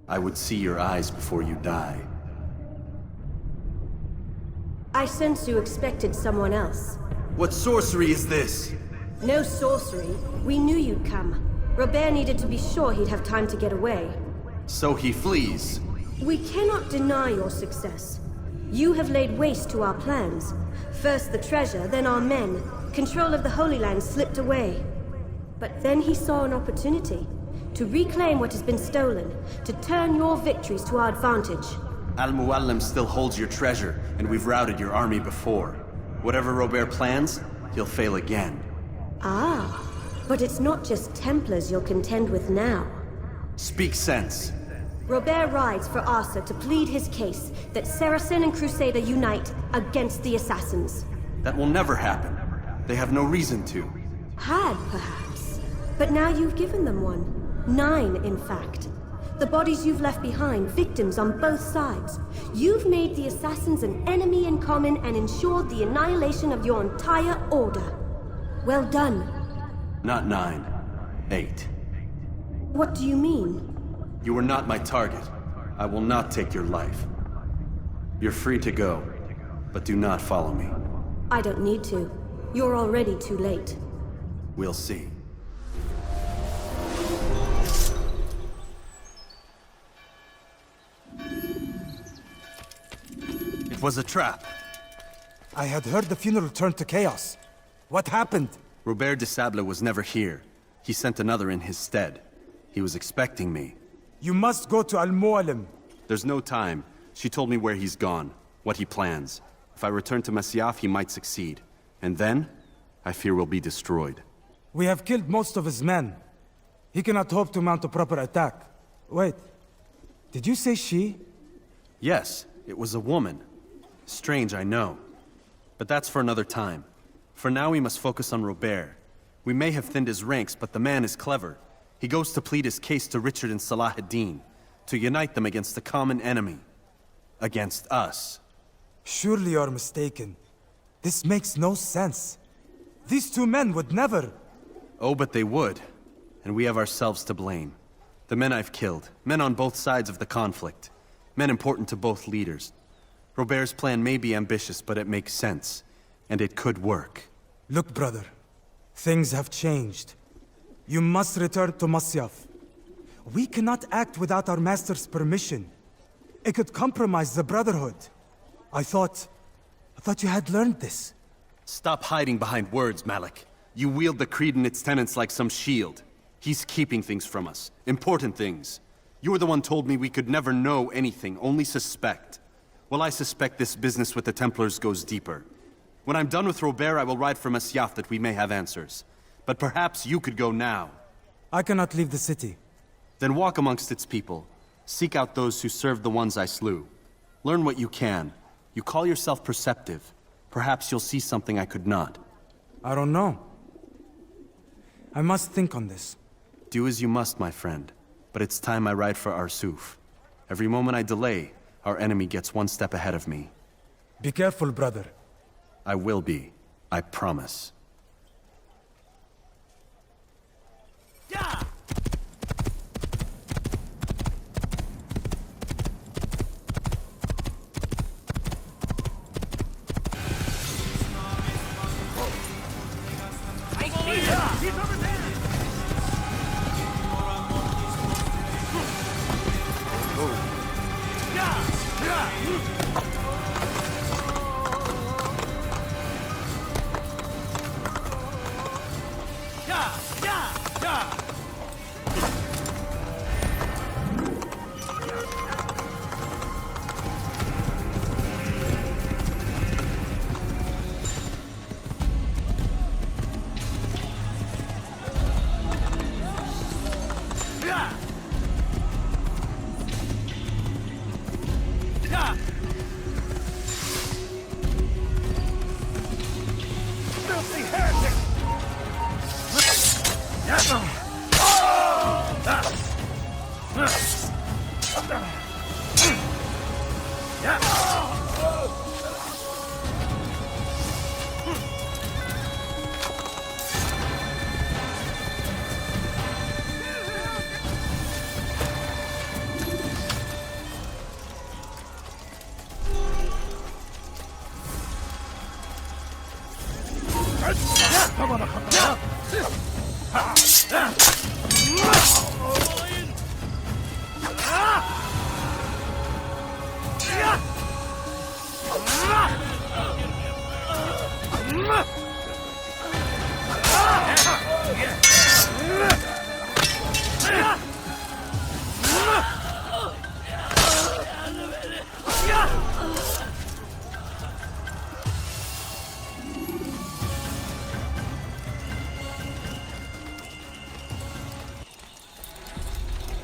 I would see your eyes before you die. I sense you expected someone else. What sorcery is this? No sorcery. We knew you'd come. Robert needed to be sure he'd have time to get away. So he flees. We cannot deny your success. You have laid waste to our plans. First the treasure, then our men. Control of the Holy Land slipped away. But then he saw an opportunity to reclaim what has been stolen, to turn your victories to our advantage. Al-Mualim still holds your treasure, and we've routed your army before. Whatever Robert plans, he'll fail again. Ah, but it's not just Templars you'll contend with now. Speak sense. Robert rides for Asa to plead his case that Saracen and Crusader unite against the Assassins. That will never happen. They have no reason to. Had, perhaps. But now you've given them one. 9, in fact. The bodies you've left behind, victims on both sides. You've made the Assassins an enemy in common and ensured the annihilation of your entire order. Well done. Not 9. 8. What do you mean? You are not my target. I will not take your life. You're free to go, but do not follow me. I don't need to. You're already too late. We'll see. It was a trap. I had heard the funeral turned to chaos. What happened? Robert de Sable was never here. He sent another in his stead. He was expecting me. You must go to Al-Mualim. There's no time. She told me where he's gone, what he plans. If I return to Masyaf, he might succeed. And then, I fear we'll be destroyed. We have killed most of his men. He cannot hope to mount a proper attack. Wait. Did you say she? Yes, it was a woman. Strange, I know. But that's for another time. For now, we must focus on Robert. We may have thinned his ranks, but the man is clever. He goes to plead his case to Richard and Salah ad-Din, to unite them against the common enemy. Against us. Surely you're mistaken. This makes no sense. These two men would never... Oh, but they would. And we have ourselves to blame. The men I've killed, men on both sides of the conflict, men important to both leaders. Robert's plan may be ambitious, but it makes sense. And it could work. Look, brother. Things have changed. You must return to Masyaf. We cannot act without our master's permission. It could compromise the Brotherhood. I thought you had learned this. Stop hiding behind words, Malik. You wield the creed and its tenets like some shield. He's keeping things from us. Important things. You were the one told me we could never know anything, only suspect. Well, I suspect this business with the Templars goes deeper. When I'm done with Robert, I will ride for Masyaf that we may have answers. But perhaps you could go now. I cannot leave the city. Then walk amongst its people. Seek out those who served the ones I slew. Learn what you can. You call yourself perceptive. Perhaps you'll see something I could not. I don't know. I must think on this. Do as you must, my friend. But it's time I ride for Arsuf. Every moment I delay, our enemy gets one step ahead of me. Be careful, brother. I will be. I promise. Yeah! He's over there!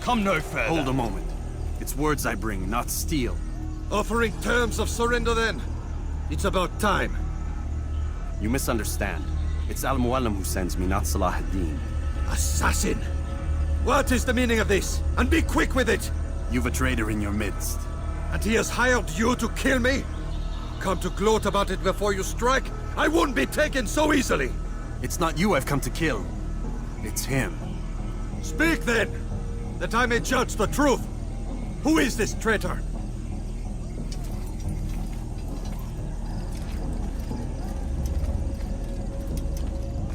Come no further. Hold a moment. It's words I bring, not steel. Offering terms of surrender then? It's about time. You misunderstand. It's Al-Mualim who sends me, not Salah ad-Din. Assassin! What is the meaning of this? And be quick with it! You've a traitor in your midst. And he has hired you to kill me? Come to gloat about it before you strike? I wouldn't be taken so easily! It's not you I've come to kill. It's him. Speak then! That I may judge the truth! Who is this traitor?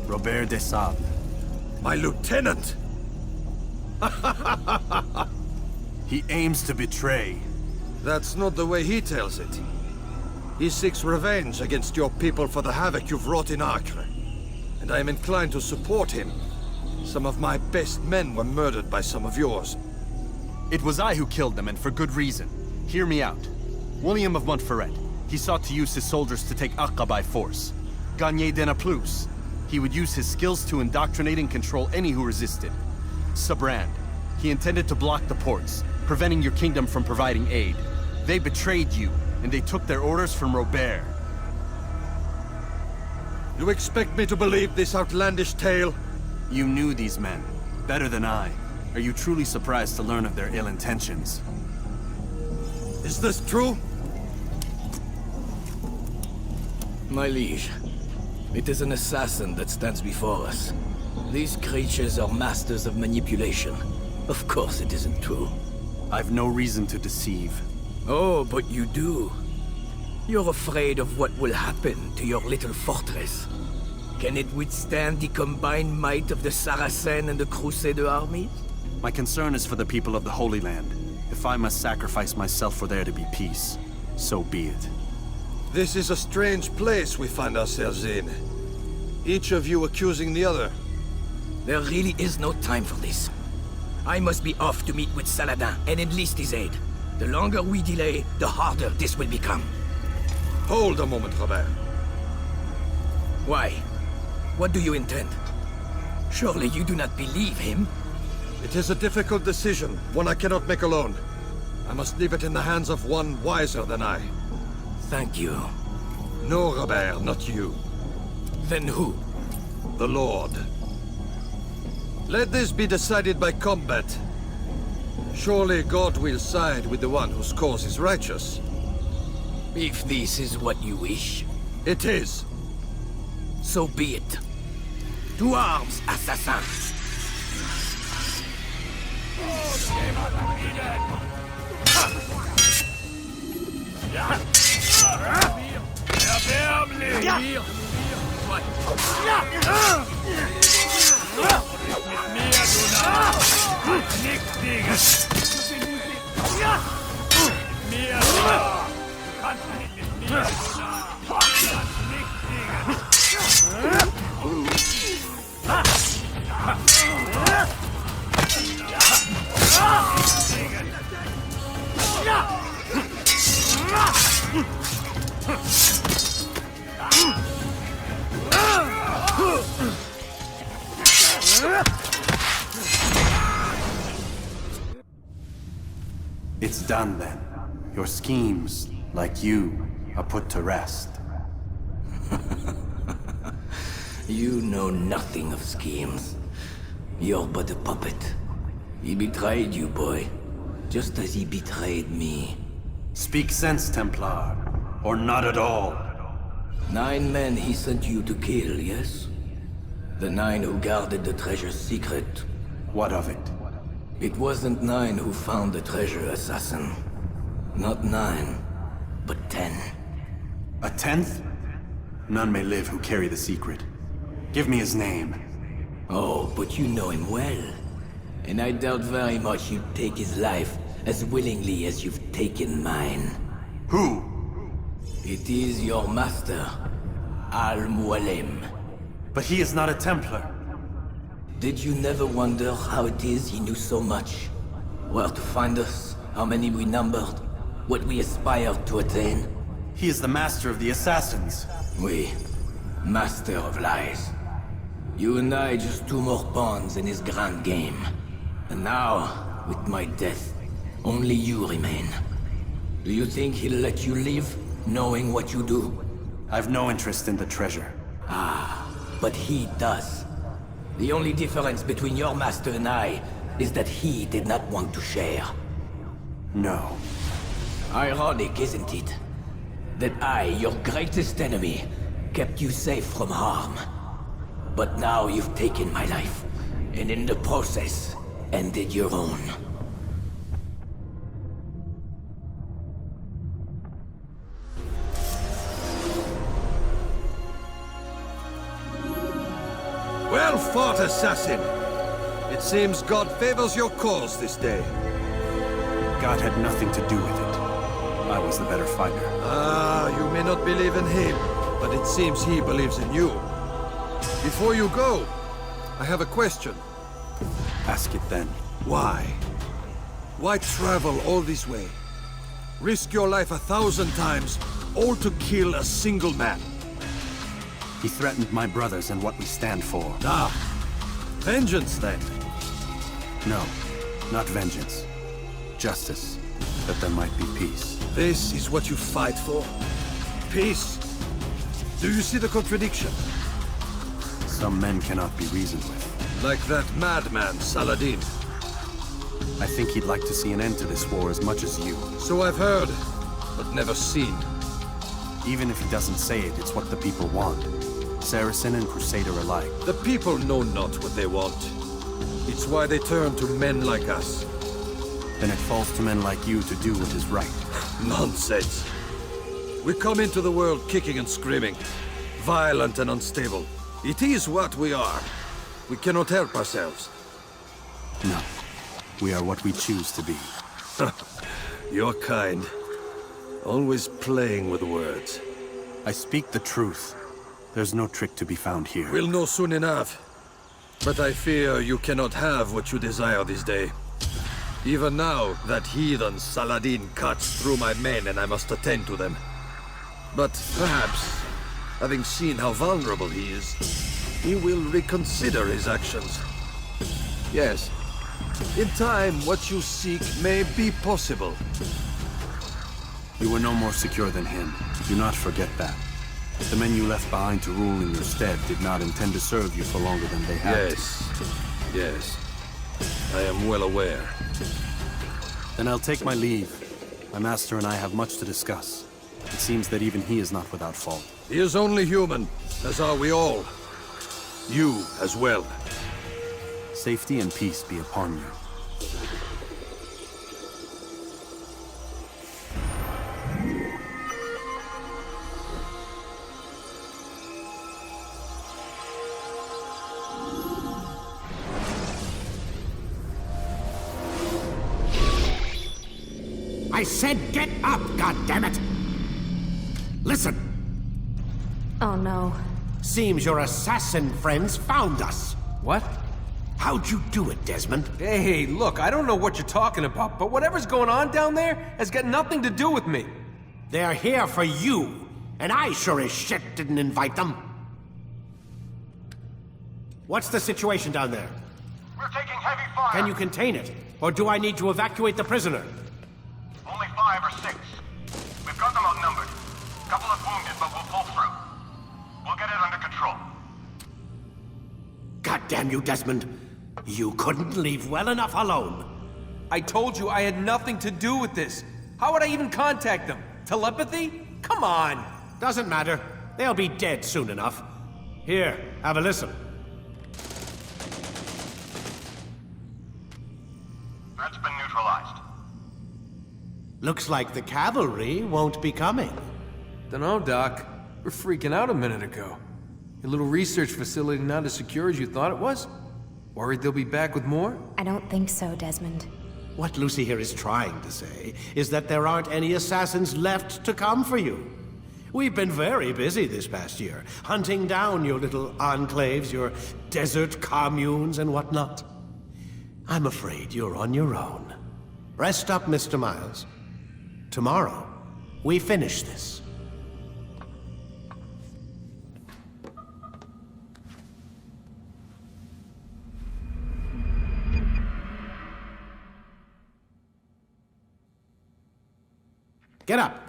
Robert de Sable. My lieutenant! He aims to betray. That's not the way he tells it. He seeks revenge against your people for the havoc you've wrought in Acre. And I am inclined to support him. Some of my best men were murdered by some of yours. It was I who killed them, and for good reason. Hear me out. William of Montferrat. He sought to use his soldiers to take Acre by force. Gagné de Naplouse. He would use his skills to indoctrinate and control any who resisted. Sabrand. He intended to block the ports, preventing your kingdom from providing aid. They betrayed you, and they took their orders from Robert. You expect me to believe this outlandish tale? You knew these men, better than I. Are you truly surprised to learn of their ill intentions? Is this true? My liege, it is an assassin that stands before us. These creatures are masters of manipulation. Of course it isn't true. I've no reason to deceive. Oh, but you do. You're afraid of what will happen to your little fortress. Can it withstand the combined might of the Saracen and the Crusader armies? My concern is for the people of the Holy Land. If I must sacrifice myself for there to be peace, so be it. This is a strange place we find ourselves in. Each of you accusing the other. There really is no time for this. I must be off to meet with Saladin and enlist his aid. The longer we delay, the harder this will become. Hold a moment, Robert. Why? What do you intend? Surely you do not believe him? It is a difficult decision, one I cannot make alone. I must leave it in the hands of one wiser than I. Thank you. No, Robert, not you. Then who? The Lord. Let this be decided by combat. Surely God will side with the one whose cause is righteous. If this is what you wish. It is. So be it. To arms, assassins! It's done then. Your schemes, like you, are put to rest. You know nothing of schemes. You're but a puppet. He betrayed you, boy. Just as he betrayed me. Speak sense, Templar. Or not at all. 9 men he sent you to kill, yes? The 9 who guarded the treasure's secret. What of it? It wasn't 9 who found the treasure, assassin. Not 9, but 10. A 10th? None may live who carry the secret. Give me his name. Oh, but you know him well. And I doubt very much you'd take his life as willingly as you've taken mine. Who? It is your master, Mualim. But he is not a Templar. Did you never wonder how it is he knew so much? Where to find us, how many we numbered, what we aspired to attain? He is the master of the assassins. Oui, master of lies. You and I just 2 more pawns in his grand game. And now, with my death, only you remain. Do you think he'll let you live, knowing what you do? I've no interest in the treasure. Ah, but he does. The only difference between your master and I is that he did not want to share. No. Ironic, isn't it? That I, your greatest enemy, kept you safe from harm. But now you've taken my life, and in the process, ended your own. Well fought, assassin! It seems God favors your cause this day. God had nothing to do with it. I was the better fighter. Ah, you may not believe in him, but it seems he believes in you. Before you go, I have a question. Ask it then. Why? Why travel all this way? Risk your life 1,000 times, all to kill a single man. He threatened my brothers and what we stand for. Ah, vengeance then? No, not vengeance. justice, that there might be peace. This is what you fight for? Peace? Do you see the contradiction? Some men cannot be reasoned with. Like that madman, Saladin. I think he'd like to see an end to this war as much as you. So I've heard, but never seen. Even if he doesn't say it, it's what the people want. Saracen and Crusader alike. The people know not what they want. It's why they turn to men like us. Then it falls to men like you to do what is right. Nonsense. We come into the world kicking and screaming, violent and unstable. It is what we are. We cannot help ourselves. No. We are what we choose to be. You're kind. Always playing with words. I speak the truth. There's no trick to be found here. We'll know soon enough. But I fear you cannot have what you desire this day. Even now, that heathen Saladin cuts through my men and I must attend to them. But perhaps, having seen how vulnerable he is, he will reconsider his actions. Yes, in time, what you seek may be possible. You were no more secure than him. Do not forget that. The men you left behind to rule in your stead did not intend to serve you for longer than they had. Yes. I am well aware. Then I'll take my leave. My master and I have much to discuss. It seems that even he is not without fault. He is only human, as are we all. You as well. Safety and peace be upon you. I said get up, goddammit! Listen! Oh no. Seems your assassin friends found us. What? How'd you do it, Desmond? Hey, look, I don't know what you're talking about, but whatever's going on down there has got nothing to do with me. They're here for you, and I sure as shit didn't invite them. What's the situation down there? We're taking heavy fire. Can you contain it? Or do I need to evacuate the prisoner? Only 5 or 6. We've got them outnumbered. Couple of wounded, but we'll pull through. We'll get it under control. God damn you, Desmond. You couldn't leave well enough alone. I told you I had nothing to do with this. How would I even contact them? Telepathy? Come on. Doesn't matter. They'll be dead soon enough. Here, have a listen. That's been neutralized. Looks like the cavalry won't be coming. Dunno, Doc. We're freaking out a minute ago. Your little research facility not as secure as you thought it was? Worried they'll be back with more? I don't think so, Desmond. What Lucy here is trying to say is that there aren't any assassins left to come for you. We've been very busy this past year, hunting down your little enclaves, your desert communes and whatnot. I'm afraid you're on your own. Rest up, Mr. Miles. Tomorrow, we finish this. Get up.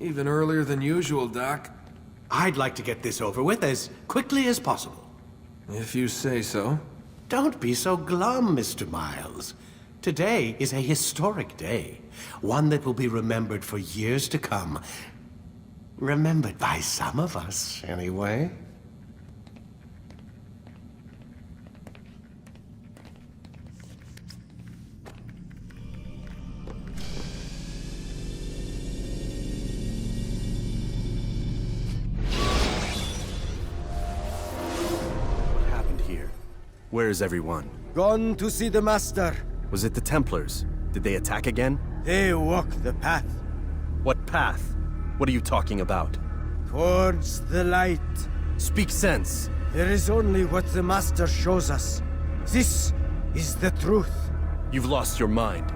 Even earlier than usual, Doc. I'd like to get this over with as quickly as possible. If you say so. Don't be so glum, Mr. Miles. Today is a historic day. One that will be remembered for years to come. Remembered by some of us, anyway. Where is everyone? Gone to see the Master. Was it the Templars? Did they attack again? They walk the path. What path? What are you talking about? Towards the light. Speak sense. There is only what the Master shows us. This is the truth. You've lost your mind.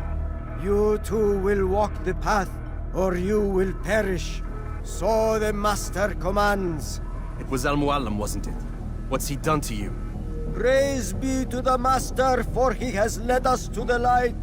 You too will walk the path, or you will perish. So the Master commands. It was Mualim, wasn't it? What's he done to you? Praise be to the Master, for he has led us to the light.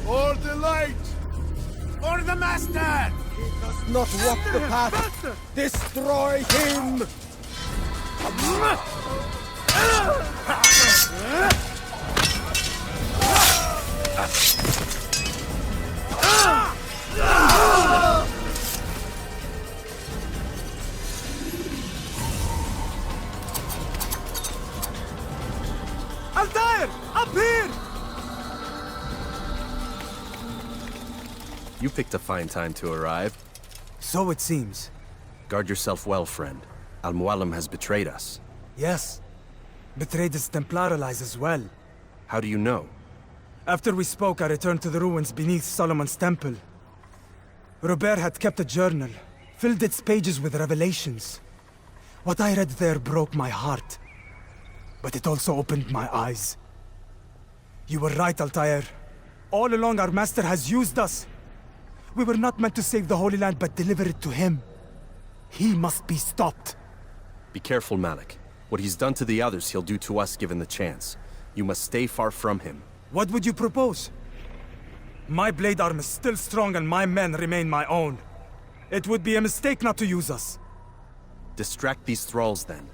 Or the light! Or the Master! He does not walk the path! Destroy him! Altaïr! Up here! You picked a fine time to arrive. So it seems. Guard yourself well, friend. Mualim has betrayed us. Yes. Betrayed his Templar allies as well. How do you know? After we spoke, I returned to the ruins beneath Solomon's temple. Robert had kept a journal, filled its pages with revelations. What I read there broke my heart. But it also opened my eyes. You were right, Altaïr. All along, our master has used us. We were not meant to save the Holy Land, but deliver it to him. He must be stopped. Be careful, Malik. What he's done to the others, he'll do to us given the chance. You must stay far from him. What would you propose? My blade arm is still strong and my men remain my own. It would be a mistake not to use us. Distract these thralls, then.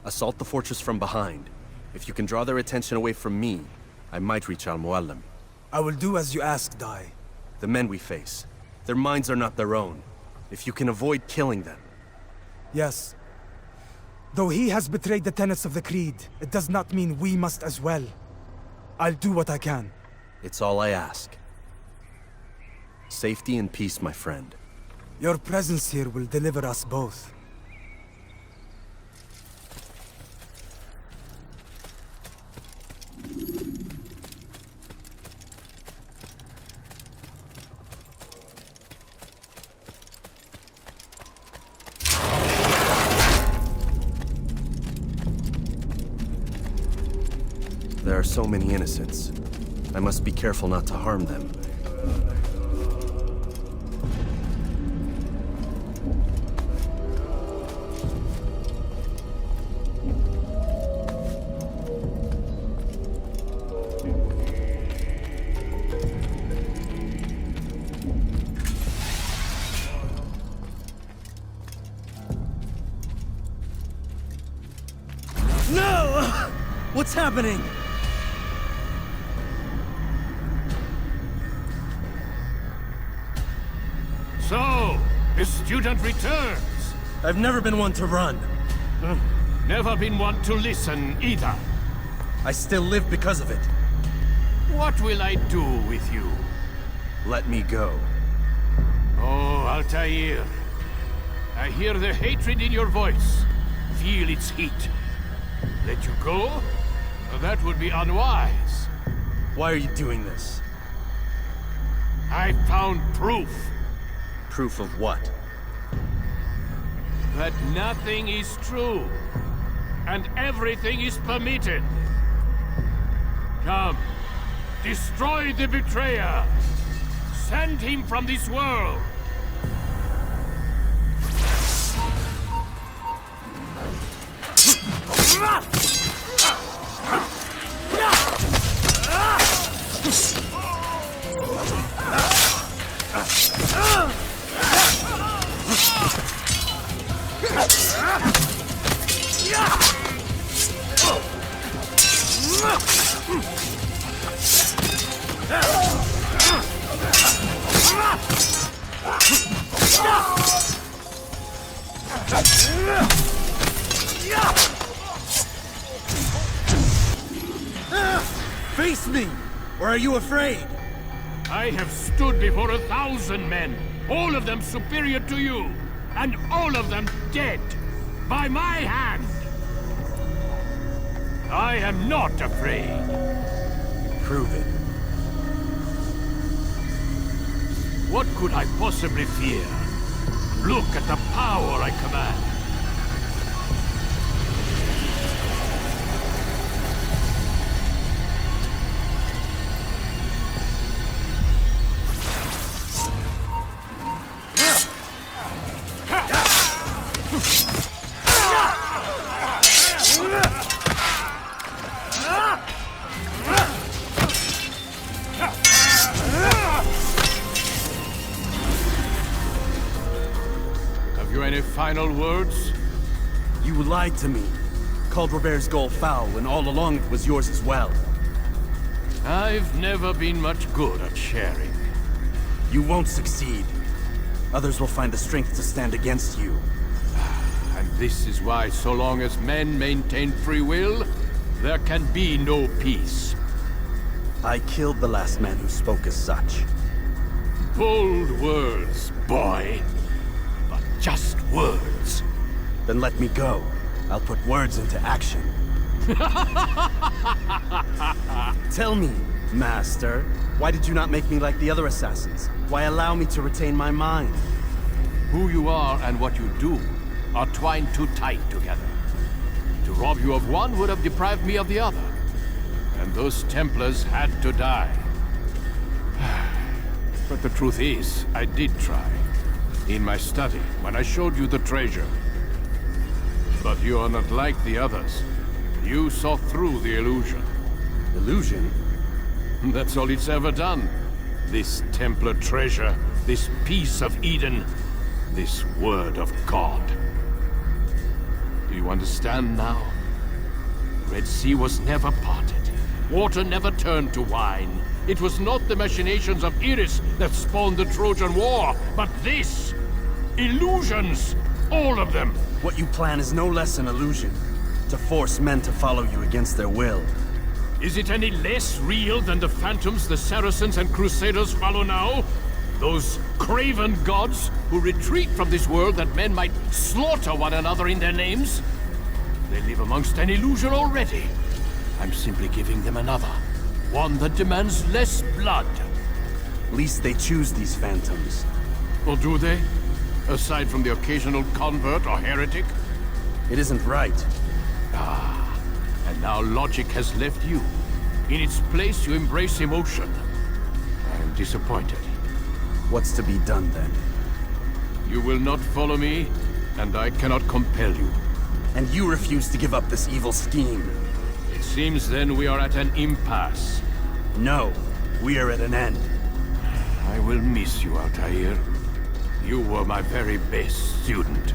Assault the fortress from behind. If you can draw their attention away from me, I might reach Mualim. I will do as you ask, Dai. The men we face, their minds are not their own. If you can avoid killing them. Yes. Though he has betrayed the tenets of the Creed, it does not mean we must as well. I'll do what I can. It's all I ask. Safety and peace, my friend. Your presence here will deliver us both. There are so many innocents. I must be careful not to harm them. No! What's happening? So, the student returns. I've never been one to run. Never been one to listen either. I still live because of it. What will I do with you? Let me go. Oh, Altaïr. I hear the hatred in your voice. Feel its heat. Let you go? That would be unwise. Why are you doing this? I found proof. Proof of what? That nothing is true. And everything is permitted. Come. Destroy the betrayer. Send him from this world. Face me! Or are you afraid? I have stood before 1,000 men, all of them superior to you, and all of them dead, by my hand. I am not afraid. Prove it. What could I possibly fear? Look at the power I command. Final words? You lied to me. Called Robert's goal foul, and all along it was yours as well. I've never been much good at sharing. You won't succeed. Others will find the strength to stand against you. And this is why, so long as men maintain free will, there can be no peace. I killed the last man who spoke as such. Bold words, boy. Just words. Then let me go. I'll put words into action. Tell me, Master, why did you not make me like the other assassins? Why allow me to retain my mind? Who you are and what you do are twined too tight together. To rob you of one would have deprived me of the other. And those Templars had to die. But the truth is, I did try. In my study, when I showed you the treasure. But you are not like the others. You saw through the illusion. Illusion? That's all it's ever done. This Templar treasure, this piece of Eden, this word of God. Do you understand now? Red Sea was never parted. Water never turned to wine. It was not the machinations of Iris that spawned the Trojan War, but this! Illusions! All of them! What you plan is no less an illusion. To force men to follow you against their will. Is it any less real than the phantoms the Saracens and Crusaders follow now? Those craven gods who retreat from this world that men might slaughter one another in their names? They live amongst an illusion already. I'm simply giving them another. One that demands less blood. At least they choose these phantoms. Or do they? Aside from the occasional convert or heretic? It isn't right. Ah, and now logic has left you. In its place, you embrace emotion. I am disappointed. What's to be done then? You will not follow me, and I cannot compel you. And you refuse to give up this evil scheme. It seems then we are at an impasse. No, we are at an end. I will miss you, Altaïr. You were my very best student.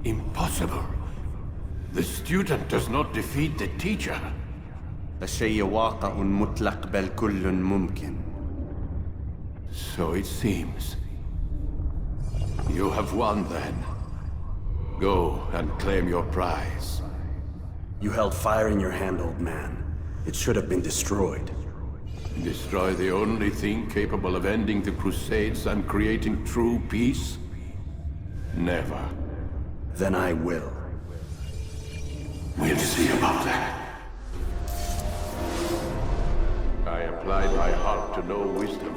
Impossible. The student does not defeat the teacher. الشيء واقع مطلق بل كل ممكن. So it seems. You have won then. Go and claim your prize. You held fire in your hand, old man. It should have been destroyed. Destroy the only thing capable of ending the Crusades and creating true peace? Never. Then I will. We'll see about that. I applied my heart to know wisdom,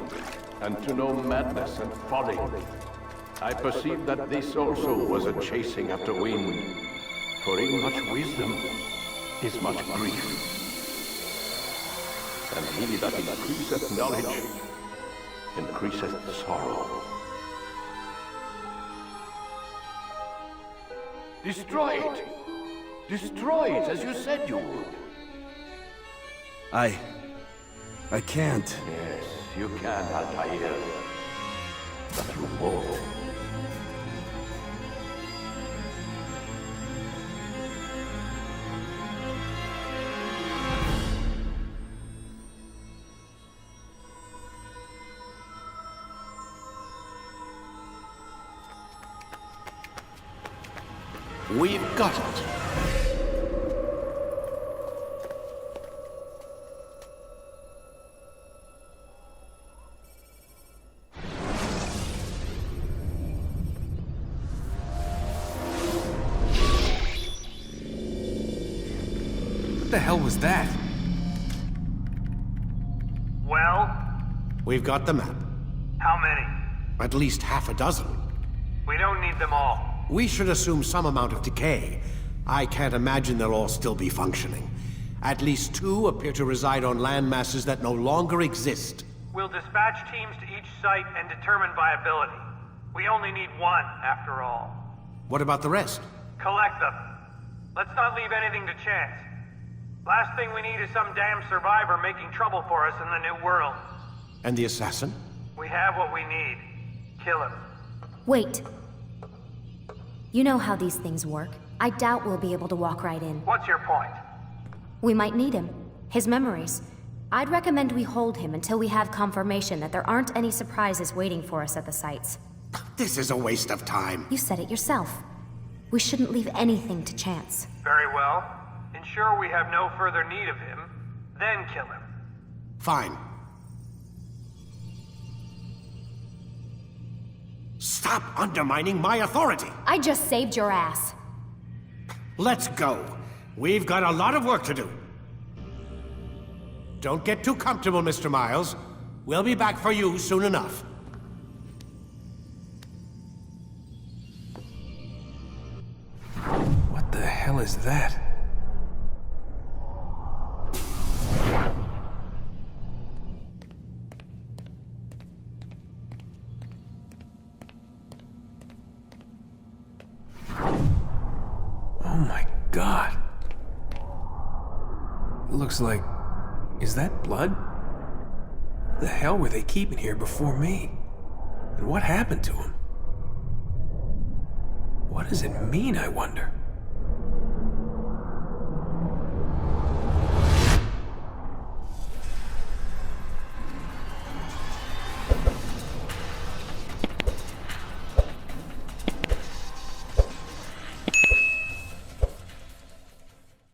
and to know madness and folly. I perceived that this also was a chasing after wind. For in much wisdom is much grief. And he that increaseth knowledge increaseth sorrow. Destroy it! Destroy it as you said you would. I can't. Yes. you can, Altaïr. But you won't. We've got it. What the hell was that? Well? We've got the map. How many? At least half a dozen. We don't need them all. We should assume some amount of decay. I can't imagine they'll all still be functioning. At least 2 appear to reside on land masses that no longer exist. We'll dispatch teams to each site and determine viability. We only need 1, after all. What about the rest? Collect them. Let's not leave anything to chance. Last thing we need is some damn survivor making trouble for us in the new world. And the assassin? We have what we need. Kill him. Wait. You know how these things work. I doubt we'll be able to walk right in. What's your point? We might need him. His memories. I'd recommend we hold him until we have confirmation that there aren't any surprises waiting for us at the sites. This is a waste of time. You said it yourself. We shouldn't leave anything to chance. Very well. Ensure we have no further need of him, then kill him. Fine. Stop undermining my authority! I just saved your ass. Let's go. We've got a lot of work to do. Don't get too comfortable, Mr. Miles. We'll be back for you soon enough. What the hell is that? Oh my God. It looks like... Is that blood? What the hell were they keeping here before me? And what happened to him? What does it mean, I wonder?